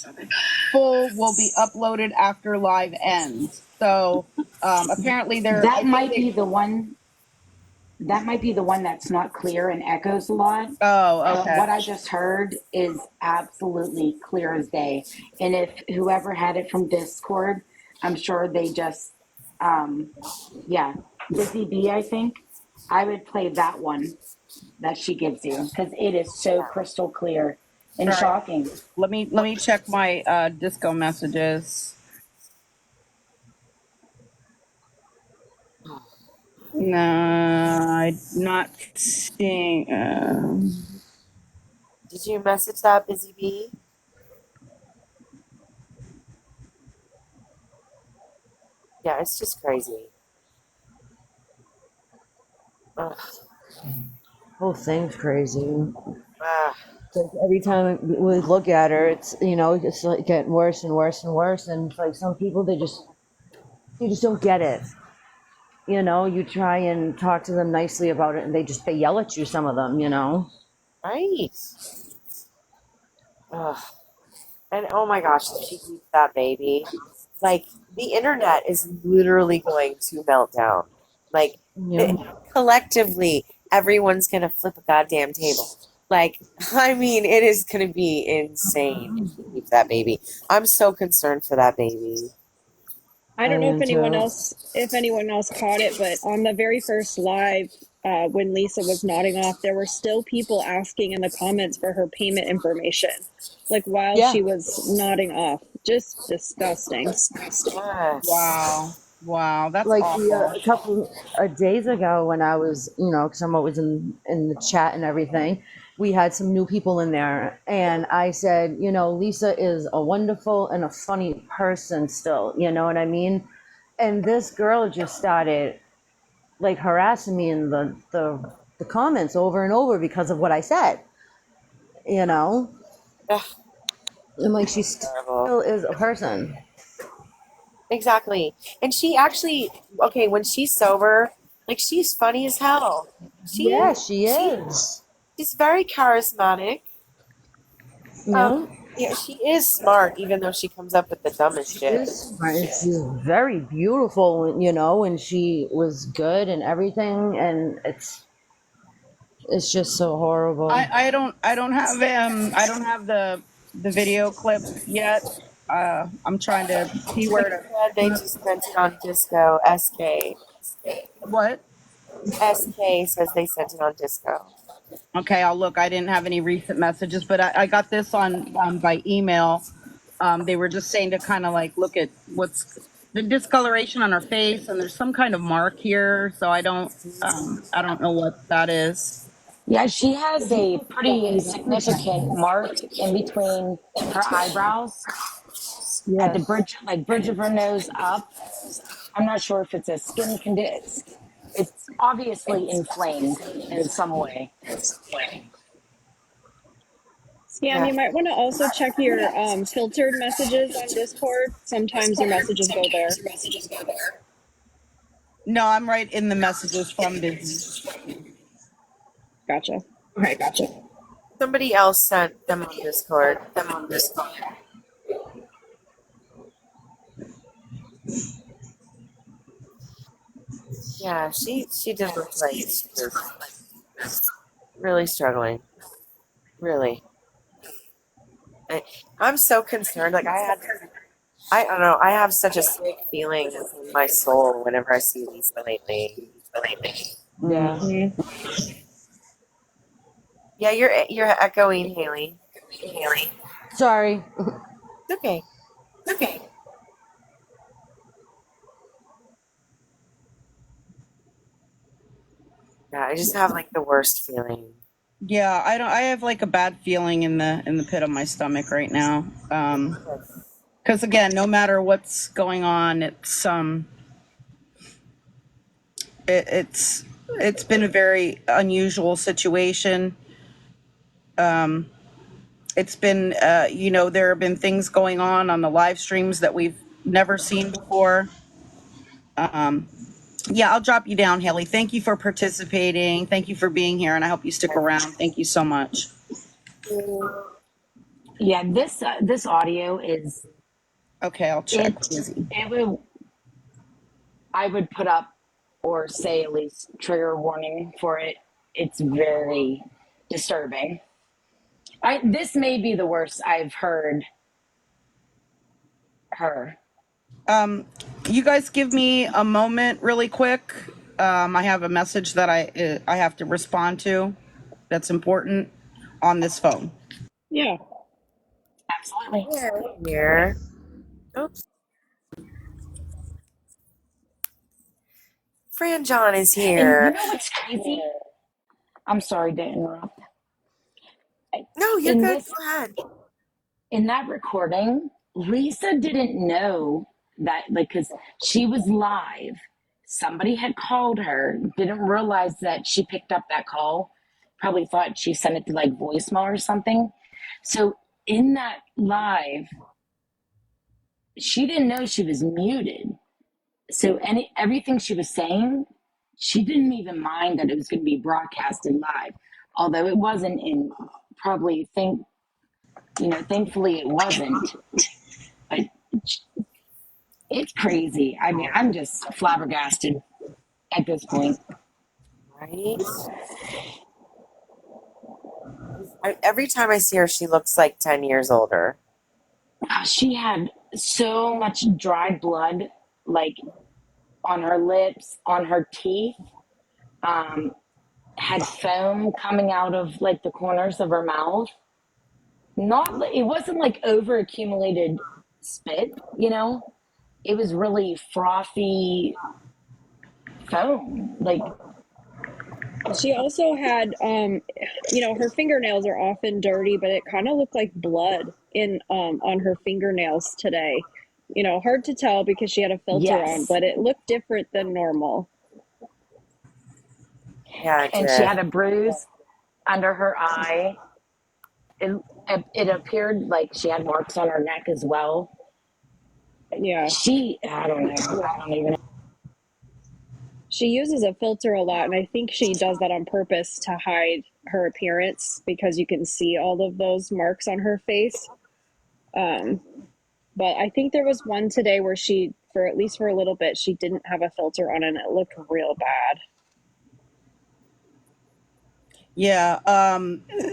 full will be uploaded after live ends. So apparently that might be the one. That might be the one that's not clear and echoes a lot. Oh, okay. What I just heard is absolutely clear as day. And if whoever had it from Discord, I'm sure they just, yeah, Busy Bee, I think. I would play that one that she gives you because it is so crystal clear and All right. shocking. Let me check my disco messages. No, I'm not seeing. Did you message that Busy Bee? Yeah, it's just crazy. Ugh. Whole thing's crazy. Ah. Like every time we look at her, it's it's like getting worse and worse and worse. And it's like some people they just don't get it. You try and talk to them nicely about it, and they yell at you. Some of them, Right. Ugh. And oh my gosh, if she keeps that baby, like the internet is literally going to melt down. Like Yeah. collectively, everyone's gonna flip a goddamn table. Like, I mean, it is gonna be insane if she keeps that baby. I'm so concerned for that baby. I don't know if anyone else caught it, but on the very first live, when Lisa was nodding off, there were still people asking in the comments for her payment information, like while Yeah. she was nodding off. Just disgusting. Yes. Wow. Wow. That's Like awful. a couple of days ago when I was, because I'm always in the chat and everything, we had some new people in there, and I said, Lisa is a wonderful and a funny person still, you know what I mean? And this girl just started like harassing me in the comments over and over because of what I said, you know? Ugh, And like she terrible. still is a person. Exactly. And she actually, okay, when she's sober, like she's funny as hell. She Yeah, she she is. she's very charismatic. Yeah. Yeah, she is smart, even though she comes up with the dumbest She shit. is smart. She's very beautiful, and she was good and everything, and it's just so horrible. I don't have the video clip yet. I'm trying to see where Somebody to. said they just sent it on Disco. What? SK says they sent it on Disco. Okay, I'll look. I didn't have any recent messages, but I got this on by email. They were just saying to kind of like look at what's the discoloration on her face, and there's some kind of mark here. So I don't know what that is. Yeah, she has a pretty significant mark in between her eyebrows at the Yes. bridge of her nose up. I'm not sure if it's a skin condition. It's obviously inflamed in some way. Scam, you might want to also check your filtered messages on Discord. Sometimes your messages go there. No, I'm right in the messages from Busy. Gotcha. Okay, gotcha. Somebody else sent them on Discord. Yeah, she did look like she was really struggling. Really. I'm so concerned. Like I don't know. I have such a sick feeling in my soul whenever I see Lisa lately. Yeah. Yeah, you're echoing, Haley. Sorry. It's okay. Yeah, I just have like the worst feeling. Yeah, I don't. I have like a bad feeling in the pit of my stomach right now. Because again, no matter what's going on, it's been a very unusual situation. It's been there have been things going on the live streams that we've never seen before. Yeah, I'll drop you down, Haley. Thank you for participating. Thank you for being here, and I hope you stick around. Thank you so much. Yeah, this audio is Okay, I'll check. I would put up or say at least trigger warning for it. It's very disturbing. This may be the worst I've heard her. You guys give me a moment really quick. I have a message that I have to respond to that's important on this phone. Yeah. Absolutely. Here. Oops. Fran John is And you here. know what's crazy? I'm sorry to interrupt. No, you're good. Go ahead. In that recording, Lisa didn't know that, because she was live. Somebody had called her, didn't realize that she picked up that call, probably thought she sent it to like voicemail or something. So in that live, she didn't know she was muted. So everything she was saying, she didn't even mind that it was going to be broadcasted live, although it wasn't. In probably thankfully it wasn't. But it's crazy. I mean, I'm just flabbergasted at this point. Right? Every time I see her, she looks like 10 years older. She had so much dried blood, like on her lips, on her teeth. had foam coming out of like the corners of her mouth. It wasn't like over accumulated spit, you know? It was really frothy foam. Like, She also had, her fingernails are often dirty, but it kind of looked like blood on her fingernails today. Hard to tell because she had a filter on, yes. but it looked different than normal. Yeah, it And she did. had a bruise under her eye. It appeared like she had marks on her neck as well. Yeah. I don't know. I don't even know. She uses a filter a lot, and I think she does that on purpose to hide her appearance because you can see all of those marks on her face. But I think there was one today where for at least for a little bit, she didn't have a filter on and it looked real bad. Yeah,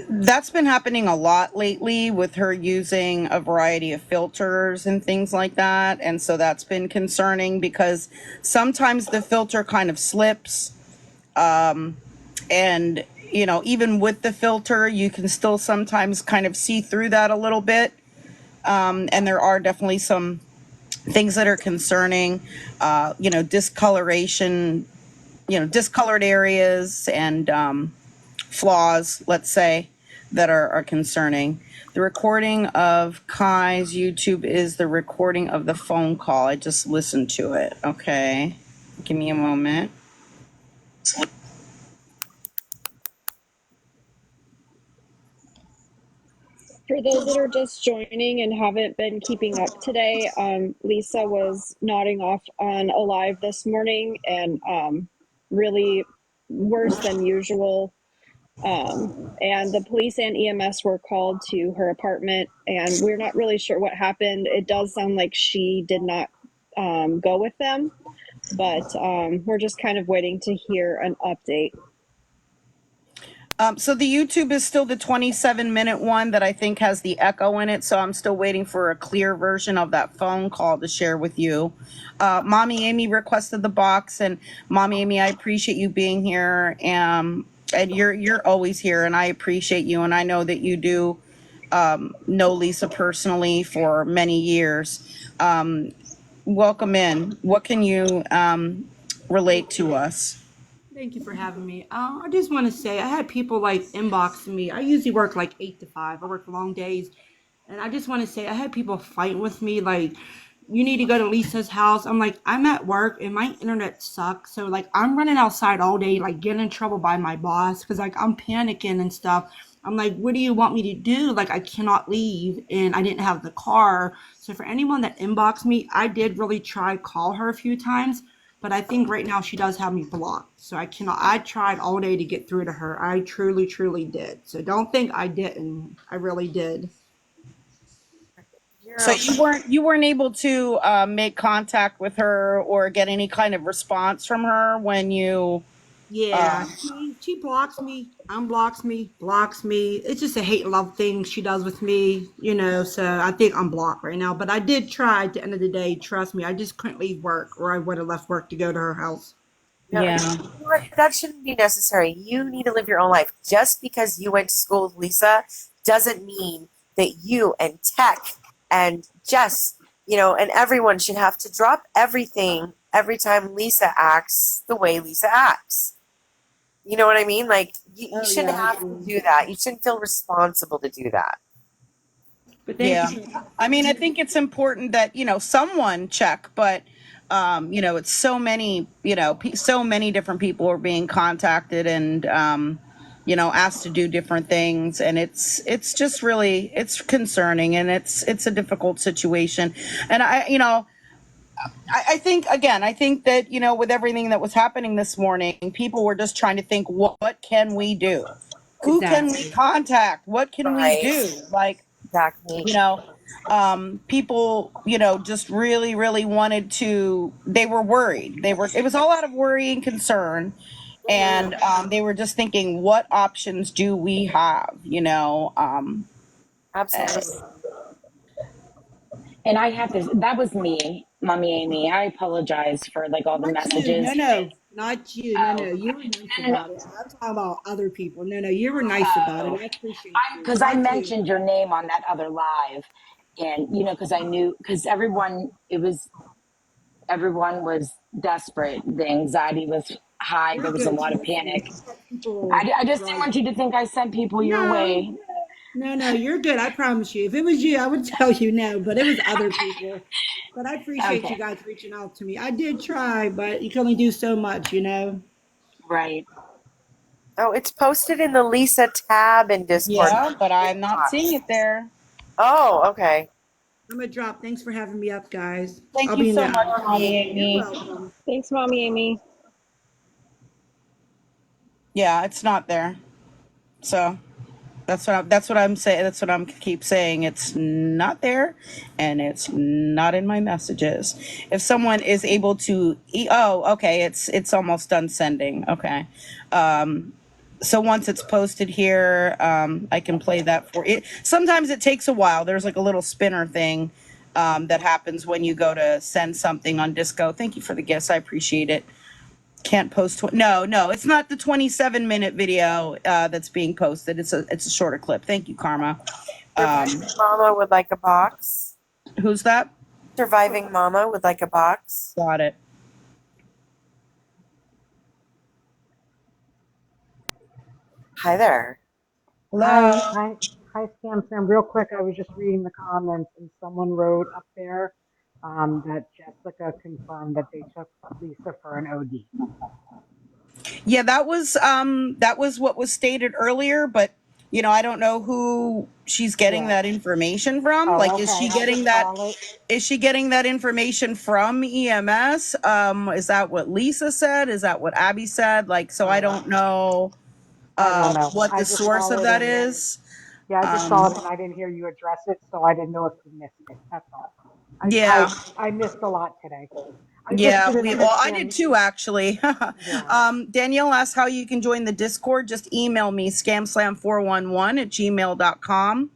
that's been happening a lot lately with her using a variety of filters and things like that. And so that's been concerning because sometimes the filter kind of slips. And, even with the filter, you can still sometimes kind of see through that a little bit. And there are definitely some things that are concerning, discoloration, discolored areas and, flaws, let's say, that are concerning. The recording of Kai's YouTube is the recording of the phone call. I just listened to it. Okay. Give me a moment. For those that are just joining and haven't been keeping up today, Lisa was nodding off on a live this morning and really worse than usual. And the police and EMS were called to her apartment, and we're not really sure what happened. It does sound like she did not go with them, but we're just kind of waiting to hear an update. So the YouTube is still the 27-minute one that I think has the echo in it. So I'm still waiting for a clear version of that phone call to share with you. Mommy Amy requested the box, and Mommy Amy, I appreciate you being here. And you're always here, and I appreciate you, and I know that you do know Lisa personally for many years. Welcome in. What can you relate to us? Thank you for having me. I just want to say I had people like inboxing me. I usually work like 8 to 5. I work long days. And I just want to say I had people fighting with me like, you need to go to Lisa's house. I'm like, I'm at work and my internet sucks. So like I'm running outside all day, like getting in trouble by my boss because like I'm panicking and stuff. I'm like, what do you want me to do? Like I cannot leave and I didn't have the car. So for anyone that inboxed me, I did really try call her a few times. But I think right now she does have me blocked. So I cannot, I tried all day to get through to her. I truly, truly did. So don't think I didn't. I really did. So you weren't able to make contact with her or get any kind of response from her when you. Yeah, she blocks me, unblocks me, blocks me. It's just a hate and love thing she does with me. So I think I'm blocked right now. But I did try at the end of the day. Trust me, I just couldn't leave work, or I would have left work to go to her house. No, you know what? That shouldn't be necessary. You need to live your own life. Just because you went to school with Lisa doesn't mean that you and Tech and Jess, and everyone should have to drop everything every time Lisa acts the way Lisa acts. You know what I mean? Like, you shouldn't have to do that. You shouldn't feel responsible to do that. Yeah. I mean, I think it's important that, someone check, but, it's so many, so many different people are being contacted and, asked to do different things. And it's just really, it's concerning and it's a difficult situation. And I think, again, that, with everything that was happening this morning, people were just trying to think, what can we do? Who can we contact? What can we do? Like, exactly. People, just really, really wanted to, they were worried. It was all out of worry and concern. And they were just thinking, what options do we have? Absolutely. And that was me, Mommy Amy. I apologize for like all the messages. Not you. No, no, you were nice about it. I'm talking about other people. No, no, you were nice about it. I appreciate you. Because I Not you. mentioned your name on that other live, and because I knew, because everyone was desperate. The anxiety was high. You're There was a good. lot of Trust me. panic. I had people I just didn't right. want you to think I sent people your No, way. no, no, you're good. I promise you. If it was you, I would tell you no, but it was other people. But I appreciate Okay, you guys reaching out to me. I did try, but you can only do so much, you know? right. Oh, it's posted in the Lisa tab in Discord. Yeah, but I'm not seeing it there. Oh, okay. I'm going to drop. Thanks for having me up, guys. Thank I'll you be in so the much, house. Mommy You're Amy. welcome. Thanks, Mommy Amy. Yeah, it's not there. So that's what I'm saying. That's what I'm keep saying. It's not there, and it's not in my messages. If someone is able to, oh, okay, it's almost done sending. Okay, so once it's posted here, I can play that for it. Sometimes it takes a while. There's like a little spinner thing that happens when you go to send something on Disco. Thank you for the gifts. I appreciate it. Can't post. No, it's not the 27-minute video that's being posted. It's a shorter clip. Thank you, Karma. Surviving Mama would like a box. Who's that? Surviving Mama would like a box. Got it. Hi there. Hi, Hello. hi, hi, Scamslam. Real quick, I was just reading the comments, and someone wrote up there that Jessica confirmed that they took Lisa for an OD. Yeah, that was what was stated earlier, but I don't know who she's getting Yeah. that information from. Oh, Like, is okay. she I getting just that? saw it. Is she getting that information from EMS? Is that what Lisa said? Is that what Abby said? Like, so I don't know I don't know. what I the just source saw of it, that and is. yeah, I just saw it, Um, and I didn't hear you address it, so I didn't know if you missed it. That's all. I, yeah. I, I missed a lot today. I just Yeah, didn't I did understand. too, actually. Yeah. Danielle asked how you can join the Discord. Just email me, scamslam411 at gmail.com,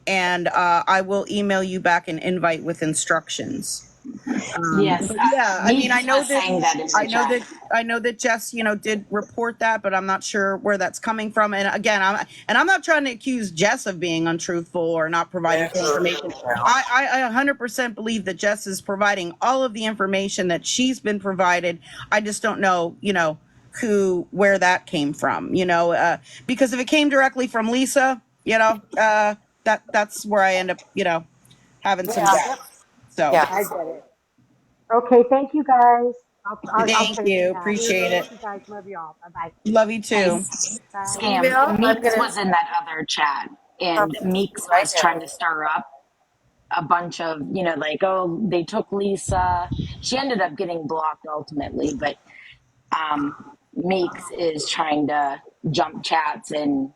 and I will email you back an invite with instructions. Yes, But yeah, I mean, Meeks was saying that in the I know chat. that, I know that Jess, did report that, but I'm not sure where that's coming from. And again, I'm not trying to accuse Jess of being untruthful or not providing full information. I 100% believe that Jess is providing all of the information that she's been provided. I just don't know, where that came from, because if it came directly from Lisa, that's where I end up, having some Yeah. doubts. So. Yeah. I get it. Okay, thank you guys. I'll Thank send you. it back. Appreciate Thank it. you guys. Love you all. Bye bye. Love you Hey, too. Bye. Scam, Email. I'm Meeks gonna was in that other chat, I'm and Meeks right was now. trying to stir up a bunch of, like, oh, they took Lisa. She ended up getting blocked ultimately, but Meeks is trying to jump chats and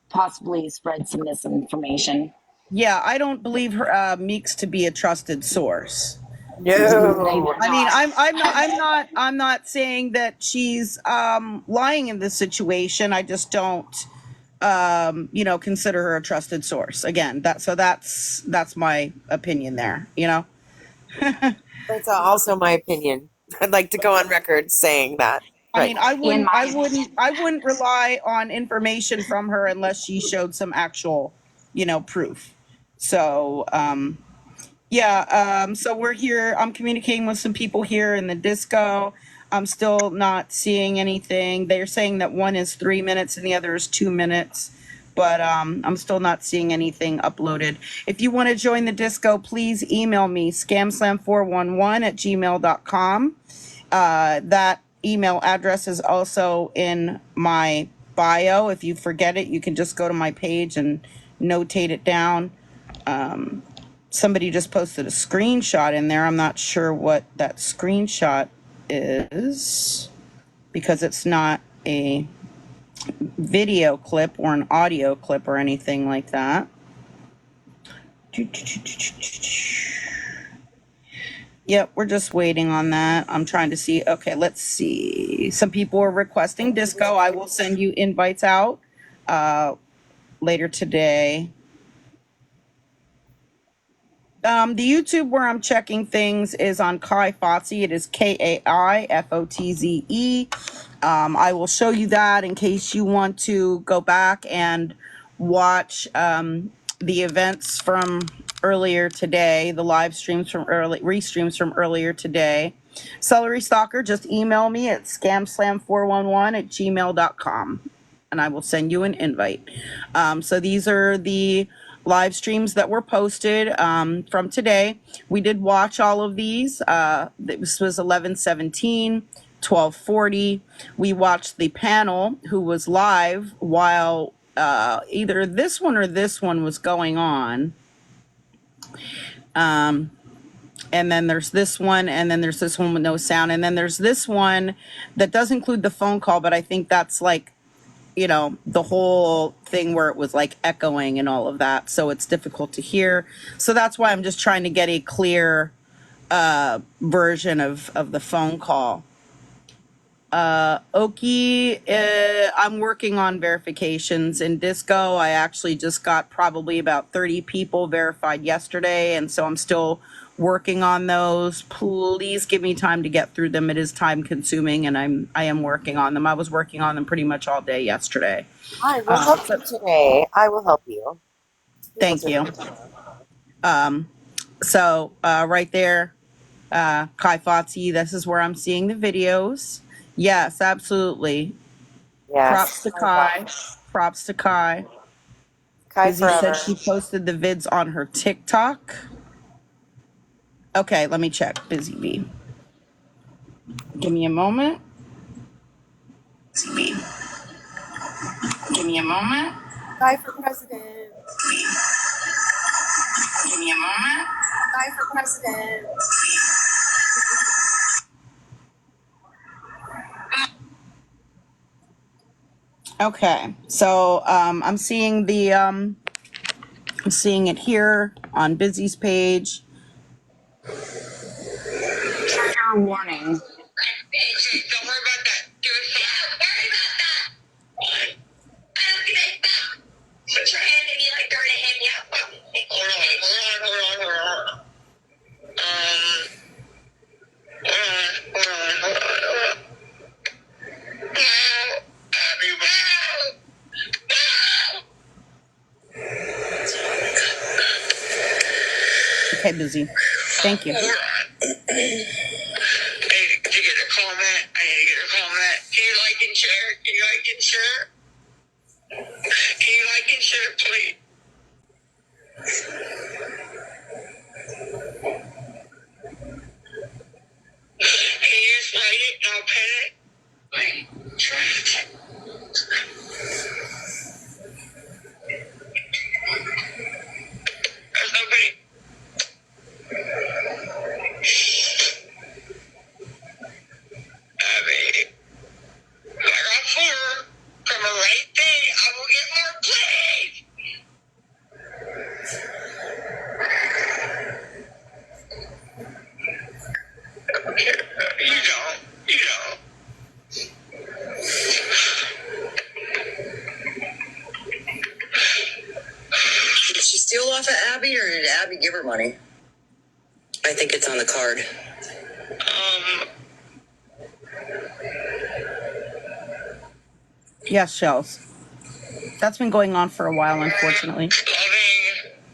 possibly spread some misinformation. Yeah, I don't believe her Meeks to be a trusted source. No. Neither do I mean, I. I'm not saying that she's lying in this situation. I just don't consider her a trusted source. Again, that's my opinion there. That's also my opinion. I'd like to go on record saying that. I Right. mean, I In wouldn't, my I wouldn't, I wouldn't rely on information from her unless she showed some actual, proof. So, yeah, so we're here. I'm communicating with some people here in the disco. I'm still not seeing anything. They're saying that one is 3 minutes and the other is 2 minutes, but I'm still not seeing anything uploaded. If you want to join the disco, please email me, scamslam411 at gmail.com. That email address is also in my bio. If you forget it, you can just go to my page and notate it down. Somebody just posted a screenshot in there. I'm not sure what that screenshot is because it's not a video clip or an audio clip or anything like that. Yep, we're just waiting on that. I'm trying to see. Okay, let's see. Some people are requesting disco. I will send you invites out later today. The YouTube where I'm checking things is on Kai Fotze. It is KAIFOTZE. I will show you that in case you want to go back and watch the events from earlier today, the live streams from restreams from earlier today. Celery Stalker, just email me at scamslam411@gmail.com and I will send you an invite. So these are the live streams that were posted from today. We did watch all of these. This was 11:17, 12:40. We watched the panel who was live while either this one or this one was going on. And then there's this one, and then there's this one with no sound, and then there's this one that does include the phone call, but I think that's like, you know, the whole thing where it was like echoing and all of that, so it's difficult to hear. So that's why I'm just trying to get a clear version of the phone call. Oki, I'm working on verifications. In Disco, I actually just got probably about 30 people verified yesterday, and so I'm still working on those. Please give me time to get through them. It is time consuming, and I am working on them. I was working on them pretty much all day yesterday. I will help you today. I will help you. Thank you. So right there, Kai Fotze, this is where I'm seeing the videos. Yes, absolutely. Yes. Props to Kai. Props to Kai. Kai Busy said forever. she posted the vids on her TikTok. Okay, let me check. Busy Bee. Give me a moment. Busy Bee. Give me a moment. Kai for president. Give me a moment. Kai for president. Okay, so I'm seeing the I'm seeing it here on Busy's page. Trigger warning. Don't worry about that. Do it. Don't worry about that. What? I don't give a fuck. Put your hand in me like they're gonna hit me up. Hold on. Abby, Okay, Busy. Thank you. I need to get a comment. Can you like and share? Can you like and share? Can you like and share, please? Can you just write it and I'll pin it? Wait, try it. There's nobody. Abby, I got 4 from a right thing. I will get more, please. You don't. Did she steal off of Abby, or did Abby give her money? I think it's on the card. Yes, Shells. That's been going on for a while, unfortunately. What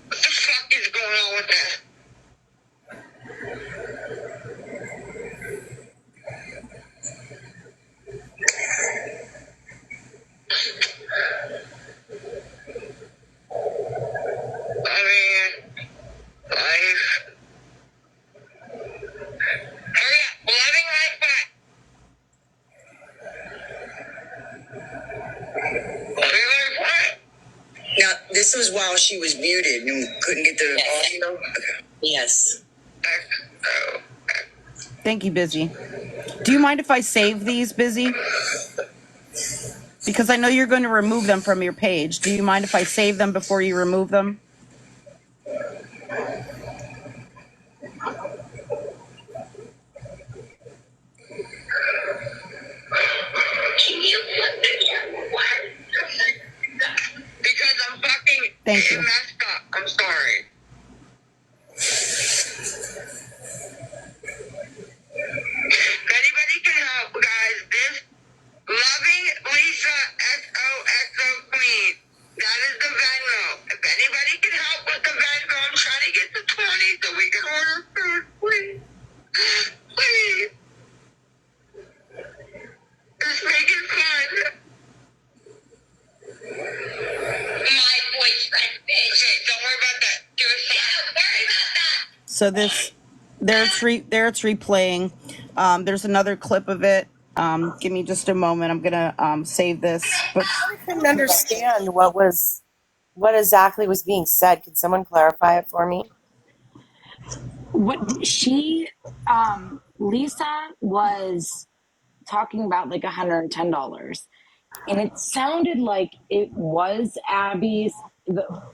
the fuck is going on with that? Life. Hurry up. Living life back. Living life back. Now, this was while she was muted and couldn't get the audio? Okay. Yes. Thank you, Busy. Do you mind if I save these, Busy? Because I know you're going to remove them from your page. Do you mind if I save them before you remove them? Because I'm fucking Thank you. messed up. I'm sorry. So this, there it's replaying. There's another clip of it. Give me just a moment. I'm gonna save this. But I couldn't understand what exactly was being said. Could someone clarify it for me? What she, Lisa was talking about like $110, and it sounded like it was Abby's.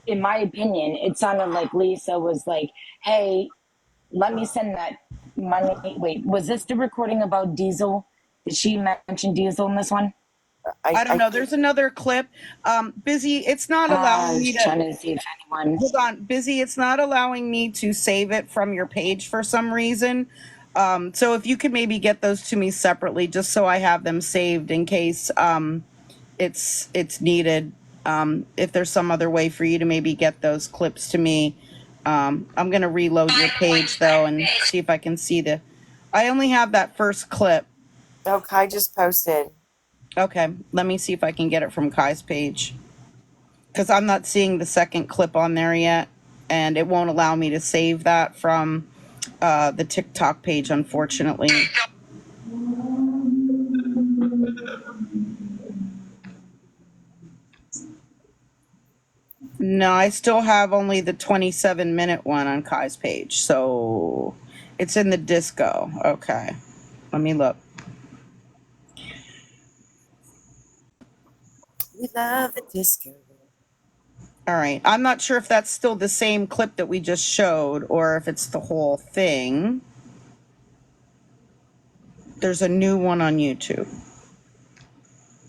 In my opinion, it sounded like Lisa was like, "Hey, let me send that money." Wait, was this the recording about Diesel? Did she mention Diesel in this one? I don't know. There's another clip. Busy. It's not I allowing was me to. trying to see if anyone. Hold on, Busy. It's not allowing me to save it from your page for some reason. So if you could maybe get those to me separately, just so I have them saved in case it's needed. If there's some other way for you to maybe get those clips to me, I'm gonna reload your page though and see if I can see the. I only have that first clip. Oh, Kai just posted. Okay, let me see if I can get it from Kai's page. Because I'm not seeing the second clip on there yet, and it won't allow me to save that from the TikTok page, unfortunately. No, I still have only the 27-minute one on Kai's page, so it's in the disco. Okay, let me look. We love the disco. All right, I'm not sure if that's still the same clip that we just showed or if it's the whole thing. There's a new one on YouTube.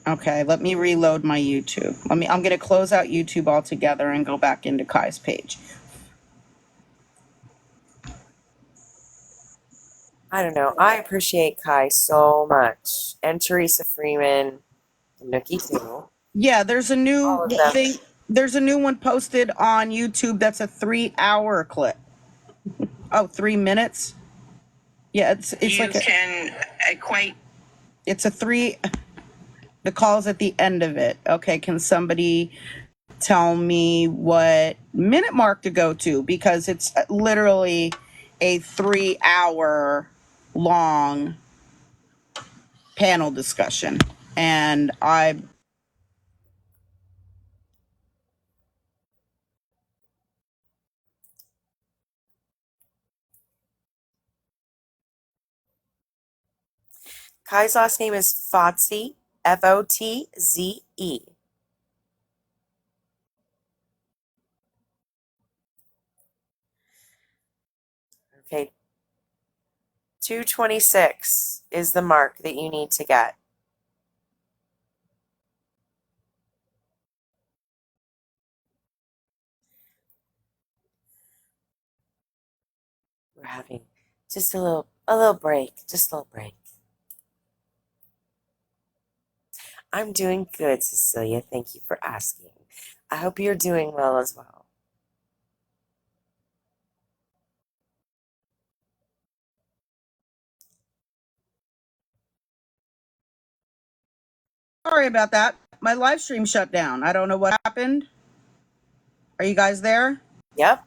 Okay, let me reload my YouTube. I'm going to close out YouTube altogether and go back into Kai's page. I don't know. I appreciate Kai so much. And Teresa Freeman, Nookie too. Yeah, there's a new All of them. thing. There's a new one posted on YouTube that's a 3-hour clip. Oh, 3 minutes? Yeah, it's You like can equate. it's a 3. The call's at the end of it. Okay, can somebody tell me what minute mark to go to? Because it's literally a 3-hour long panel discussion. And Kai's last name is Fotze, Fotze. Okay, 226 is the mark that you need to get. We're having just a little break, just a little break. I'm doing good, Cecilia. Thank you for asking. I hope you're doing well as well. sorry about that. My live stream shut down. I don't know what happened. Are you guys there? Yep.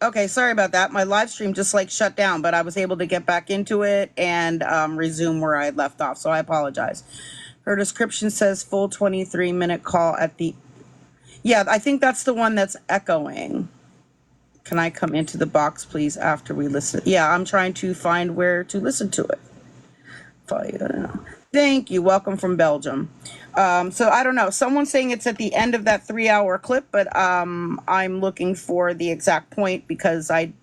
Okay, sorry about that. My live stream just like shut down, but I was able to get back into it and resume where I had left off. So I apologize. Her description says full 23-minute call at the. Yeah, I think that's the one that's echoing. Can I come into the box, please, after we listen? Yeah, I'm trying to find where to listen to it. Thank you. Welcome from Belgium. So I don't know. Someone's saying it's at the end of that 3-hour clip, but I'm looking for the exact point because I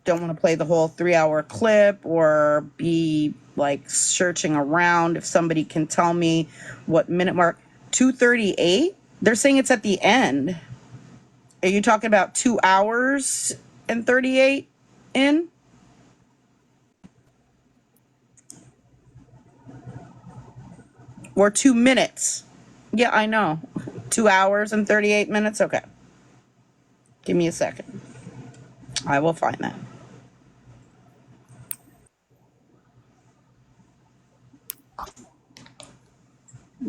don't want to play the whole 3-hour clip or be like searching around. If somebody can tell me what minute mark, 2:38. They're saying it's at the end. Are you talking about 2 hours and 38 in? Or 2 minutes? Yeah, I know. 2 hours and 38 minutes? Okay. Give me a second. I will find that.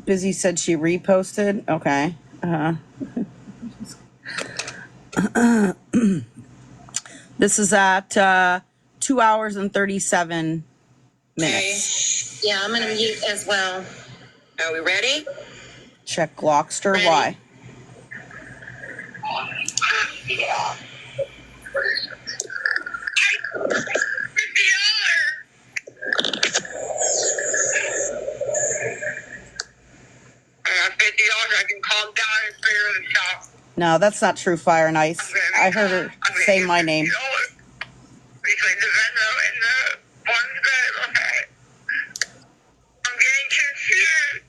Busy said she reposted. Okay. This is at 2 hours and 37 minutes. Okay. Yeah, I'm gonna mute as well. Are we ready? Check Glockster. Ready. Why? Yeah. I got $50. I can calm down and figure this out. No, that's not true, Fire and Ice. I heard her say my name. Between the Venmo and the ones that, okay. I'm getting confused.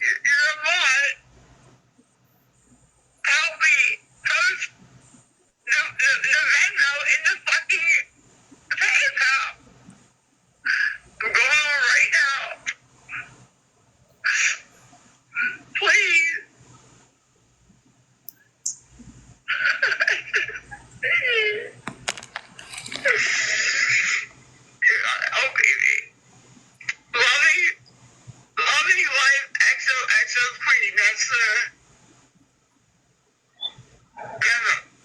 You're a mod. Help me. Post the Venmo in the fucking PayPal. I'm going on right now. Please. Oh, baby. Loving life XOXO Queen. That's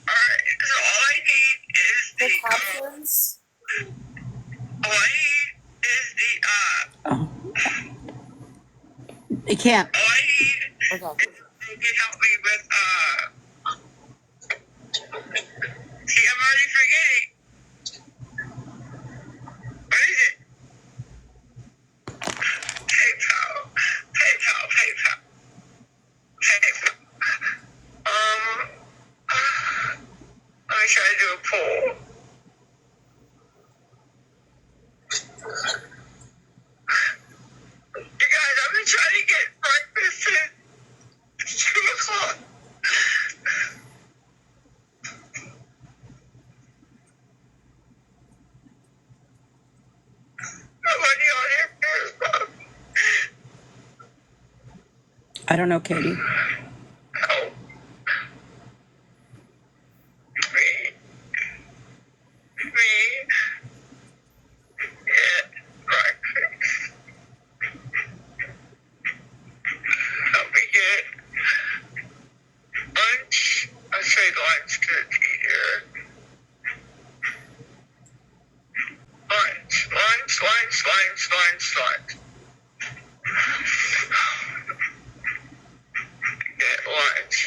alright. So all I need is The captions? all I need is It can't. all I need Okay. is they can help me with see, I'm already forgetting. What is it? PayPal. Let me try to do a poll. You guys, I've been trying to get breakfast since 2 o'clock. Nobody on here cares about me. I don't know, Katie. Help me. Get breakfast. Help me get lunch. I say lunch because it's easier. Lunch. Get lunch.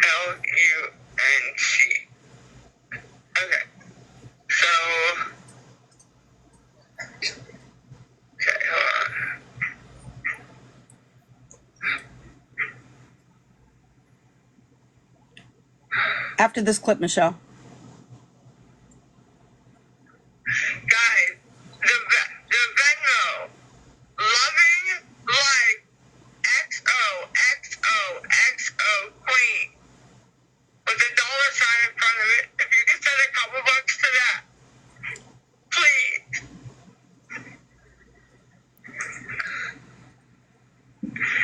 LUNC. Okay. So. Okay, hold on. After this clip, Michelle. Guys, the Venmo. Loving life. XOXO Queen. With a $sign in front of it. If you can send a couple bucks to that. Please.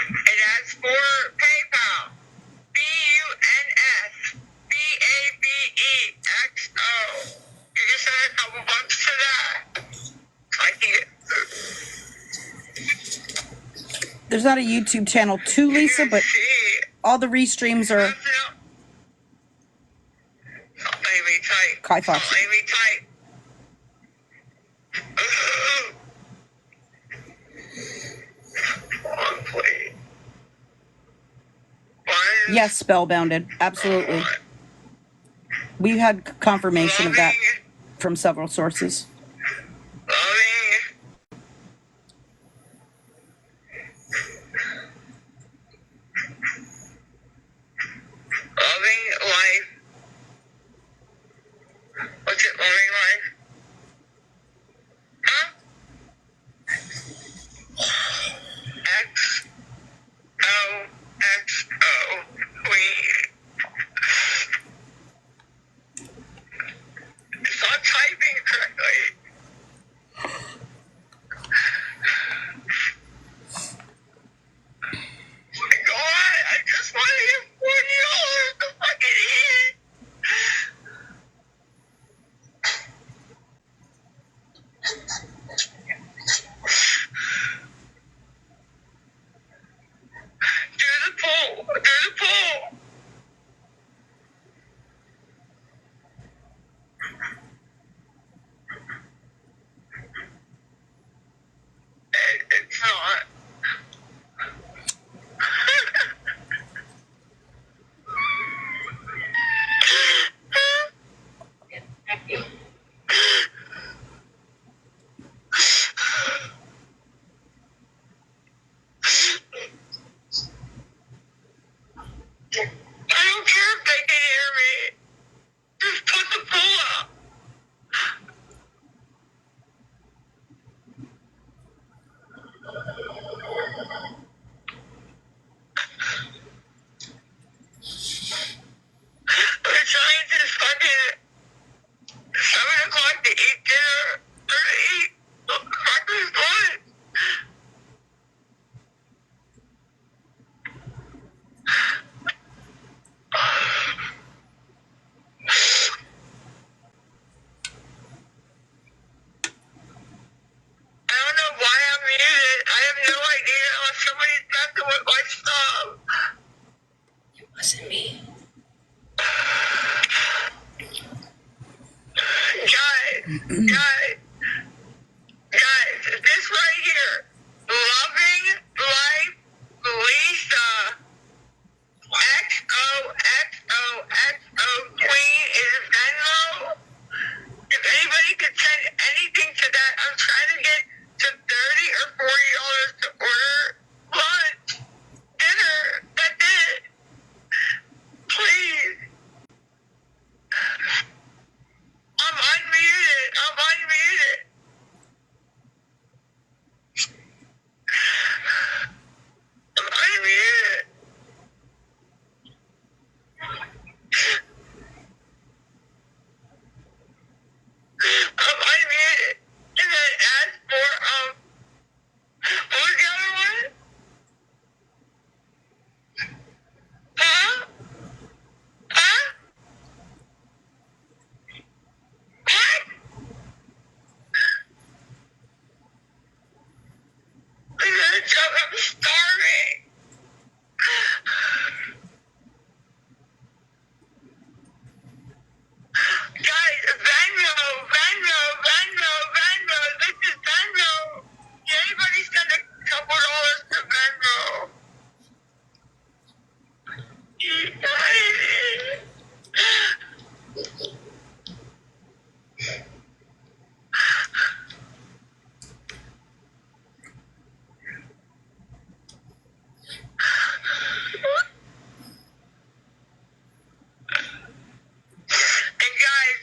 It asks for PayPal. BUNSBABEXO. You can send a couple bucks to that. I can get food. There's not a YouTube channel to Lisa, but all the restreams are Kai Fox. Yes, spellbounded. Absolutely. We had confirmation of that from several sources. Loving life. What's it, loving life? Huh? XOXO Queen. It's not typing correctly. Oh my God, I just want to get $40 to fucking eat. I don't care if they can hear me. Just put the pool up. We're trying to fucking 7 o'clock to eat dinner or to eat breakfast lunch. I don't know why I'm muted. I have no idea unless somebody's messing with my stuff. It wasn't me. Guys, this right here, Loving Life Lisa, XOXOXO Queen is Venmo. If anybody could send anything to that, I'm trying to get to $30 or $40 to order lunch, dinner, that's it. Please. I'm unmuted. I'm unmuted. And then ask for, what was the other one? Huh? Huh? What? I'm starving. Guys, Venmo. This is Venmo. Can anybody send a couple dollars to Venmo? And guys,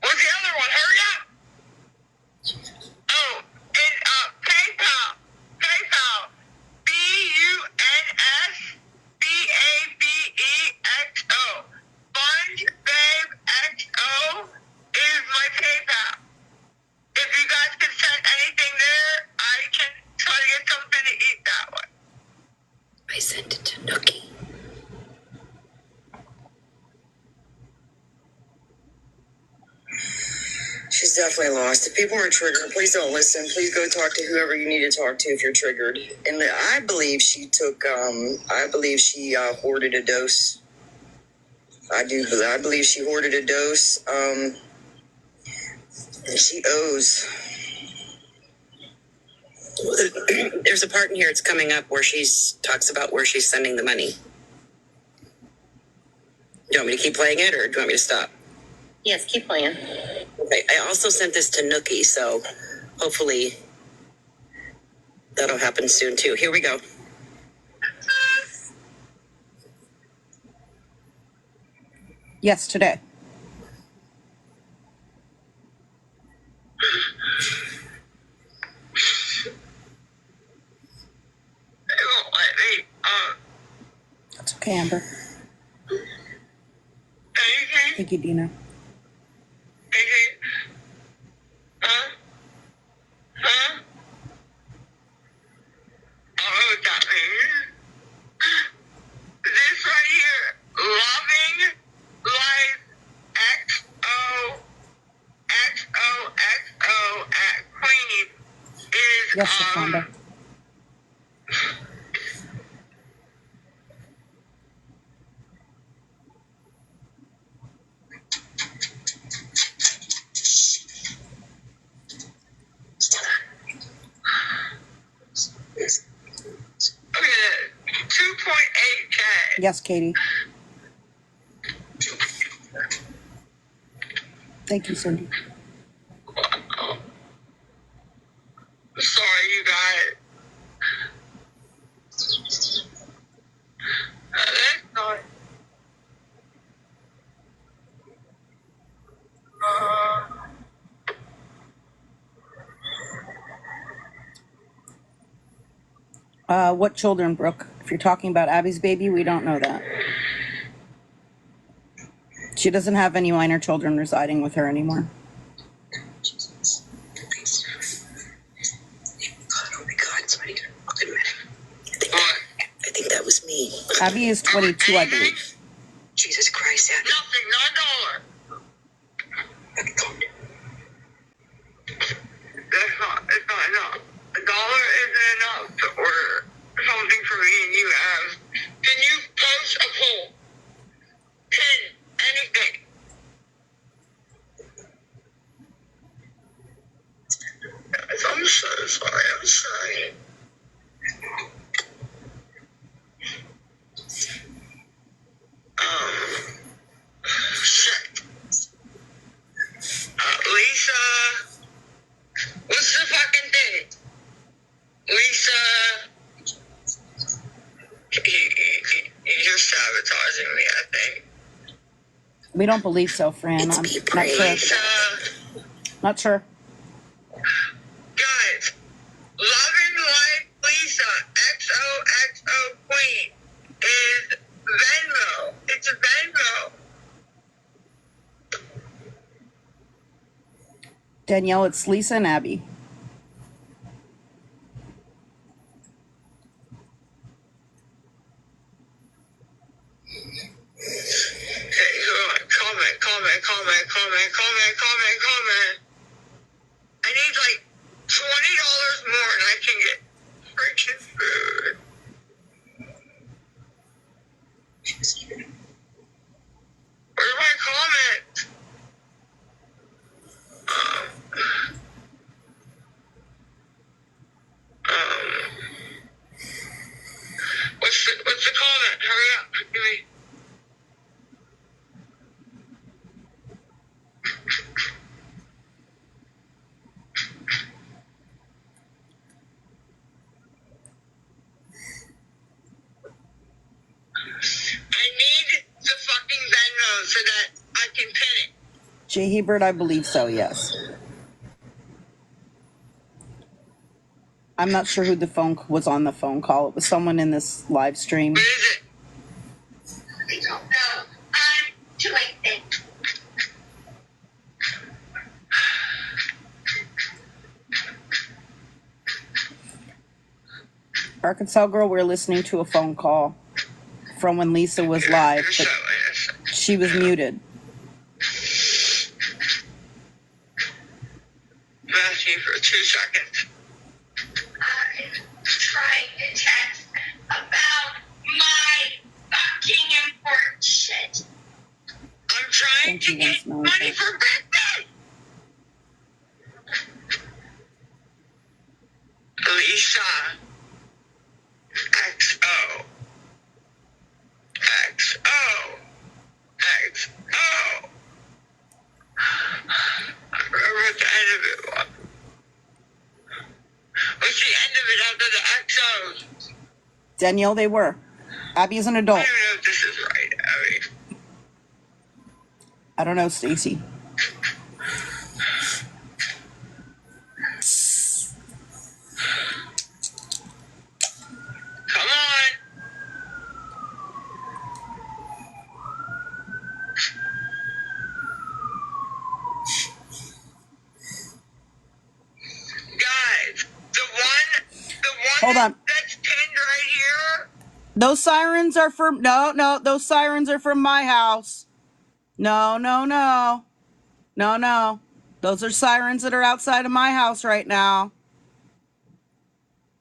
what's the other one? Hurry up! Oh, and PayPal. BUNSBABEXO. SpongeBabeXO is my PayPal. If you guys can send anything there, I can try to get something to eat that way. I sent it to Nookie. She's definitely lost. If people are triggered, please don't listen. Please go talk to whoever you need to talk to if you're triggered. And I believe she took, hoarded a dose. I believe she hoarded a dose. And she owes. There's a part in here, it's coming up where she talks about where she's sending the money. Do you want me to keep playing it or do you want me to stop? Yes, keep playing. Okay, I also sent this to Nookie, so hopefully that'll happen soon too. Here we go. Yes, today. They won't let me, That's okay, Amber. Thank you, Dina. Huh? I don't know what that means. This right here, Loving Life XOXOXO at Queen is, Yes, Shaquanda. okay, 2.8K. Yes, Katie. Thank you, Cindy. Sorry, you guys. That's not. What children, Brooke? If you're talking about Abby's baby, we don't know that. She doesn't have any minor children residing with her anymore. Oh my God, somebody get a fucking medic. I think that was me. Abby is 22, I believe. Jesus Christ, Abby. Nothing, not a dollar. That's not, it's not enough. $1 isn't enough to order something for me and you, Abs. Can you post a poll? Pin anything. Guys, I'm so sorry, I'm sorry. Shit. Lisa, what's the fucking thing? Lisa, you're sabotaging me, I think. We don't believe so, Fran. I'm not sure. Lisa. Not sure. Guys, Loving Life Lisa, XOXO Queen, is Venmo. It's Venmo. Danielle, it's Lisa and Abby. Hey, comment. I need like $20 more and I can get freaking food. Where's my comment? What's the comment? Hurry up. Give me. I need the fucking Venmo so that I can pin it. Jay Hebert, I believe so, yes. I'm not sure who the phone was on the phone call. It was someone in this live stream. What is it? I don't know. I'm doing it. Arkansas girl, we're listening to a phone call from when Lisa was live, but she was muted. Matthew, for 2 seconds. I'm trying to text about my fucking important shit. I'm trying to get money for birthday. Lisa. XO. I remember what the end of it was. What's the end of it after the XOs? Danielle, they were. Abby is an adult. I don't know if this is right, Abby. I don't know, Stacy. Come on. Guys, the one Hold on. that's pinned right here. Those sirens are from those sirens are from my house. No. Those are sirens that are outside of my house right now.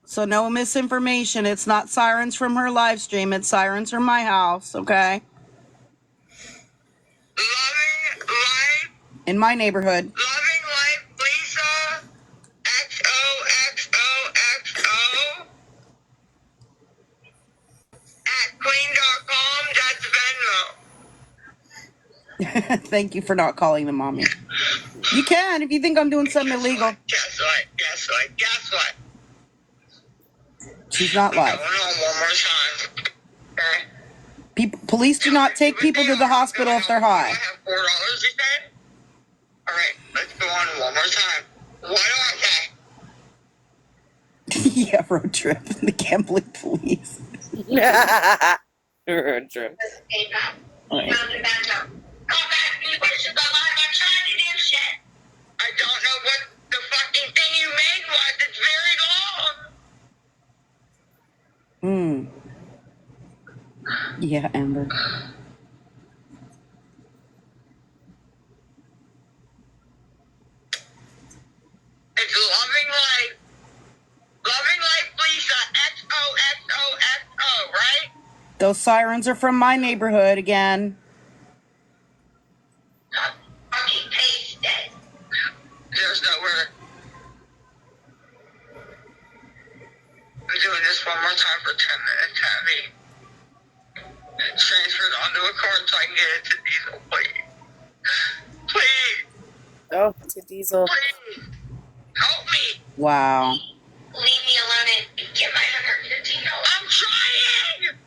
So no misinformation. It's not sirens from her live stream. It's sirens from my house, okay? Loving Life. In my neighborhood. Loving Life Lisa. XOXOXO. At queen.com. That's Venmo. Thank you for not calling them on me. You can if you think I'm doing something illegal. Guess what? Guess what? Guess what? She's not live. Going home one more time. Okay? Police do not take people to the hospital if they're high. I have $4, you said? All right, let's go on one more time. What do I say? Yeah, road trip. The gambling police. Road trip. Right. I don't know what the fucking thing you made was. It's very long. Yeah, Amber. It's Loving Life. Loving Life Lisa. XOXOXO, right? Those sirens are from my neighborhood again. Fucking paste it. There's nowhere. I'm doing this one more time for 10 minutes, Abby. Transfer it onto a card so I can get it to Diesel, please. Please. Oh, to Diesel. Please. Help me. Wow. Leave me alone and get my $115. I'm trying.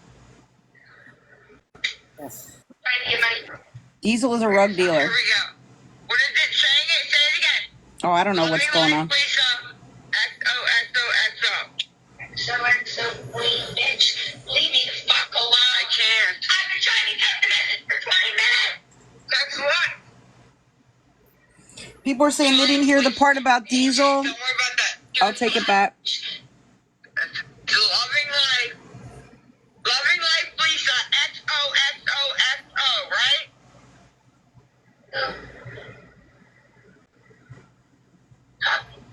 Yes. Trying to get money. Diesel is a rug dealer. Here we go. What is it saying? Say it again. Oh, I don't know what's going on. Lisa. XOXOXO. XOXO, please, bitch. Leave me the fuck alone. I can't. I've been trying to get the message for 20 minutes. That's what? People are saying they didn't hear the part about Diesel. Don't worry about that. I'll take it back. Loving Life. Loving Life Lisa. XOXOXO, right?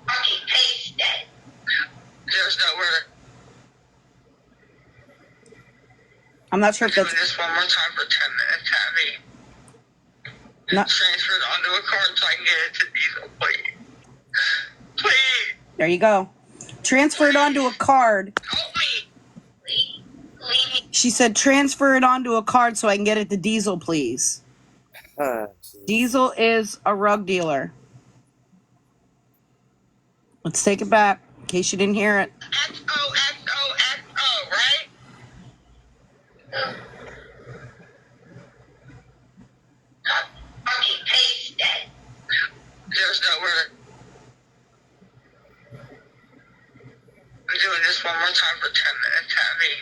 Fucking paste it. There's nowhere. I'm not sure if that's. Doing this one more time for 10 minutes, Abby. Not. Transfer it onto a card so I can get it to Diesel, please. Please. There you go. Transfer it onto a card. Help me. Please. Leave me. She said transfer it onto a card so I can get it to Diesel, please. Diesel is a rug dealer. Let's take it back in case you didn't hear it. XOXOXO, right? Fucking paste it. There's nowhere. I'm doing this one more time for 10 minutes, Abby.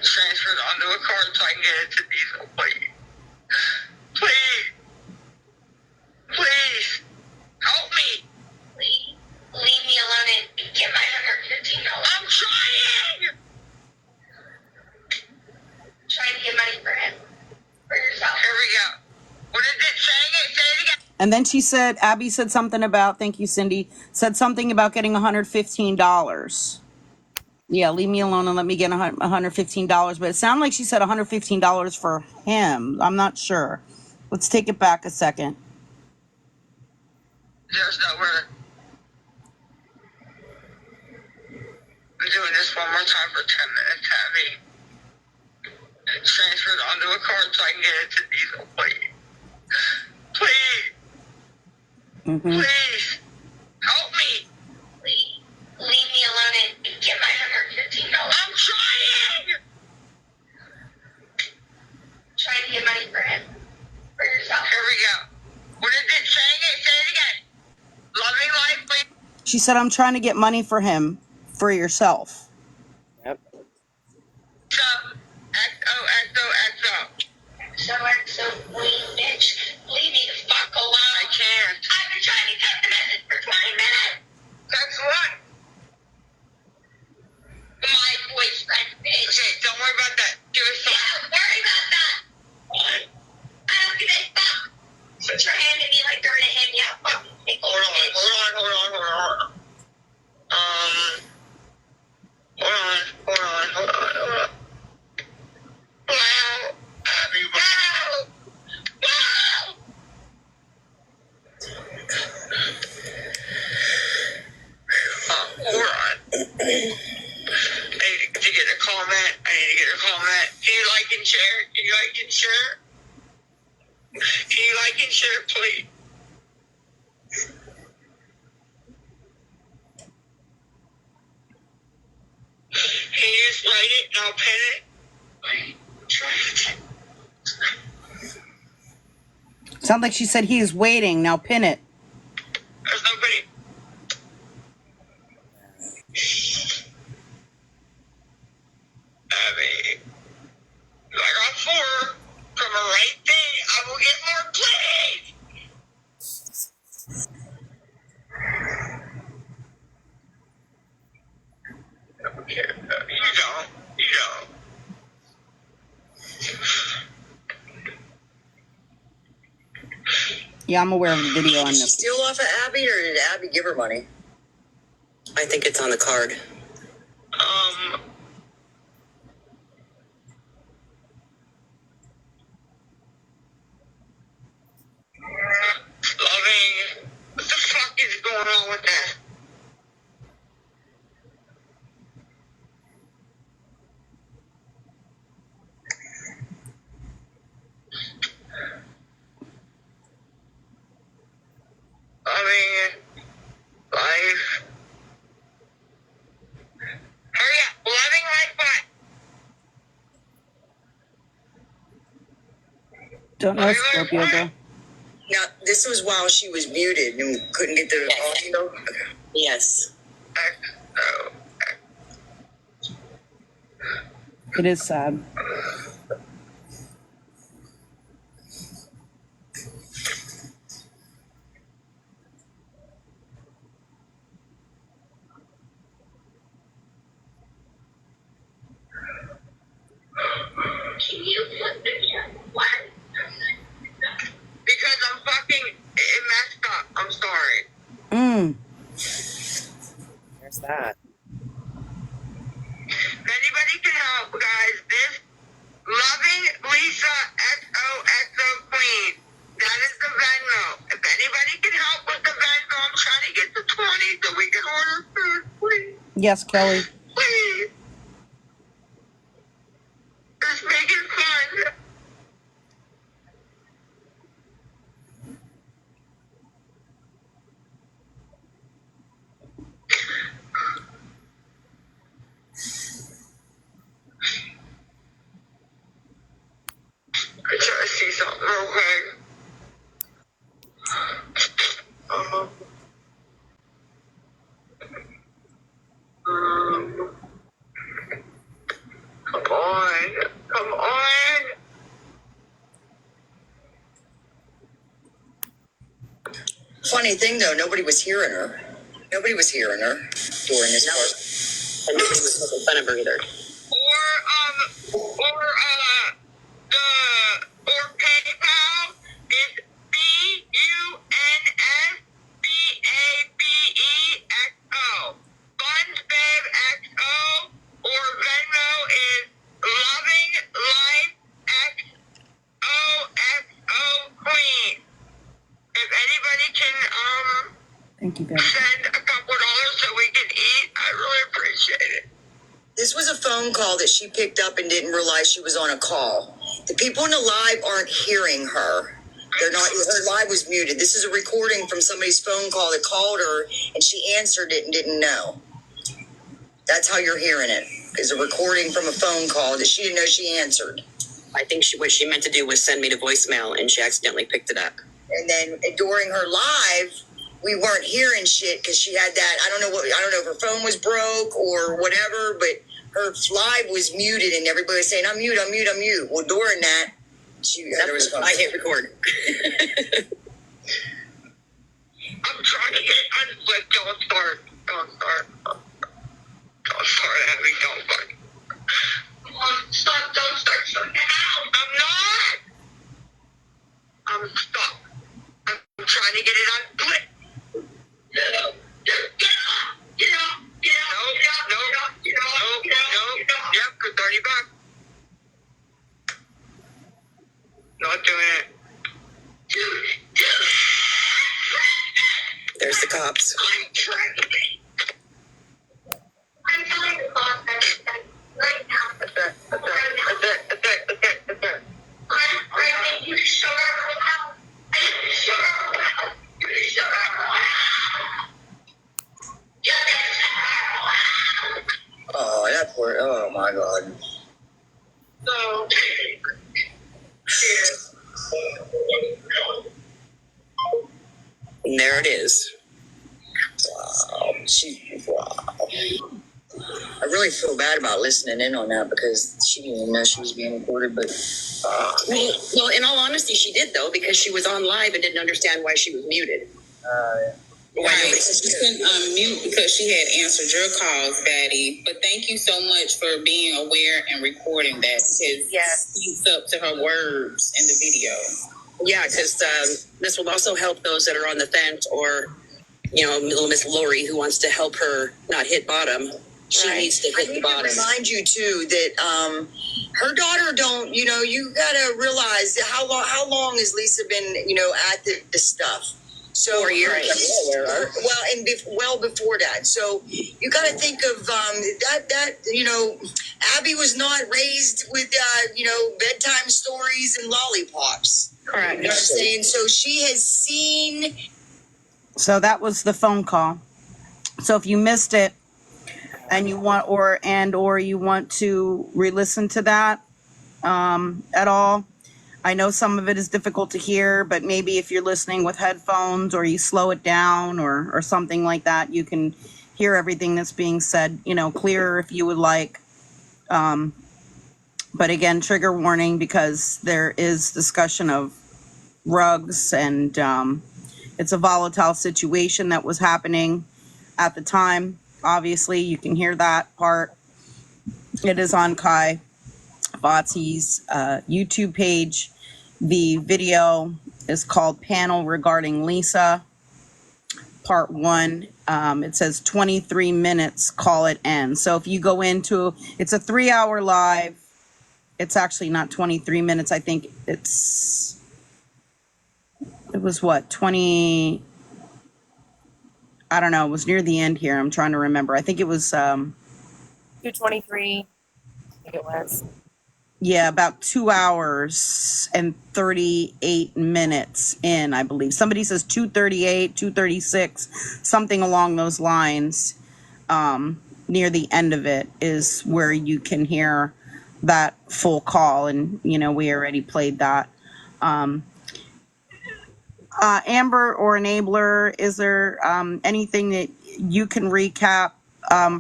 Transfer it onto a card so I can get it to Diesel, please. Please. Please. Help me. Please. Leave me alone and get my $115. I'm trying. Trying to get money for him. For yourself. Here we go. What is it saying? Say it again. And then she said, Abby said something about, thank you, Cindy, said something about getting $115. Yeah, leave me alone and let me get $115. But it sounded like she said $115 for him. I'm not sure. Let's take it back a second. There's nowhere. I'm doing this one more time for 10 minutes, Abby. Transfer it onto a card so I can get it to Diesel, please. Please. Please. Help me. Please. Leave me alone and get my $115. I'm trying. Trying to get money for him. For yourself. Here we go. What is it saying? Say it again. Loving Life, please. She said, I'm trying to get money for him, for yourself. Yep. XOXOXO. XOXO, please, bitch. Leave me the fuck alone. I can't. I've been trying to get the message for 20 minutes. That's what? My boyfriend, bitch. Okay, don't worry about that. Give us some. Yeah, worry about that. What? I don't give a fuck. Put your hand in me like they're gonna hit me out. Hold on. Wow. Abby, wow. Wow. Hold on. I need to get a comment. Do you like and share? like and share, please. Can you just write it and I'll pin it? Sounds like she said he is waiting. Now pin it. There's nobody. Abby. I got 4 from a right thing. I will get more, please. Okay. You don't. Yeah, I'm aware of the video on Did she this. steal off of Abby, or did Abby give her money? I think it's on the card. Loving. What the fuck is going on with that? Loving. Life. Hurry up. Loving life what? Don't know, Scorpio girl. Now, this was while she was muted and couldn't get the audio? Okay. Yes. It is sad. Can you put this in? What? Because I'm fucking, it messed up. I'm sorry. There's that. If anybody can help, guys, this Loving Lisa XOXO Queen, that is the Venmo. If anybody can help with the Venmo, I'm trying to get to 20 so we can order food, please. Yes, Kelly. Please. Just make it fun. I try to see something real quick. Come on. Come on. Funny thing, though, nobody was hearing her. Nobody was hearing her during this part. And nobody was making fun of her either. Or PayPal is BUNSBABEXO. Funds Babe XO. Or Venmo is Loving Life XOXO Queen. If anybody can Thank you, baby. send a couple dollars so we can eat, I really appreciate it. This was a phone call that she picked up and didn't realize she was on a call. The people in the live aren't hearing her. They're not. Her live was muted. This is a recording from somebody's phone call that called her, and she answered it and didn't know. That's how you're hearing it. Is a recording from a phone call that she didn't know she answered. I think what she meant to do was send me to voicemail, and she accidentally picked it up. And then during her live, we weren't hearing shit because she had that. I don't know if her phone was broke or whatever, but her live was muted, and everybody was saying, "I'm mute, I'm mute, I'm mute." Well, during that, I hit record. I'm trying to get unflipped. Don't start. Don't start, Abby. Don't start. Come on, stop. Don't start. Now. I'm not. I'm stuck. I'm trying to get it unflipped. Get up. Yep, for $30. Not doing it. There's the cops. I'm trying to call right now. That's it. I think you should show her how. I there it is. Wow. I really feel bad about listening in on that because she didn't even know she was being recorded. But well, in all honesty, she did though because she was on live and didn't understand why she was muted. Right. She couldn't unmute because she had answered your calls, Betty. But thank you so much for being aware and recording that because speaks up to her words in the video. Yeah, because this will also help those that are on the fence or, little Miss Lori who wants to help her not hit bottom. She needs to hit the bottom. I need to remind you too that her daughter don't. You gotta realize how long has Lisa been at this stuff. So 4 years. Right. Well, and well before that. So you got to think of that. Abby was not raised with bedtime stories and lollipops. Correct. You know what I'm saying? So she has seen. So that was the phone call. So if you missed it and you want or you want to re-listen to that at all, I know some of it is difficult to hear, but maybe if you're listening with headphones or you slow it down or something like that, you can hear everything that's being said, clearer if you would like. But again, trigger warning because there is discussion of rugs and it's a volatile situation that was happening at the time. Obviously, you can hear that part. It is on Kai Fotze's YouTube page. The video is called Panel Regarding Lisa, Part 1. It says 23 minutes, call it end. So if you go into, it's a 3-hour live. It's actually not 23 minutes. I think it was what, 20, I don't know. It was near the end here. I'm trying to remember. I think it was 2:23. I think it was. Yeah, about 2 hours and 38 minutes in, I believe. Somebody says 2:38, 2:36, something along those lines. Near the end of it is where you can hear that full call. And, we already played that. Amber or Enabler, is there anything that you can recap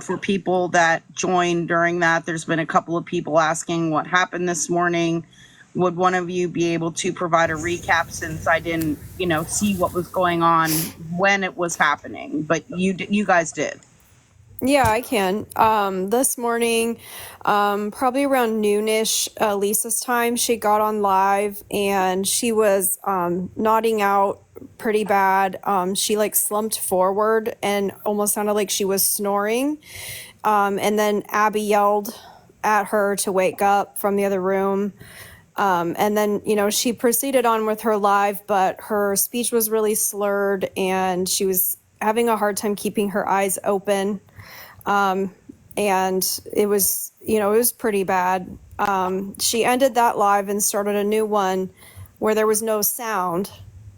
for people that joined during that? There's been a couple of people asking what happened this morning. Would one of you be able to provide a recap since I didn't, see what was going on when it was happening, but you guys did. Yeah, I can. This morning, probably around noonish, Lisa's time, she got on live and she was nodding out pretty bad. She slumped forward and almost sounded like she was snoring. And then Abby yelled at her to wake up from the other room. And then, she proceeded on with her live, but her speech was really slurred and she was having a hard time keeping her eyes open. And it was, it was pretty bad. She ended that live and started a new one where there was no sound.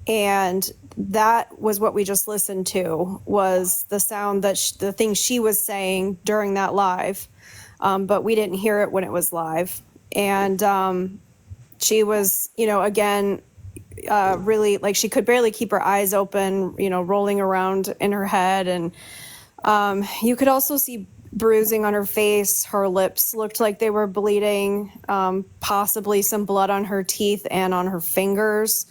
And that was what we just listened to, was the sound that the thing she was saying during that live. But we didn't hear it when it was live. And, she was, again, really she could barely keep her eyes open, rolling around in her head. And, you could also see bruising on her face. Her lips looked like they were bleeding, possibly some blood on her teeth and on her fingers.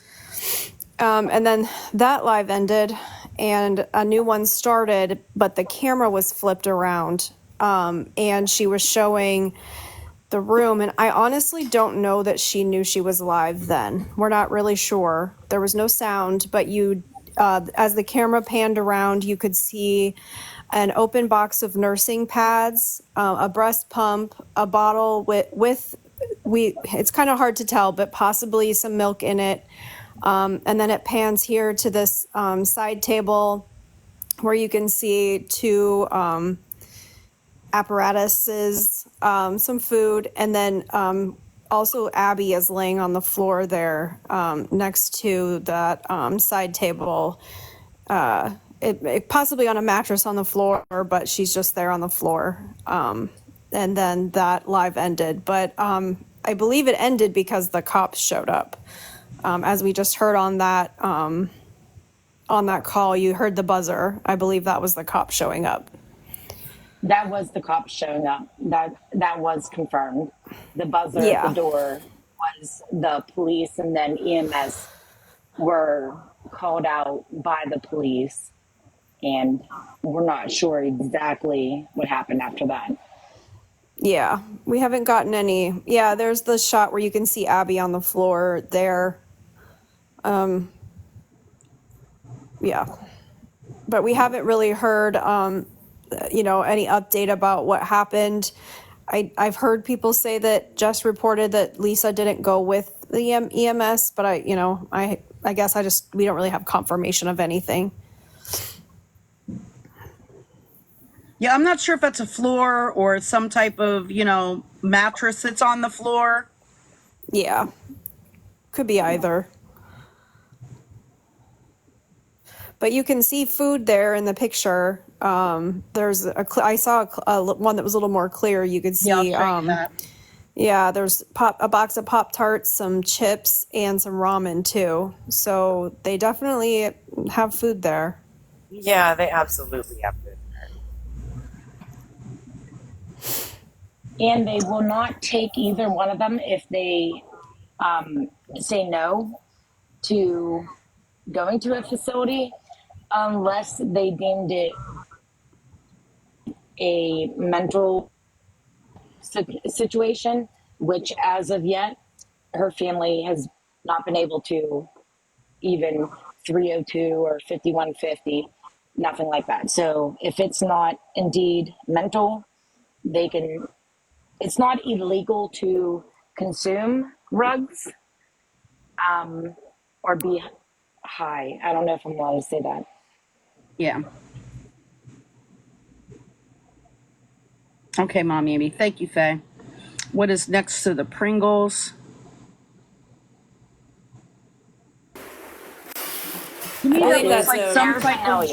And then that live ended and a new one started, but the camera was flipped around. And she was showing the room. And I honestly don't know that she knew she was live then. We're not really sure. There was no sound, but as the camera panned around, you could see an open box of nursing pads, a breast pump, a bottle with it's kind of hard to tell, but possibly some milk in it. And then it pans here to this side table where you can see two apparatuses, some food, and then also Abby is laying on the floor there next to that side table. It possibly on a mattress on the floor, but she's just there on the floor. And then that live ended. But I believe it ended because the cops showed up. As we just heard on that on that call, you heard the buzzer. I believe that was the cop showing up. That was the cops showing up. That was confirmed. The buzzer at the Yeah. door was the police, and then EMS were called out by the police, and we're not sure exactly what happened after that. Yeah, we haven't gotten any. Yeah, there's the shot where you can see Abby on the floor there. Yeah. But we haven't really heard, any update about what happened. I've heard people say that Jess reported that Lisa didn't go with the EMS, but I guess we don't really have confirmation of anything. Yeah, I'm not sure if that's a floor or some type of, mattress that's on the floor. Yeah, could be either. But you can see food there in the picture. There's I saw one that was a little more clear. You could see. Yeah, I'll show you that. Yeah, there's a box of Pop-Tarts, some chips, and some ramen too. So they definitely have food there. Yeah, they absolutely have food there. And they will not take either one of them if they say no to going to a facility unless they deemed it a mental situation, which as of yet, her family has not been able to even 302 or 5150, nothing like that. So if it's not indeed mental, it's not illegal to consume drugs or be high. I don't know if I'm allowed to say that. Yeah. Okay, Mommy Amy. Thank you, Faye. What is next to the Pringles? To me, that looks like some type of...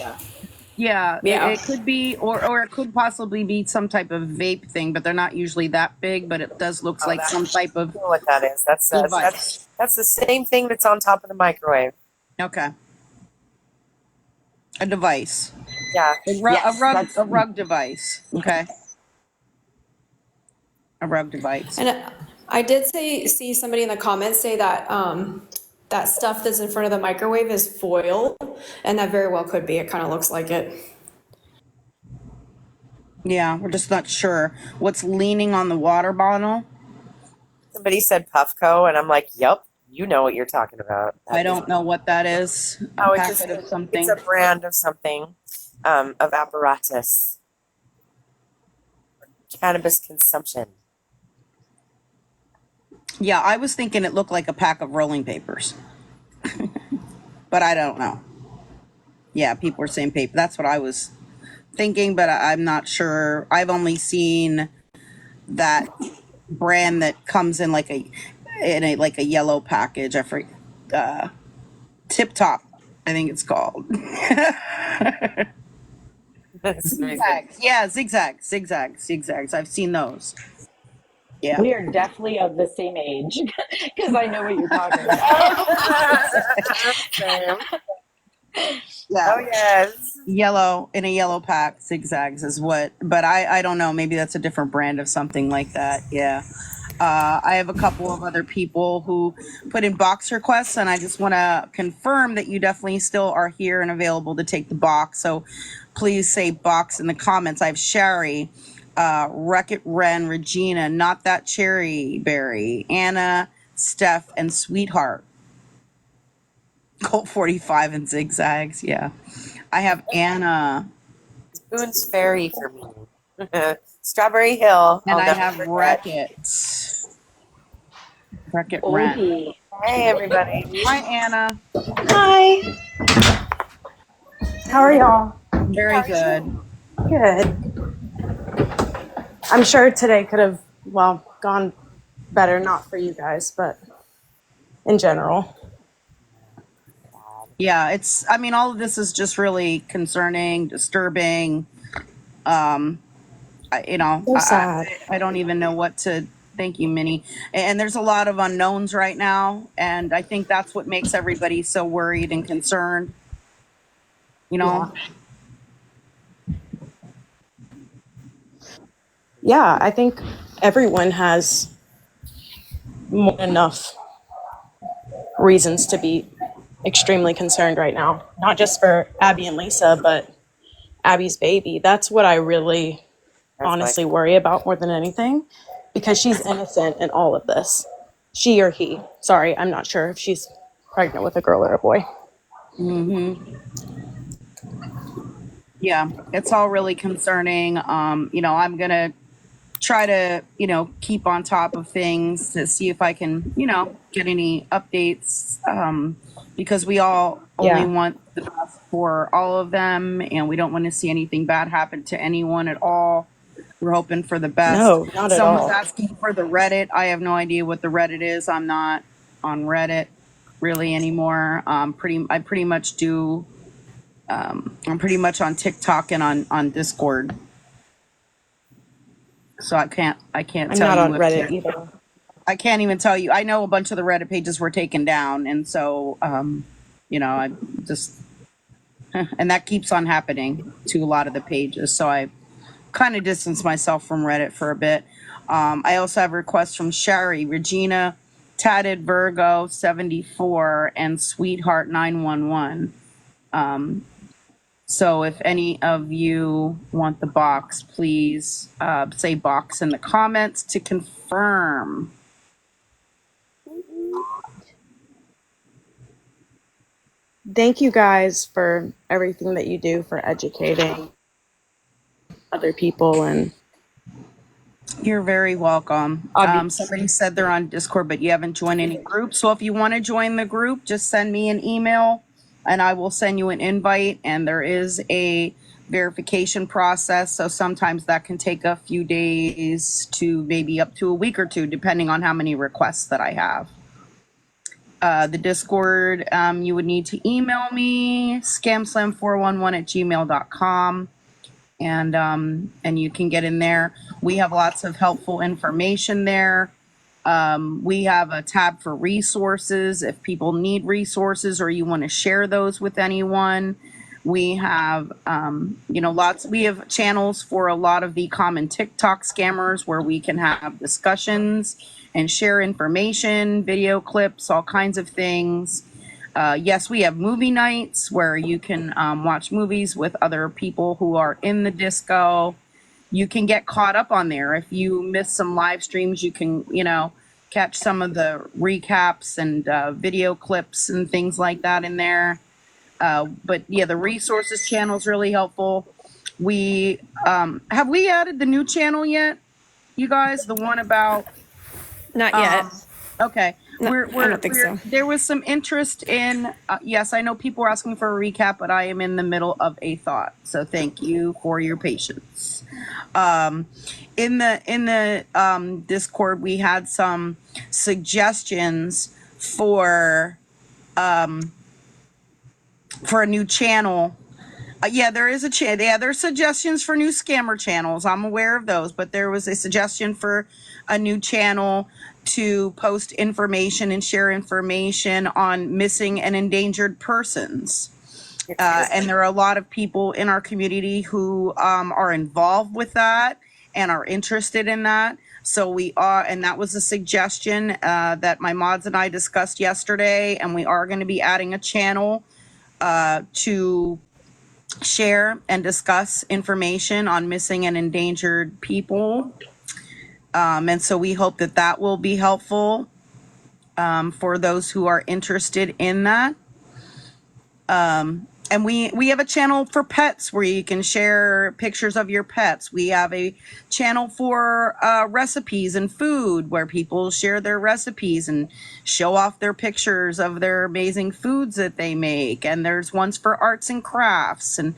Yeah, it could be, or it could possibly be some type of vape thing, but they're not usually that big, but it does look like some type of... I know what that is. That's the same thing that's on top of the microwave. Okay. A device. Yeah. A rug device. Okay. A rug device. And I did see somebody in the comments say that that stuff that's in front of the microwave is foil, and that very well could be. It kind of looks like it. Yeah, we're just not sure. What's leaning on the water bottle? Somebody said Puffco, and I'm like, yep, you know what you're talking about. I don't know what that is. Oh, it's a brand of something, of apparatus. Cannabis consumption. Yeah, I was thinking it looked like a pack of rolling papers. But I don't know. Yeah, people are saying paper. That's what I was thinking, but I'm not sure. I've only seen that brand that comes in like a yellow package. I forget. Tip Top, I think it's called. Zigzags. Yeah, zigzags. I've seen those. Yeah. We are definitely of the same age because I know what you're talking about. Yeah. Oh yes. Yellow in a yellow pack, zigzags is what, but I don't know. Maybe that's a different brand of something like that. Yeah. I have a couple of other people who put in box requests, and I just want to confirm that you definitely still are here and available to take the box. So please say box in the comments. I have Sherry, Wreck-It Ren, Regina, Not That Cherry Berry, Anna, Steph, and Sweetheart. Colt 45 and zigzags. Yeah. I have Anna. Boone's Ferry for me. Strawberry Hill. And I have Wreck-It Ren. Hey, everybody. Hi, Anna. Hi. How are y'all? Very good. Good. I'm sure today could have, gone better, not for you guys, but in general. Yeah, all of this is just really concerning, disturbing. So sad. I don't even know what to... Thank you, Minnie. And there's a lot of unknowns right now, and I think that's what makes everybody so worried and concerned. you know? Yeah, I think everyone has more than enough reasons to be extremely concerned right now. Not just for Abby and Lisa, but Abby's baby. That's what I really honestly worry about more than anything, because she's innocent in all of this. She or he. Sorry, I'm not sure if she's pregnant with a girl or a boy. Mm-hmm. Yeah, it's all really concerning. You know, I'm gonna try to, you know, keep on top of things to see if I can, you know, get any updates, because we all only Yeah. want the best for all of them, and we don't want to see anything bad happen to anyone at all. We're hoping for the best. No, not at Someone's all. asking for the Reddit. I have no idea what the Reddit is. I'm not on Reddit really anymore. I pretty much do. I'm pretty much on TikTok and on Discord. So I can't I'm tell not you on if Reddit either. I can't even tell you. I know a bunch of the Reddit pages were taken down, and so you know, I just and that keeps on happening to a lot of the pages. So I kind of distance myself from Reddit for a bit. I also have requests from Shari, Regina, Tatted Virgo 74, and Sweetheart 911. So if any of you want the box, please say box in the comments to confirm. Thank you guys for everything that you do for educating other people. And You're very welcome. Somebody said they're on Discord, but you haven't joined any groups. So if you want to join the group, just send me an email and I will send you an invite. And there is a verification process. So sometimes that can take a few days to maybe up to a week or two, depending on how many requests that I have. The Discord, you would need to email me, scamslam411 at gmail.com. And you can get in there. We have lots of helpful information there. We have a tab for resources if people need resources or you want to share those with anyone. We have, you know, we have channels for a lot of the common TikTok scammers where we can have discussions and share information, video clips, all kinds of things. Yes, we have movie nights where you can watch movies with other people who are in the disco. You can get caught up on there. If you miss some live streams, you can, you know, catch some of the recaps and video clips and things like that in there. But yeah, the resources channel is really helpful. We have we added the new channel yet, you guys? The one about Not yet. Okay. No, I don't think so. There was some interest in, yes, I know people were asking for a recap, but I am in the middle of a thought. So thank you for your patience. In the Discord, we had some suggestions for a new channel. Yeah, there is a channel. Yeah, there's suggestions for new scammer channels. I'm aware of those, but there was a suggestion for a new channel to post information and share information on missing and endangered persons. And there are a lot of people in our community who are involved with that and are interested in that. So we are, and that was a suggestion that my mods and I discussed yesterday, and we are going to be adding a channel to share and discuss information on missing and endangered people. And so we hope that that will be helpful for those who are interested in that. And we have a channel for pets where you can share pictures of your pets. We have a channel for recipes and food where people share their recipes and show off their pictures of their amazing foods that they make. And there's ones for arts and crafts and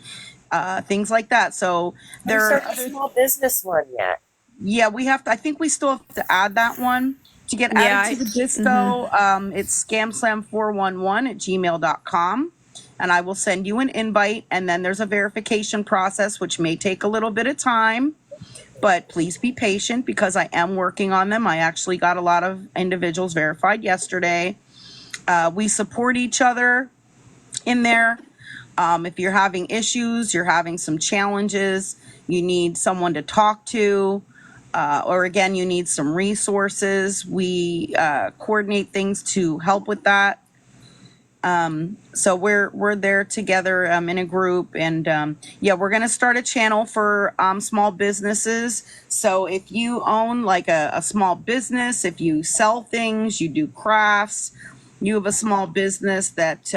things like that. So there are a small business one yet. Yeah, we have to, I think we still have to add that one to get added to the disco. It's scamslam411 at gmail.com. And I will send you an invite. And then there's a verification process, which may take a little bit of time. But please be patient because I am working on them. I actually got a lot of individuals verified yesterday. We support each other in there. If you're having issues, you're having some challenges, you need someone to talk to, or again, you need some resources, we coordinate things to help with that. So we're there together in a group, and yeah, we're gonna start a channel for small businesses. So if you own like a small business, if you sell things, you do crafts, you have a small business that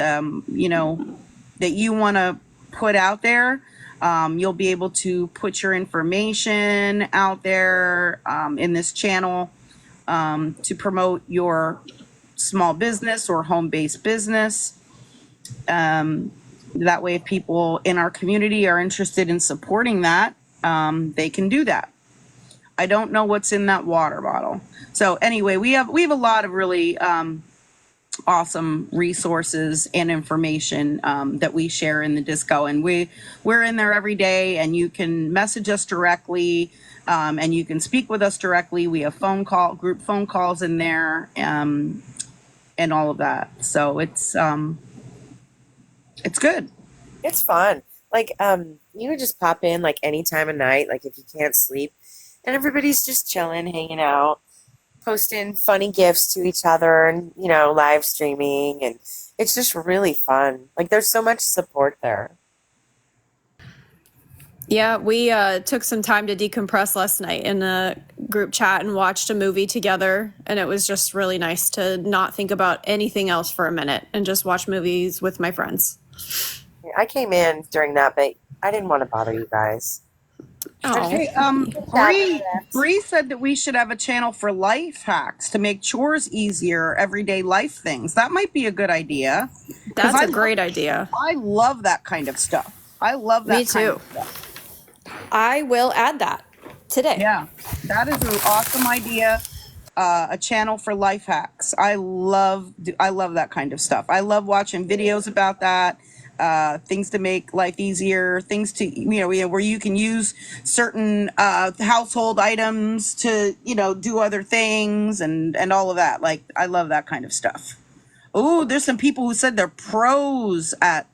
you know that you want to put out there, you'll be able to put your information out there in this channel to promote your small business or home-based business. That way, if people in our community are interested in supporting that, they can do that. I don't know what's in that water bottle. So anyway, we have a lot of really awesome resources and information that we share in the disco, and we're in there every day, and you can message us directly, and you can speak with us directly. We have group phone calls in there, and all of that. So it's good. It's fun. Like, you would just pop in like any time of night, like if you can't sleep, and everybody's just chilling, hanging out, posting funny gifts to each other, and live streaming, and it's just really fun. Like, there's so much support there. Yeah, we took some time to decompress last night in a group chat and watched a movie together, and it was just really nice to not think about anything else for a minute and just watch movies with my friends. I came in during that, but I didn't want to bother you guys. Hey, Bree said that we should have a channel for life hacks to make chores easier, everyday life things. That might be a good idea. That's a great idea. I love that kind of stuff. I love that. Me too. Kind of stuff. I will add that today. Yeah, that is an awesome idea. A channel for life hacks. I love that kind of stuff. I love watching videos about that. Things to make life easier, things to where you can use certain household items to do other things, and all of that. Like, I love that kind of stuff. Oh, there's some people who said they're pros at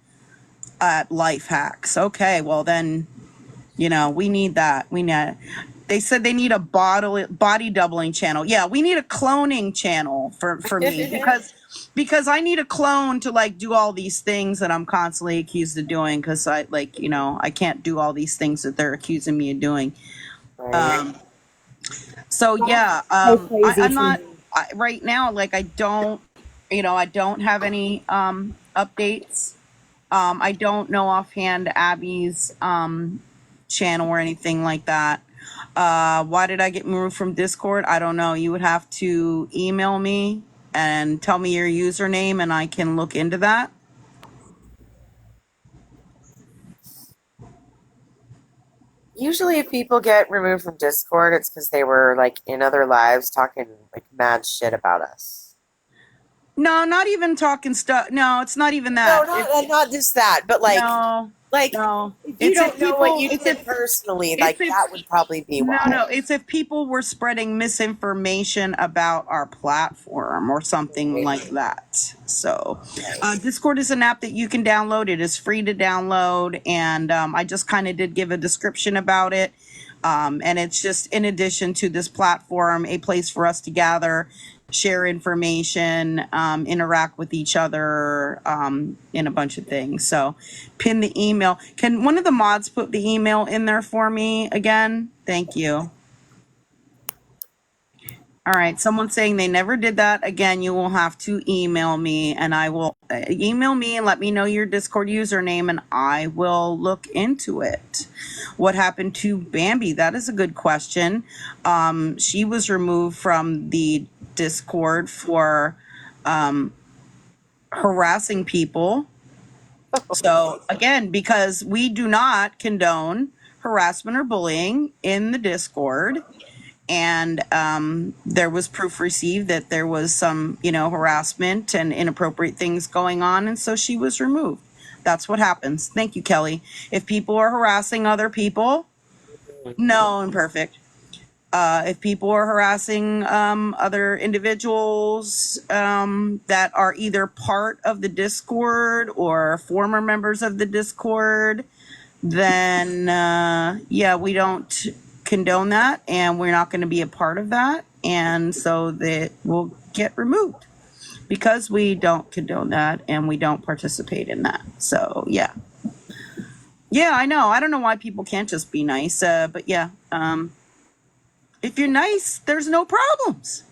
life hacks. Okay, well then, we need that. They said they need a body doubling channel. Yeah, we need a cloning channel for me because I need a clone to like do all these things that I'm constantly accused of doing, because I can't do all these things that they're accusing me of doing. So yeah, I'm not right now. Like, I don't have any updates. I don't know offhand Abby's channel or anything like that. Why did I get moved from Discord? I don't know. You would have to email me and tell me your username, and I can look into that. Usually if people get removed from Discord, it's because they were like in other lives talking like mad shit about us. No, not even talking stuff. No, it's not even that. No, not just that, but like, no. If you don't know what you did personally, like, that would probably be why. No, it's if people were spreading misinformation about our platform or something like that. So Discord is an app that you can download. It is free to download, and I just kind of did give a description about it. And it's just, in addition to this platform, a place for us to gather, share information, interact with each other, in a bunch of things. So pin the email. Can one of the mods put the email in there for me again? Thank you. All right, someone's saying they never did that. Again, you will have to email me, and I will email me and let me know your Discord username, and I will look into it. What happened to Bambi? That is a good question. She was removed from the Discord for harassing people. So again, because we do not condone harassment or bullying in the Discord, and there was proof received that there was some harassment and inappropriate things going on, and so she was removed. That's what happens. Thank you, Kelly. If people are harassing other people, no, imperfect. If people are harassing other individuals that are either part of the Discord or former members of the Discord, then yeah, we don't condone that, and we're not going to be a part of that, and so that will get removed because we don't condone that and we don't participate in that. So yeah. Yeah, I know. I don't know why people can't just be nice, but yeah. If you're nice, there's no problems.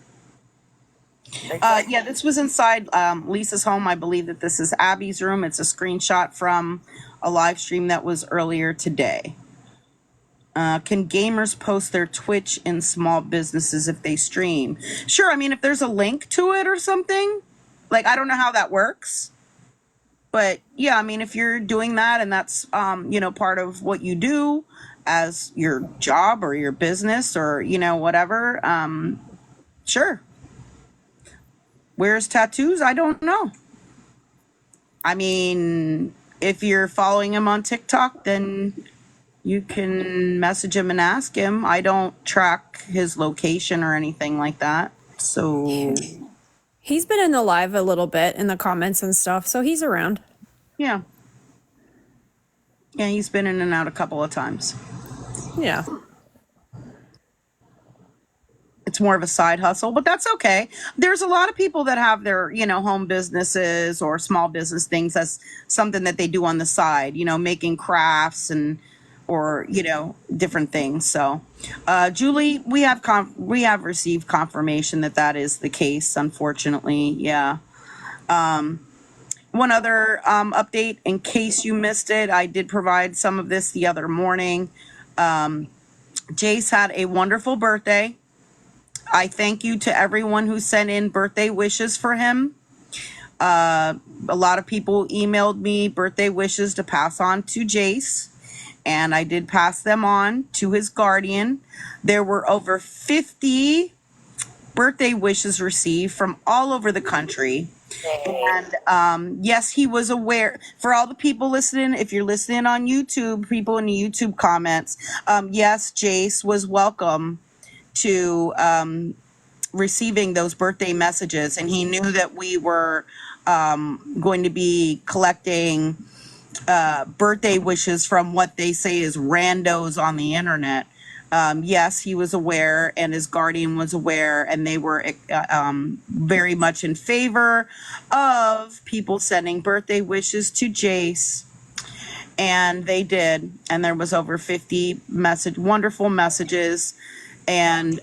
Yeah, this was inside Lisa's home. I believe that this is Abby's room. It's a screenshot from a live stream that was earlier today. Can gamers post their Twitch in small businesses if they stream? Sure. I mean, if there's a link to it or something, like, I don't know how that works. But yeah, I mean, if you're doing that and that's, you know, part of what you do as your job or your business or, you know, whatever, sure. Wears tattoos? I don't know. I mean, if you're following him on TikTok, then you can message him and ask him. I don't track his location or anything like that. So He's been in the live a little bit in the comments and stuff, so he's around. yeah. Yeah, he's been in and out a couple of times. Yeah. It's more of a side hustle, but that's okay. There's a lot of people that have their, you know, home businesses or small business things as something that they do on the side, you know, making crafts and, or, you know, different things. So, Julie, we have received confirmation that that is the case, unfortunately. Yeah. One other update, in case you missed it, I did provide some of this the other morning. Jace had a wonderful birthday. I thank you to everyone who sent in birthday wishes for him. A lot of people emailed me birthday wishes to pass on to Jace, and I did pass them on to his guardian. There were over 50 birthday wishes received from all over the country. And yes, he was aware. For all the people listening, if you're listening on YouTube, people in the YouTube comments, yes, Jace was welcome to receiving those birthday messages, and he knew that we were going to be collecting birthday wishes from what they say is randos on the internet. Yes, he was aware, and his guardian was aware, and they were very much in favor of people sending birthday wishes to Jace. And they did, and there was over 50 wonderful messages, and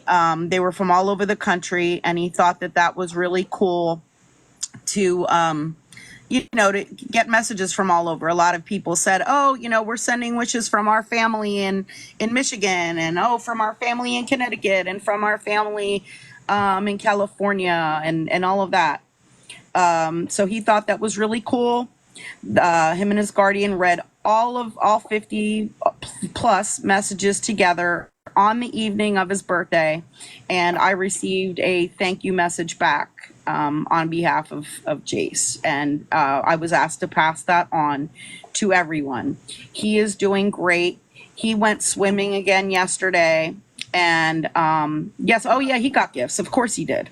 they were from all over the country, and he thought that that was really cool to you know, to get messages from all over. A lot of people said, oh, you know, we're sending wishes from our family in Michigan, and oh, from our family in Connecticut, and from our family in California, and all of that. So he thought that was really cool. Him and his guardian read all 50 plus messages together on the evening of his birthday, and I received a thank you message back on behalf of Jace, and I was asked to pass that on to everyone. He is doing great. He went swimming again yesterday, and yes, oh yeah, he got gifts. Of course he did.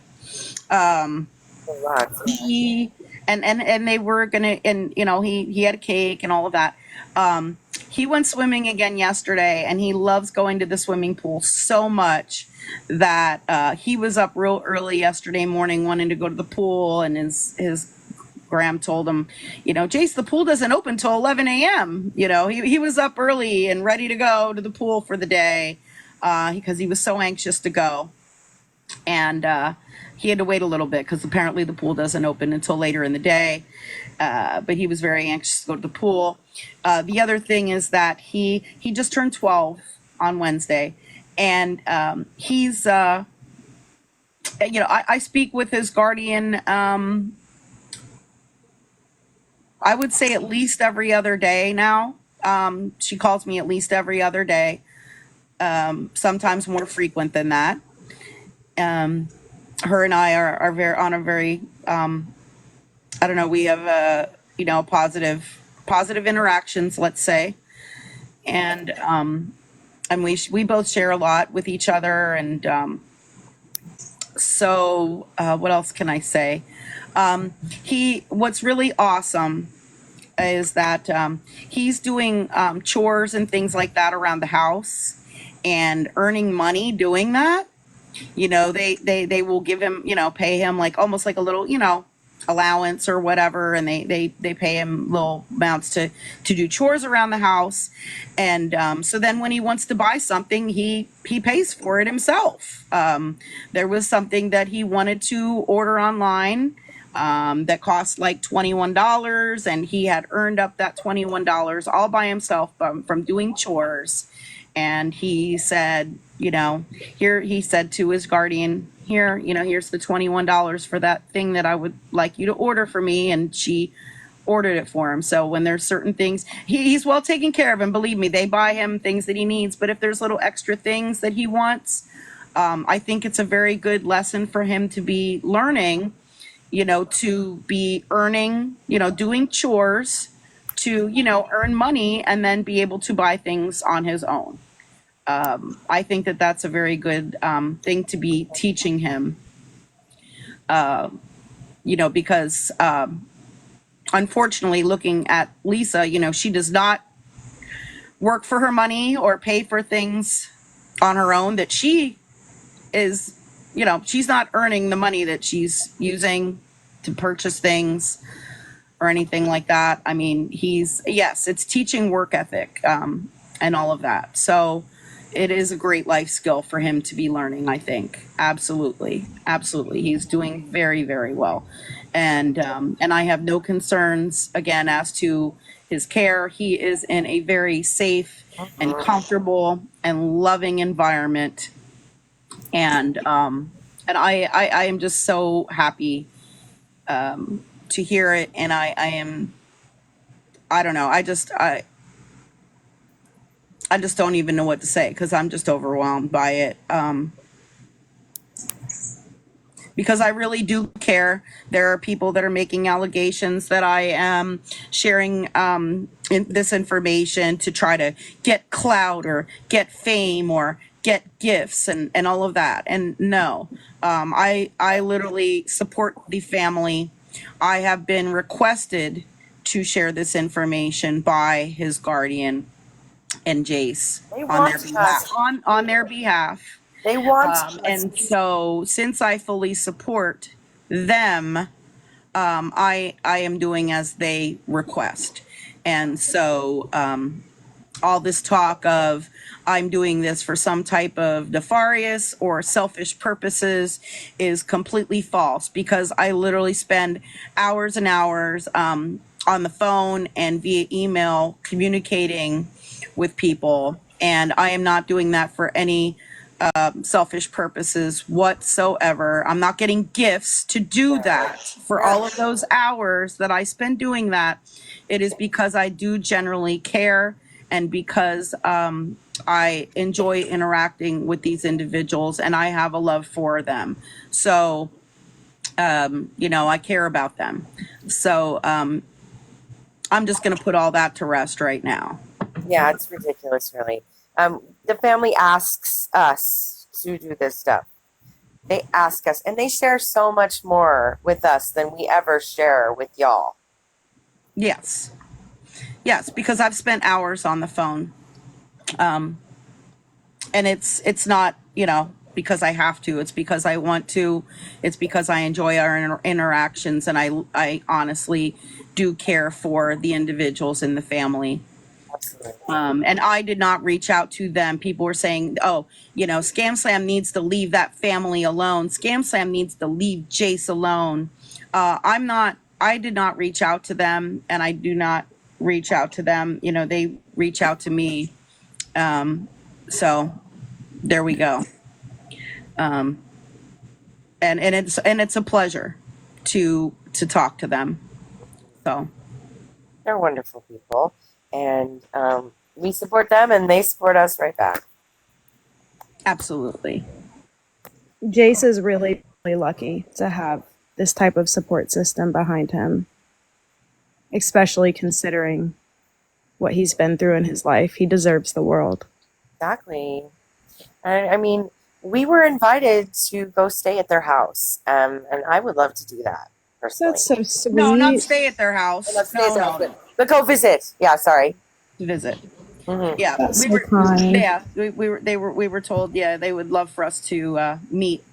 He and they were gonna, and you know, he had a cake and all of that. He went swimming again yesterday, and he loves going to the swimming pool so much that he was up real early yesterday morning wanting to go to the pool, and his Graham told him, you know, Jace, the pool doesn't open till 11 a.m. You know, he was up early and ready to go to the pool for the day because he was so anxious to go. And he had to wait a little bit because apparently the pool doesn't open until later in the day. But he was very anxious to go to the pool. The other thing is that he just turned 12 on Wednesday, and he's, you know, I speak with his guardian, I would say at least every other day now. She calls me at least every other day, sometimes more frequent than that. Her and I are very on a very, I don't know, we have you know, positive interactions, let's say. And and we both share a lot with each other. And so what else can I say? What's really awesome is that he's doing chores and things like that around the house and earning money doing that. You know, they will give him, you know, pay him like almost like a little, you know, allowance or whatever, and they pay him little amounts to do chores around the house. And so then when he wants to buy something, he pays for it himself. There was something that he wanted to order online that cost like $21, and he had earned up that $21 all by himself from doing chores. And he said, you know, he said to his guardian, here, you know, here's the $21 for that thing that I would like you to order for me. And she ordered it for him. So when there's certain things, he's well taken care of. And believe me, they buy him things that he needs. But if there's little extra things that he wants, I think it's a very good lesson for him to be learning, you know, to be earning, you know, doing chores to, you know, earn money and then be able to buy things on his own. I think that that's a very good thing to be teaching him, you know, because unfortunately, looking at Lisa, you know, she does not work for her money or pay for things on her own, that she is, you know, she's not earning the money that she's using to purchase things or anything like that. I mean, yes, it's teaching work ethic and all of that. So it is a great life skill for him to be learning, I think. Absolutely. Absolutely. He's doing very, very well. And I have no concerns, again, as to his care. He is in a very safe and comfortable and loving environment. And I am just so happy to hear it. And I don't know. I just don't even know what to say, because I'm just overwhelmed by it. Because I really do care. There are people that are making allegations that I am sharing this information to try to get clout or get fame or get gifts and all of that. And no, I literally support the family. I have been requested to share this information by his guardian and Jace on their behalf. On their behalf. They want and so since I fully support them, I am doing as they request. And so all this talk of I'm doing this for some type of nefarious or selfish purposes is completely false, because I literally spend hours and hours on the phone and via email communicating with people. And I am not doing that for any selfish purposes whatsoever. I'm not getting gifts to do that. For all of those hours that I spend doing that, it is because I do generally care, and because I enjoy interacting with these individuals and I have a love for them. So, you know, I care about them. So I'm just going to put all that to rest right now. Yeah, it's ridiculous, really. The family asks us to do this stuff. They ask us, and they share so much more with us than we ever share with y'all. Yes. Yes, because I've spent hours on the phone. And it's not, you know, because I have to. It's because I want to. It's because I enjoy our interactions, and I honestly do care for the individuals in the family. And I did not reach out to them. People were saying, oh, you know, Scamslam needs to leave that family alone. Scamslam needs to leave Jace alone. I did not reach out to them, and I do not reach out to them. You know, they reach out to me. So there we go. And it's a pleasure to talk to them. So they're wonderful people. And we support them, and they support us right back. Absolutely. Jace is really, really lucky to have this type of support system behind him, especially considering what he's been through in his life. He deserves the world. Exactly. I mean, we were invited to go stay at their house, and I would love to do that personally. That's so sweet. No, not stay at their house. Not stay at their house, No. but go visit. Yeah, sorry. To visit. Mm-hmm. Yeah, That's we so were. kind. Yeah, we were told. Yeah, they would love for us to meet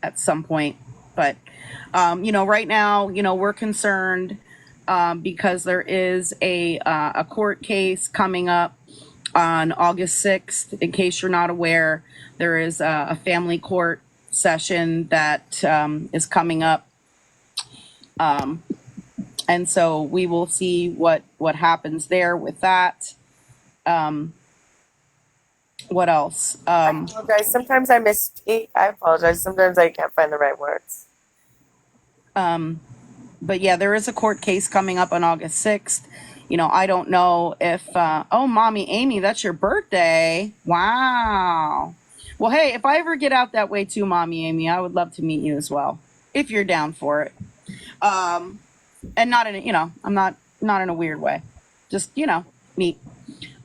at some point. But right now, we're concerned because there is a court case coming up on August 6th. In case you're not aware, there is a family court session that is coming up. And so we will see what happens there with that. What else? I apologize. Sometimes I misspeak. I apologize. Sometimes I can't find the right words. But yeah, there is a court case coming up on August 6th. I don't know if, oh, Mommy Amy, that's your birthday. Wow. Well, hey, if I ever get out that way too, Mommy Amy, I would love to meet you as well, if you're down for it. And not in, I'm not in a weird way. Just, meet.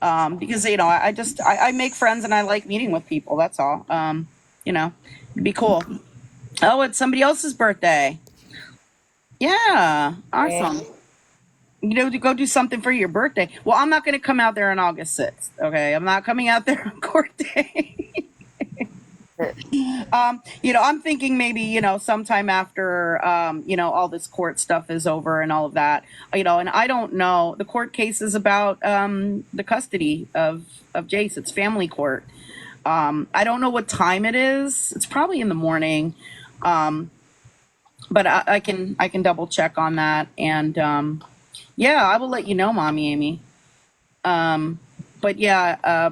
Because, I make friends and I like meeting with people. That's all. It'd be cool. Oh, it's somebody else's birthday. Yeah. Awesome. To go do something for your birthday. Well, I'm not going to come out there on August 6th. Okay. I'm not coming out there on court day. I'm thinking maybe, sometime after, all this court stuff is over and all of that, and I don't know, the court case is about, the custody of Jace. It's family court. I don't know what time it is. It's probably in the morning. But I can double check on that. And, yeah, I will let you know, Mommy Amy. But yeah,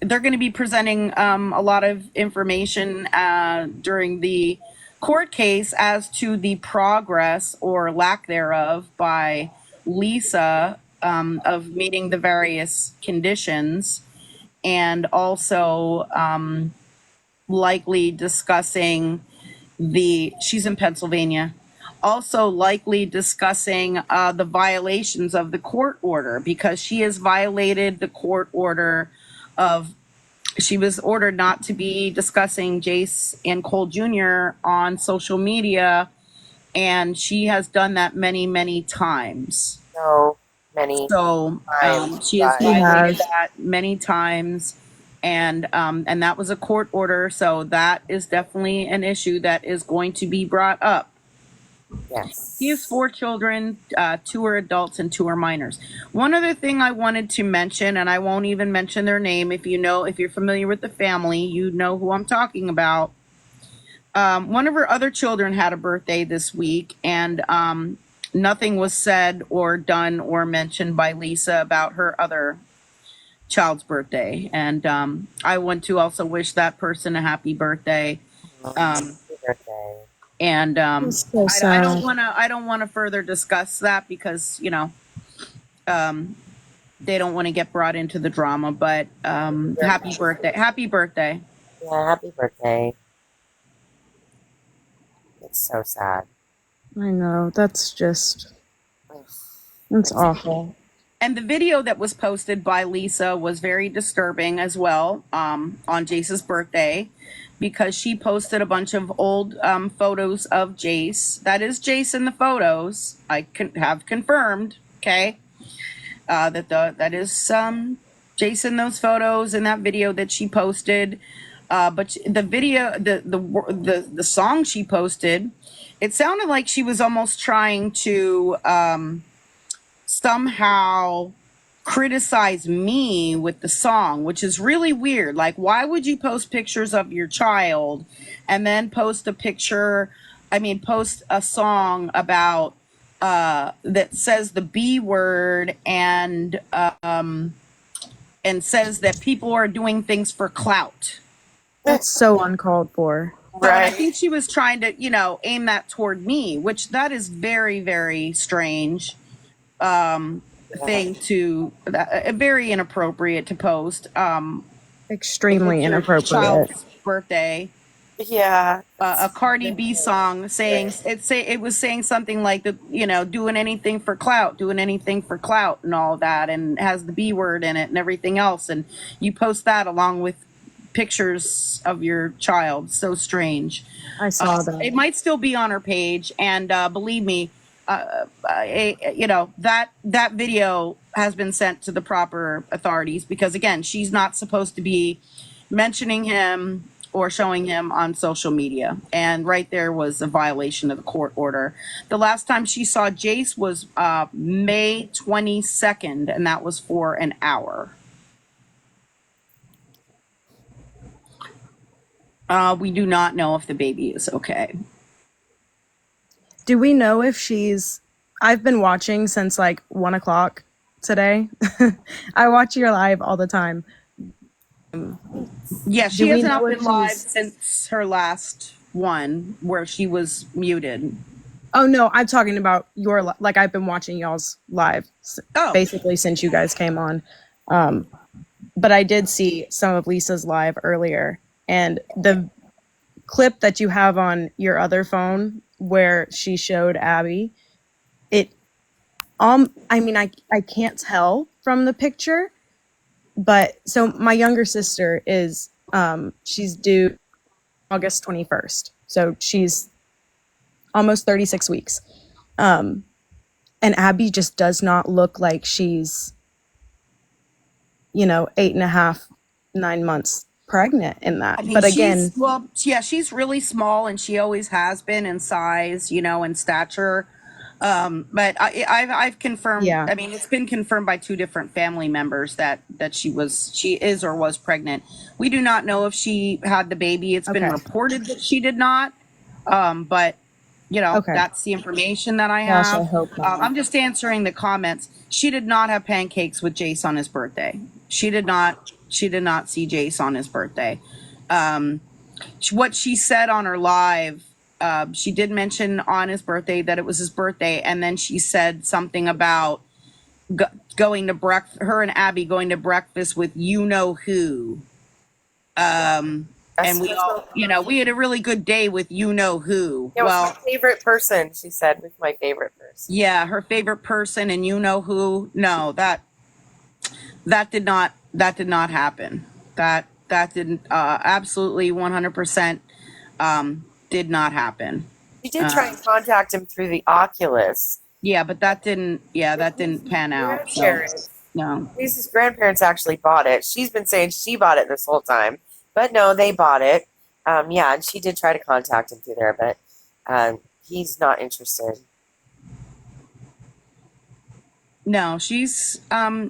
they're going to be presenting a lot of information during the court case as to the progress or lack thereof by Lisa of meeting the various conditions, and also likely discussing she's in Pennsylvania, also likely discussing the violations of the court order, because she has violated the court order she was ordered not to be discussing Jace and Cole Jr. on social media, and she has done that many, many times. So many. So she has violated that many times, and that was a court order. So that is definitely an issue that is going to be brought up. Yes. He has 4 children, 2 are adults and 2 are minors. One other thing I wanted to mention, and I won't even mention their name. If you're familiar with the family, you know who I'm talking about. One of her other children had a birthday this week, and nothing was said or done or mentioned by Lisa about her other child's birthday. And I want to also wish that person a happy birthday. Happy birthday. And so I don't want to further discuss that because they don't want to get brought into the drama. But happy birthday! Happy birthday! Yeah, happy birthday. It's so sad. I know. That's awful. And the video that was posted by Lisa was very disturbing as well on Jace's birthday, because she posted a bunch of old photos of Jace. That is Jace in the photos. I have confirmed, okay, that is Jace in those photos in that video that she posted. But the video, the song she posted, it sounded like she was almost trying to somehow criticize me with the song, which is really weird. Like, why would you post pictures of your child and then post a song about that says the B word and says that people are doing things for clout? That's so uncalled for. Right. I think she was trying to, aim that toward me, which that is very, very strange. Thing to very inappropriate to post. Extremely inappropriate. Child's birthday, Yeah. A Cardi B song saying it was saying something like doing anything for clout, and all that, and it has the B word in it and everything else, and you post that along with pictures of your child. So strange. I saw that. It might still be on her page, and believe me, that video has been sent to the proper authorities, because again, she's not supposed to be mentioning him or showing him on social media, and right there was a violation of the court order. The last time she saw Jace was May 22nd, and that was for an hour. We do not know if the baby is okay. Do we know if she's... I've been watching since like 1 o'clock today. I watch your live all the time. Yeah, she hasn't been live since her last one where she was muted. Oh no, I'm talking about your, like, I've been watching y'all's live basically since you guys came on. But I did see some of Lisa's live earlier, and the clip that you have on your other phone where she showed Abby, I mean, I can't tell from the picture, but so my younger sister is, she's due August 21st. So she's almost 36 weeks. And Abby just does not look like she's, 8.5, 9 months pregnant in that. I mean, but again, she's really small, and she always has been in size, in stature. But I've confirmed. Yeah. I mean, it's been confirmed by 2 different family members that she is or was pregnant. We do not know if she had the baby. It's been reported that she did not. But that's the information that I have. Gosh, I hope not. I'm just answering the comments. She did not have pancakes with Jace on his birthday. She did not see Jace on his birthday. What she said on her live, she did mention on his birthday that it was his birthday, and then she said something about going to breakfast, her and Abby going to breakfast with who. And we all, we had a really good day with who. Yeah, well, my favorite person, she said, with my favorite person. Yeah, her favorite person and who. No, that did not happen. That didn't absolutely 100% did not happen. She did try and contact him through the Oculus. Yeah, but that didn't pan out. So, no. Lisa's grandparents actually bought it. She's been saying she bought it this whole time. But no, they bought it. Yeah, and she did try to contact him through there, but he's not interested. No, she's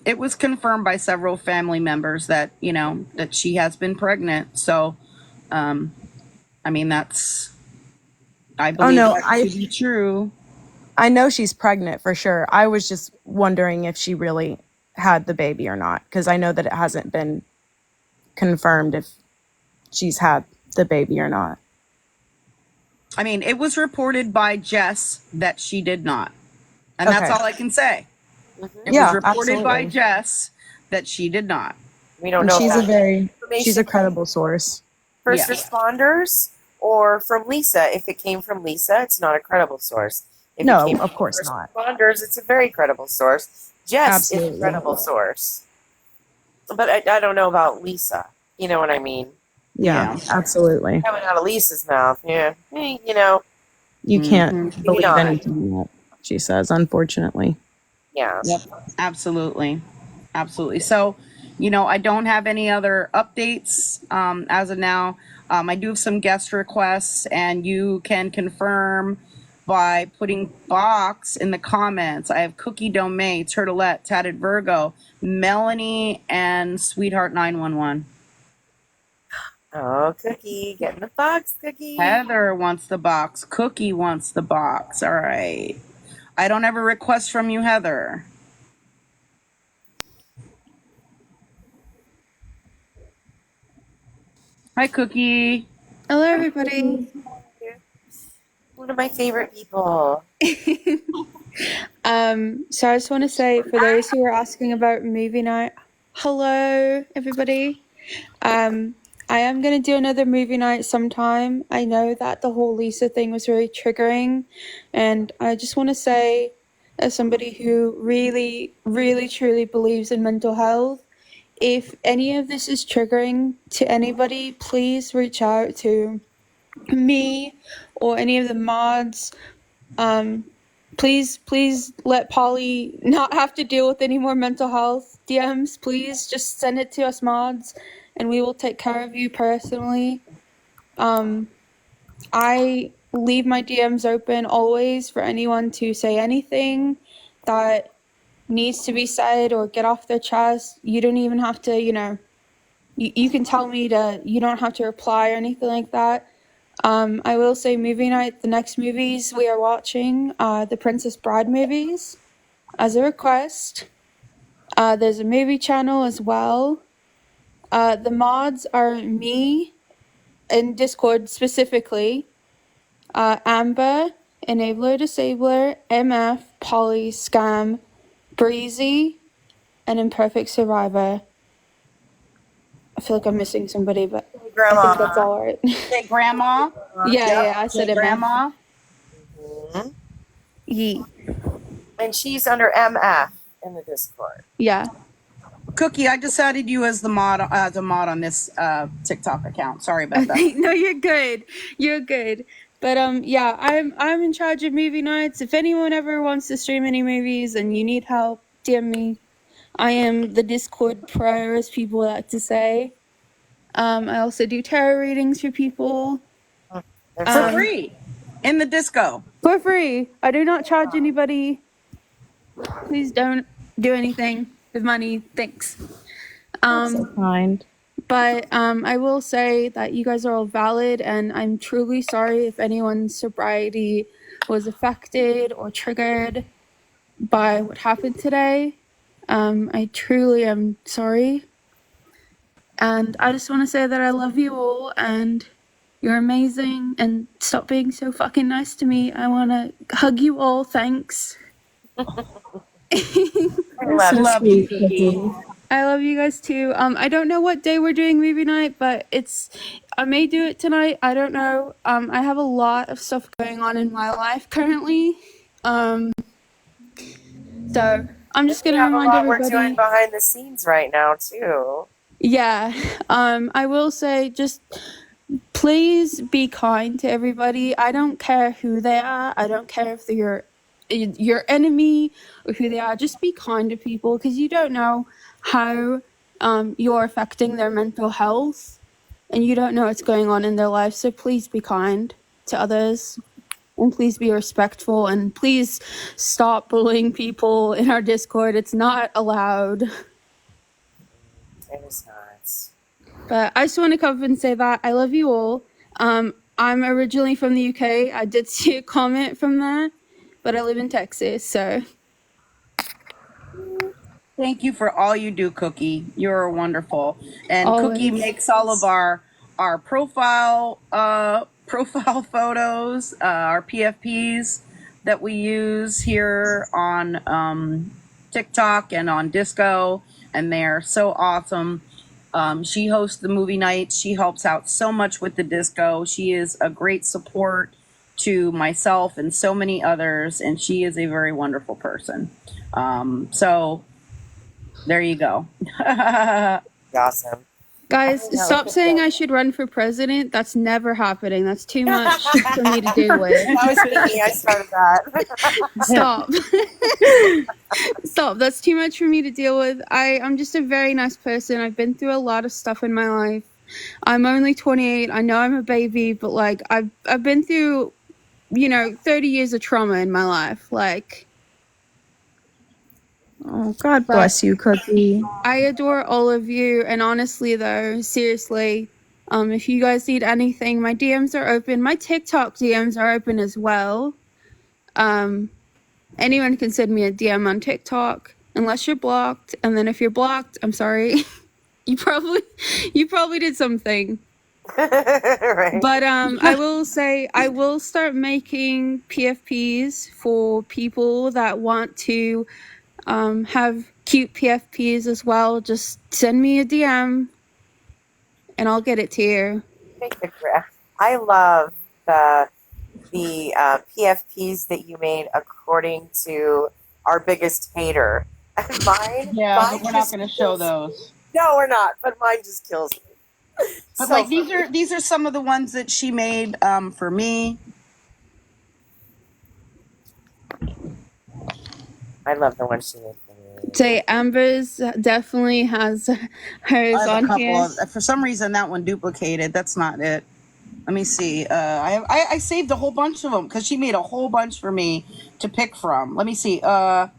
it was confirmed by several family members that, that she has been pregnant. So I mean, I believe that to be true. I know she's pregnant for sure. I was just wondering if she really had the baby or not, because I know that it hasn't been confirmed if she's had the baby or not. I mean, it was reported by Jess that she did not. And that's all I can say. It was reported by Jess that she did not. We don't know. She's a credible source. First responders or from Lisa. If it came from Lisa, it's not a credible source. If No, it came of from course first not. Responders, it's a very credible source. Jess is a credible source. But I don't know about Lisa. You know what I mean? Yeah, absolutely. Coming out of Lisa's mouth, yeah. You can't believe anything that she says, unfortunately. Yeah. Yep. Absolutely. So, I don't have any other updates as of now. I do have some guest requests, and you can confirm by putting box in the comments. I have Cookie Domain, Turtlette, Tatted Virgo, Melanie, and Sweetheart 911. Oh, Cookie, get in the box, Cookie. Heather wants the box. Cookie wants the box. All right. I don't have a request from you, Heather. Hi, Cookie. Hello, everybody. One of my favorite people. So I just want to say, for those who are asking about movie night, hello, everybody. I am going to do another movie night sometime. I know that the whole Lisa thing was very triggering. And I just want to say, as somebody who really, really, truly believes in mental health, if any of this is triggering to anybody, please reach out to me or any of the mods. Please let Polly not have to deal with any more mental health DMs. Please just send it to us mods and we will take care of you personally. I leave my DMs open always for anyone to say anything that needs to be said or get off their chest. You don't even have to, you can tell me you don't have to reply or anything like that. I will say movie night, the next movies we are watching, the Princess Bride movies, as a request. There's a movie channel as well. The mods are me, in Discord specifically, Amber, Enabler, Disabler, MF, Polly, Scam, Breezy, and Imperfect Survivor. I feel like I'm missing somebody, but Grandma. I think that's all right. Say grandma. Yeah, I said Say MF. grandma. Mhm. Yee. And she's under MF in the Discord. Yeah. Cookie, I just added you as the mod on this TikTok account. Sorry about that. No, you're good. You're good. But yeah, I'm in charge of movie nights. If anyone ever wants to stream any movies and you need help, DM me. I am the Discord pro, as people like to say. I also do tarot readings for people. For free. In the disco. For free. I do not charge anybody. Please don't do anything with money. Thanks. So kind. But I will say that you guys are all valid, and I'm truly sorry if anyone's sobriety was affected or triggered by what happened today. I truly am sorry. And I just want to say that I love you all, and you're amazing, and stop being so fucking nice to me. I want to hug you all. Thanks. Love you, Cookie. I love you guys too. I don't know what day we're doing movie night, but I may do it tonight. I don't know. I have a lot of stuff going on in my life currently. So I'm just gonna remind everybody. We're doing behind the scenes right now too. Yeah. I will say just please be kind to everybody. I don't care who they are. I don't care if they're your enemy or who they are. Just be kind to people, because you don't know how you're affecting their mental health, and you don't know what's going on in their lives. So please be kind to others, and please be respectful, and please stop bullying people in our Discord. It's not allowed. It is not. But I just want to come up and say that I love you all. I'm originally from the UK. I did see a comment from there, but I live in Texas, so. Thank you for all you do, Cookie. You're wonderful. And Always. Cookie makes all of our profile photos, our PFPs that we use here on TikTok and on Disco, and they're so awesome. She hosts the movie nights. She helps out so much with the Disco. She is a great support to myself and so many others, and she is a very wonderful person. So there you go. Awesome. Guys, stop saying I should run for president. That's never happening. That's too much for me to deal with. That was me. I started that. Stop. Stop. That's too much for me to deal with. I'm just a very nice person. I've been through a lot of stuff in my life. I'm only 28. I know I'm a baby, but like I've been through, 30 years of trauma in my life. Like, Oh, God bless you, Cookie. I adore all of you, and honestly though, seriously, if you guys need anything, my DMs are open. My TikTok DMs are open as well. Anyone can send me a DM on TikTok, unless you're blocked. And then if you're blocked, I'm sorry. you probably did something. Right. But I will say I will start making PFPs for people that want to have cute PFPs as well. Just send me a DM and I'll get it to you. I love the PFPs that you made according to our biggest hater. And mine but we're not just going to show kills those. No, we're not. But mine just kills me. But So like funny. these are some of the ones that she made for me. I love the one she made for me. Say Amber's definitely has hers I have a on couple here. of, for some reason that one duplicated. That's not it. Let me see. I saved a whole bunch of them because she made a whole bunch for me to pick from. Let me see. And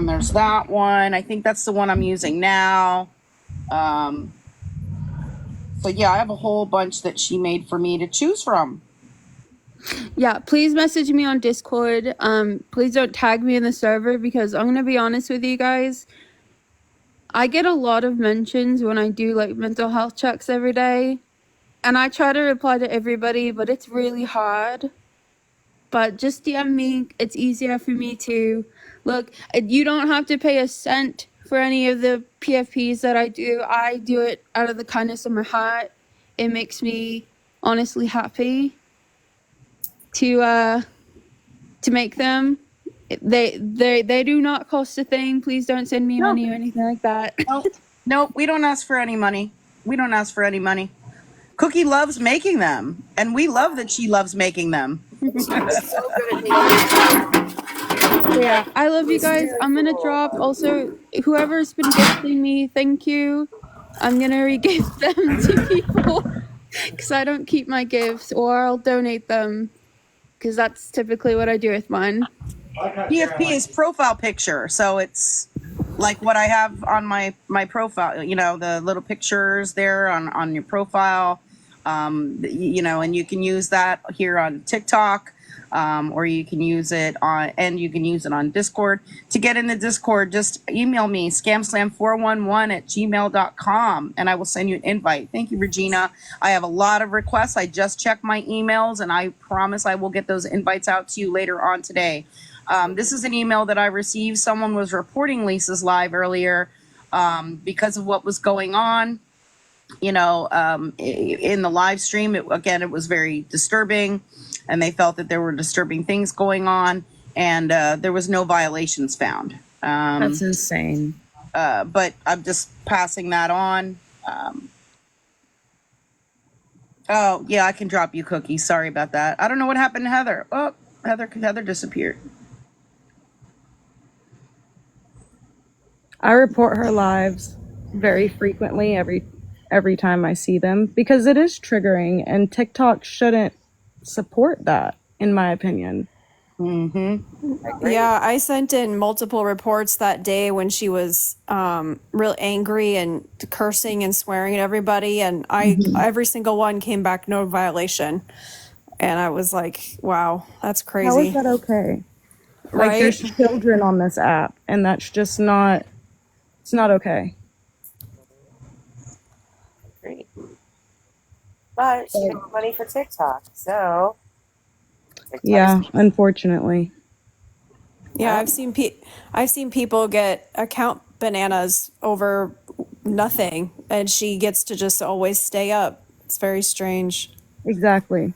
there's that one. I think that's the one I'm using now. So yeah, I have a whole bunch that she made for me to choose from. Yeah, please message me on Discord. Please don't tag me in the server because I'm gonna be honest with you guys. I get a lot of mentions when I do like mental health checks every day. And I try to reply to everybody, but it's really hard. But just DM me. It's easier for me to look. You don't have to pay a cent for any of the PFPs that I do. I do it out of the kindness of my heart. It makes me honestly happy to make them. They do not cost a thing. Please don't send me money or anything like that. Nope, we don't ask for any money. We don't ask for any money. Cookie loves making them, and we love that she loves making them. So good at making Yeah, I love you guys. I'm gonna drop also whoever's been gifting me, thank you. I'm gonna re-gift them to people because I don't keep my gifts, or I'll donate them because that's typically what I do with mine. PFP is profile picture, so it's like what I have on my profile. You know, the little pictures there on your profile. You know, and you can use that here on TikTok, or you can use it on Discord. To get in the Discord, just email me scamslam411@gmail.com and I will send you an invite. Thank you, Regina. I have a lot of requests. I just checked my emails and I promise I will get those invites out to you later on today. This is an email that I received. Someone was reporting Lisa's live earlier because of what was going on. You know, in the live stream, it was very disturbing, and they felt that there were disturbing things going on, and there was no violations found. That's insane. But I'm just passing that on. Oh, yeah, I can drop you cookies. Sorry about that. I don't know what happened to Heather. Oh, Heather disappeared. I report her lives very frequently every time I see them because it is triggering and TikTok shouldn't support that, in my opinion. Yeah, I sent in multiple reports that day when she was real angry and cursing and swearing at everybody, and every single one came back no violation, and I was like, wow, that's crazy. How is that okay? Like, Right? there's children on this app, and that's just not. It's not okay. Great. But she gets money for TikTok, so. Yeah, unfortunately. Yeah, I've seen people get account bananas over nothing, and she gets to just always stay up. It's very strange. Exactly.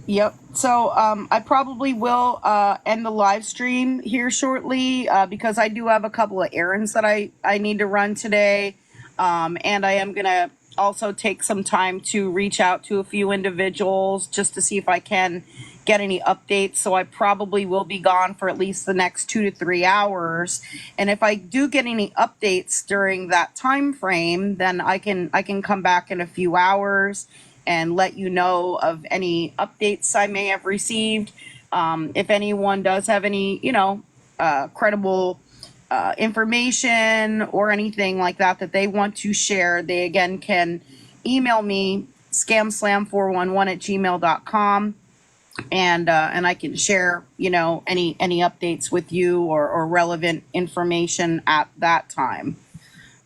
Yep. So I probably will end the live stream here shortly because I do have a couple of errands that I need to run today. And I am going to also take some time to reach out to a few individuals just to see if I can get any updates. So I probably will be gone for at least the next 2 to 3 hours. And if I do get any updates during that time frame, then I can come back in a few hours and let you know of any updates I may have received. If anyone does have any, credible information or anything like that they want to share, they again can email me scamslam411@gmail.com and I can share, any updates with you or relevant information at that time.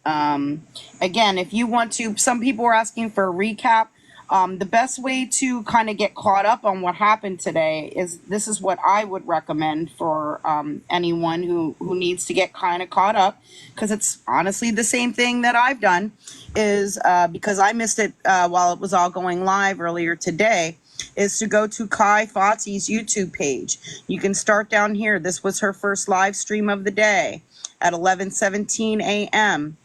Again, if you want to, some people are asking for a recap. The best way to kind of get caught up on what happened today is this is what I would recommend for anyone who needs to get kind of caught up, because it's honestly the same thing that I've done, is because I missed it while it was all going live earlier today, is to go to Kai Fotze's YouTube page. You can start down here. This was her first live stream of the day at 11:17 a.m.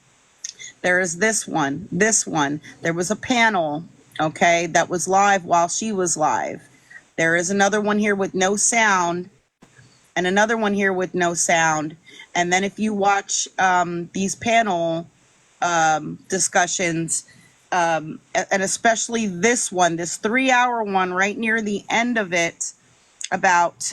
There is this one. There was a panel, okay, that was live while she was live. There is another one here with no sound, and another one here with no sound. And then if you watch these panel discussions, and especially this one, this 3-hour one right near the end of it, about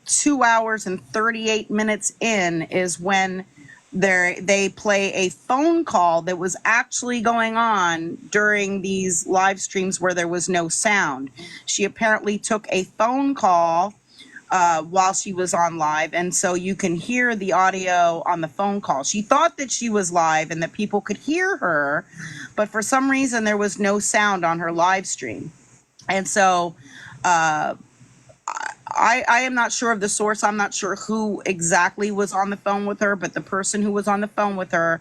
2 hours and 38 minutes in, is when they play a phone call that was actually going on during these live streams where there was no sound. She apparently took a phone call while she was on live, and so you can hear the audio on the phone call. She thought that she was live and that people could hear her, but for some reason there was no sound on her live stream. And so I am not sure of the source. I'm not sure who exactly was on the phone with her, but the person who was on the phone with her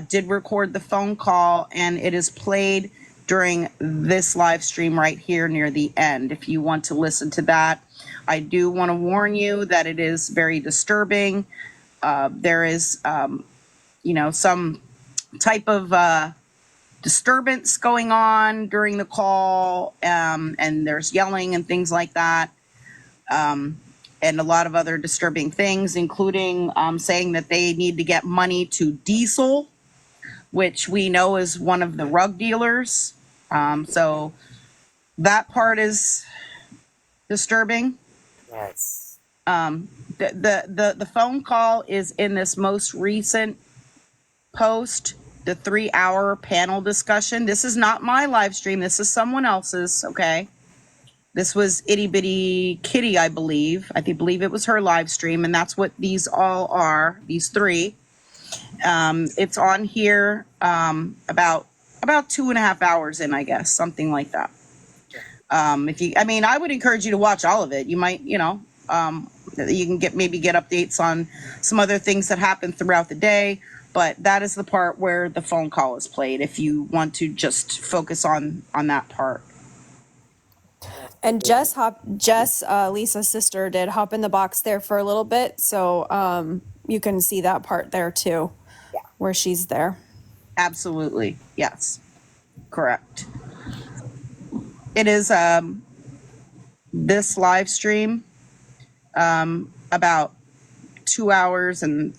did record the phone call, and it is played during this live stream right here near the end. If you want to listen to that, I do want to warn you that it is very disturbing. There is, some type of disturbance going on during the call, and there's yelling and things like that. And a lot of other disturbing things, including saying that they need to get money to Diesel, which we know is one of the rug dealers. So that part is disturbing. Yes. The phone call is in this most recent post, the 3-hour panel discussion. This is not my live stream. This is someone else's, okay? This was Itty Bitty Kitty, I believe. believe it was her live stream, and that's what these all are, these three. It's on here about 2.5 hours in, I guess, something like that. I would encourage you to watch all of it. You might, you can maybe get updates on some other things that happen throughout the day, but that is the part where the phone call is played, if you want to just focus on that part. And Jess, Lisa's sister, did hop in the box there for a little bit, so you can see that part there too, where she's there. Absolutely, yes, correct. It is this live stream about 2 hours and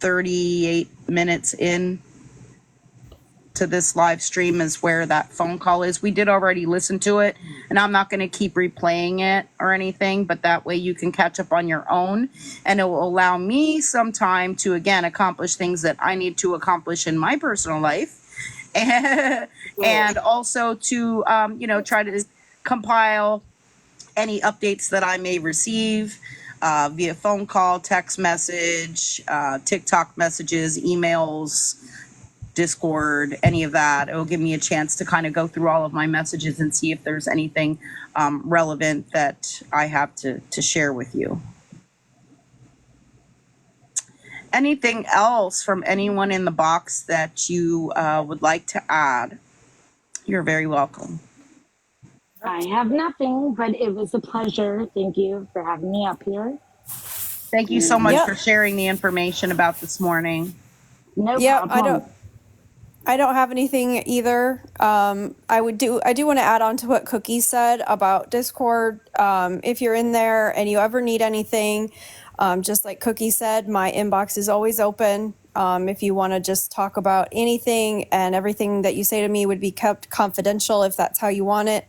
38 minutes in to this live stream is where that phone call is. We did already listen to it, and I'm not going to keep replaying it or anything, but that way you can catch up on your own, and it will allow me some time to, again, accomplish things that I need to accomplish in my personal life, and also to, try to compile any updates that I may receive via phone call, text message, TikTok messages, emails, Discord, any of that. It will give me a chance to kind of go through all of my messages and see if there's anything relevant that I have to share with you. Anything else from anyone in the box that you would like to add? You're very welcome. I have nothing, but it was a pleasure. Thank you for having me up here. Thank you so much for sharing the information about this morning. No problem. I don't have anything either. I do want to add on to what Cookie said about Discord. If you're in there and you ever need anything, just like Cookie said, my inbox is always open. If you want to just talk about anything, and everything that you say to me would be kept confidential if that's how you want it.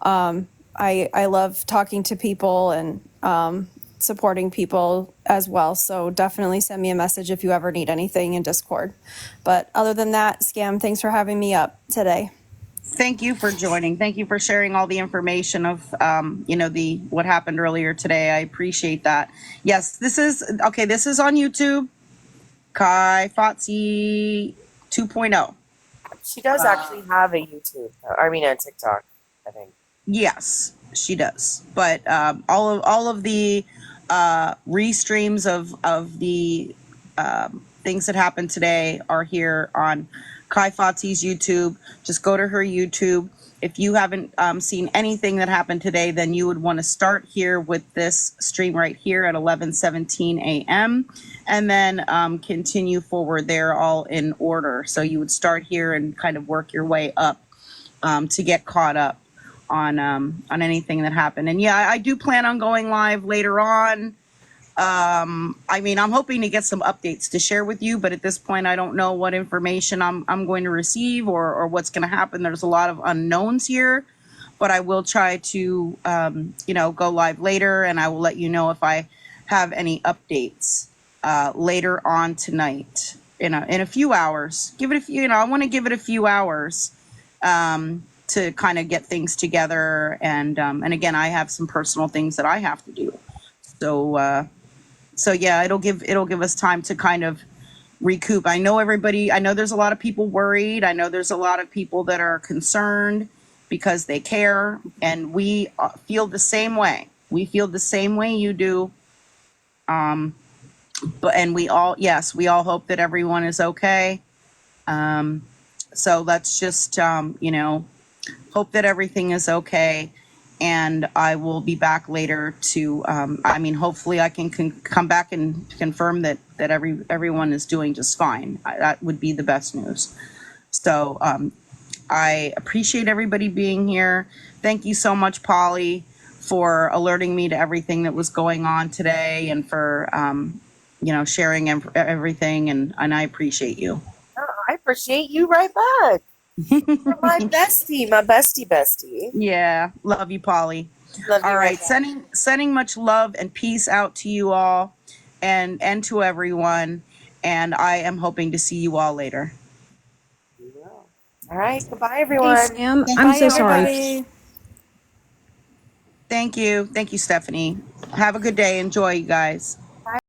I love talking to people and supporting people as well. So definitely send me a message if you ever need anything in Discord. But other than that, Scam, thanks for having me up today. Thank you for joining. Thank you for sharing all the information of, what happened earlier today. I appreciate that. Yes, this is on YouTube. Kai Fotze 2.0. She does actually have a YouTube, I mean a TikTok, I think. Yes, she does. But all of the restreams of the things that happened today are here on Kai Fotze's YouTube. Just go to her YouTube. If you haven't seen anything that happened today, then you would want to start here with this stream right here at 11:17 a.m. and then continue forward. They're all in order. So you would start here and kind of work your way up to get caught up on anything that happened. And yeah, I do plan on going live later on. I mean, I'm hoping to get some updates to share with you, but at this point, I don't know what information I'm going to receive or what's going to happen. There's a lot of unknowns here, but I will try to, go live later, and I will let you know if I have any updates later on tonight in a few hours. Give it a few, I want to give it a few hours to kind of get things together, and again, I have some personal things that I have to do. So yeah, it'll give us time to kind of recoup. I know there's a lot of people worried. I know there's a lot of people that are concerned because they care, and we feel the same way. We feel the same way you do. And we all hope that everyone is okay. So let's just, hope that everything is okay. And I will be back later to, hopefully I can come back and confirm that everyone is doing just fine. That would be the best news. So I appreciate everybody being here. Thank you so much, Polly, for alerting me to everything that was going on today, and for, sharing everything. And I appreciate you. Oh, I appreciate you right back. You're my bestie. Yeah, love you, Polly. Love you all right, right sending much love and peace out to you all, and to everyone. And I am hoping to see you all later. All right, goodbye, everyone. Hey, Sam, Bye, I'm so everybody. sorry. Thank you, Stephanie. Have a good day. Enjoy, you guys.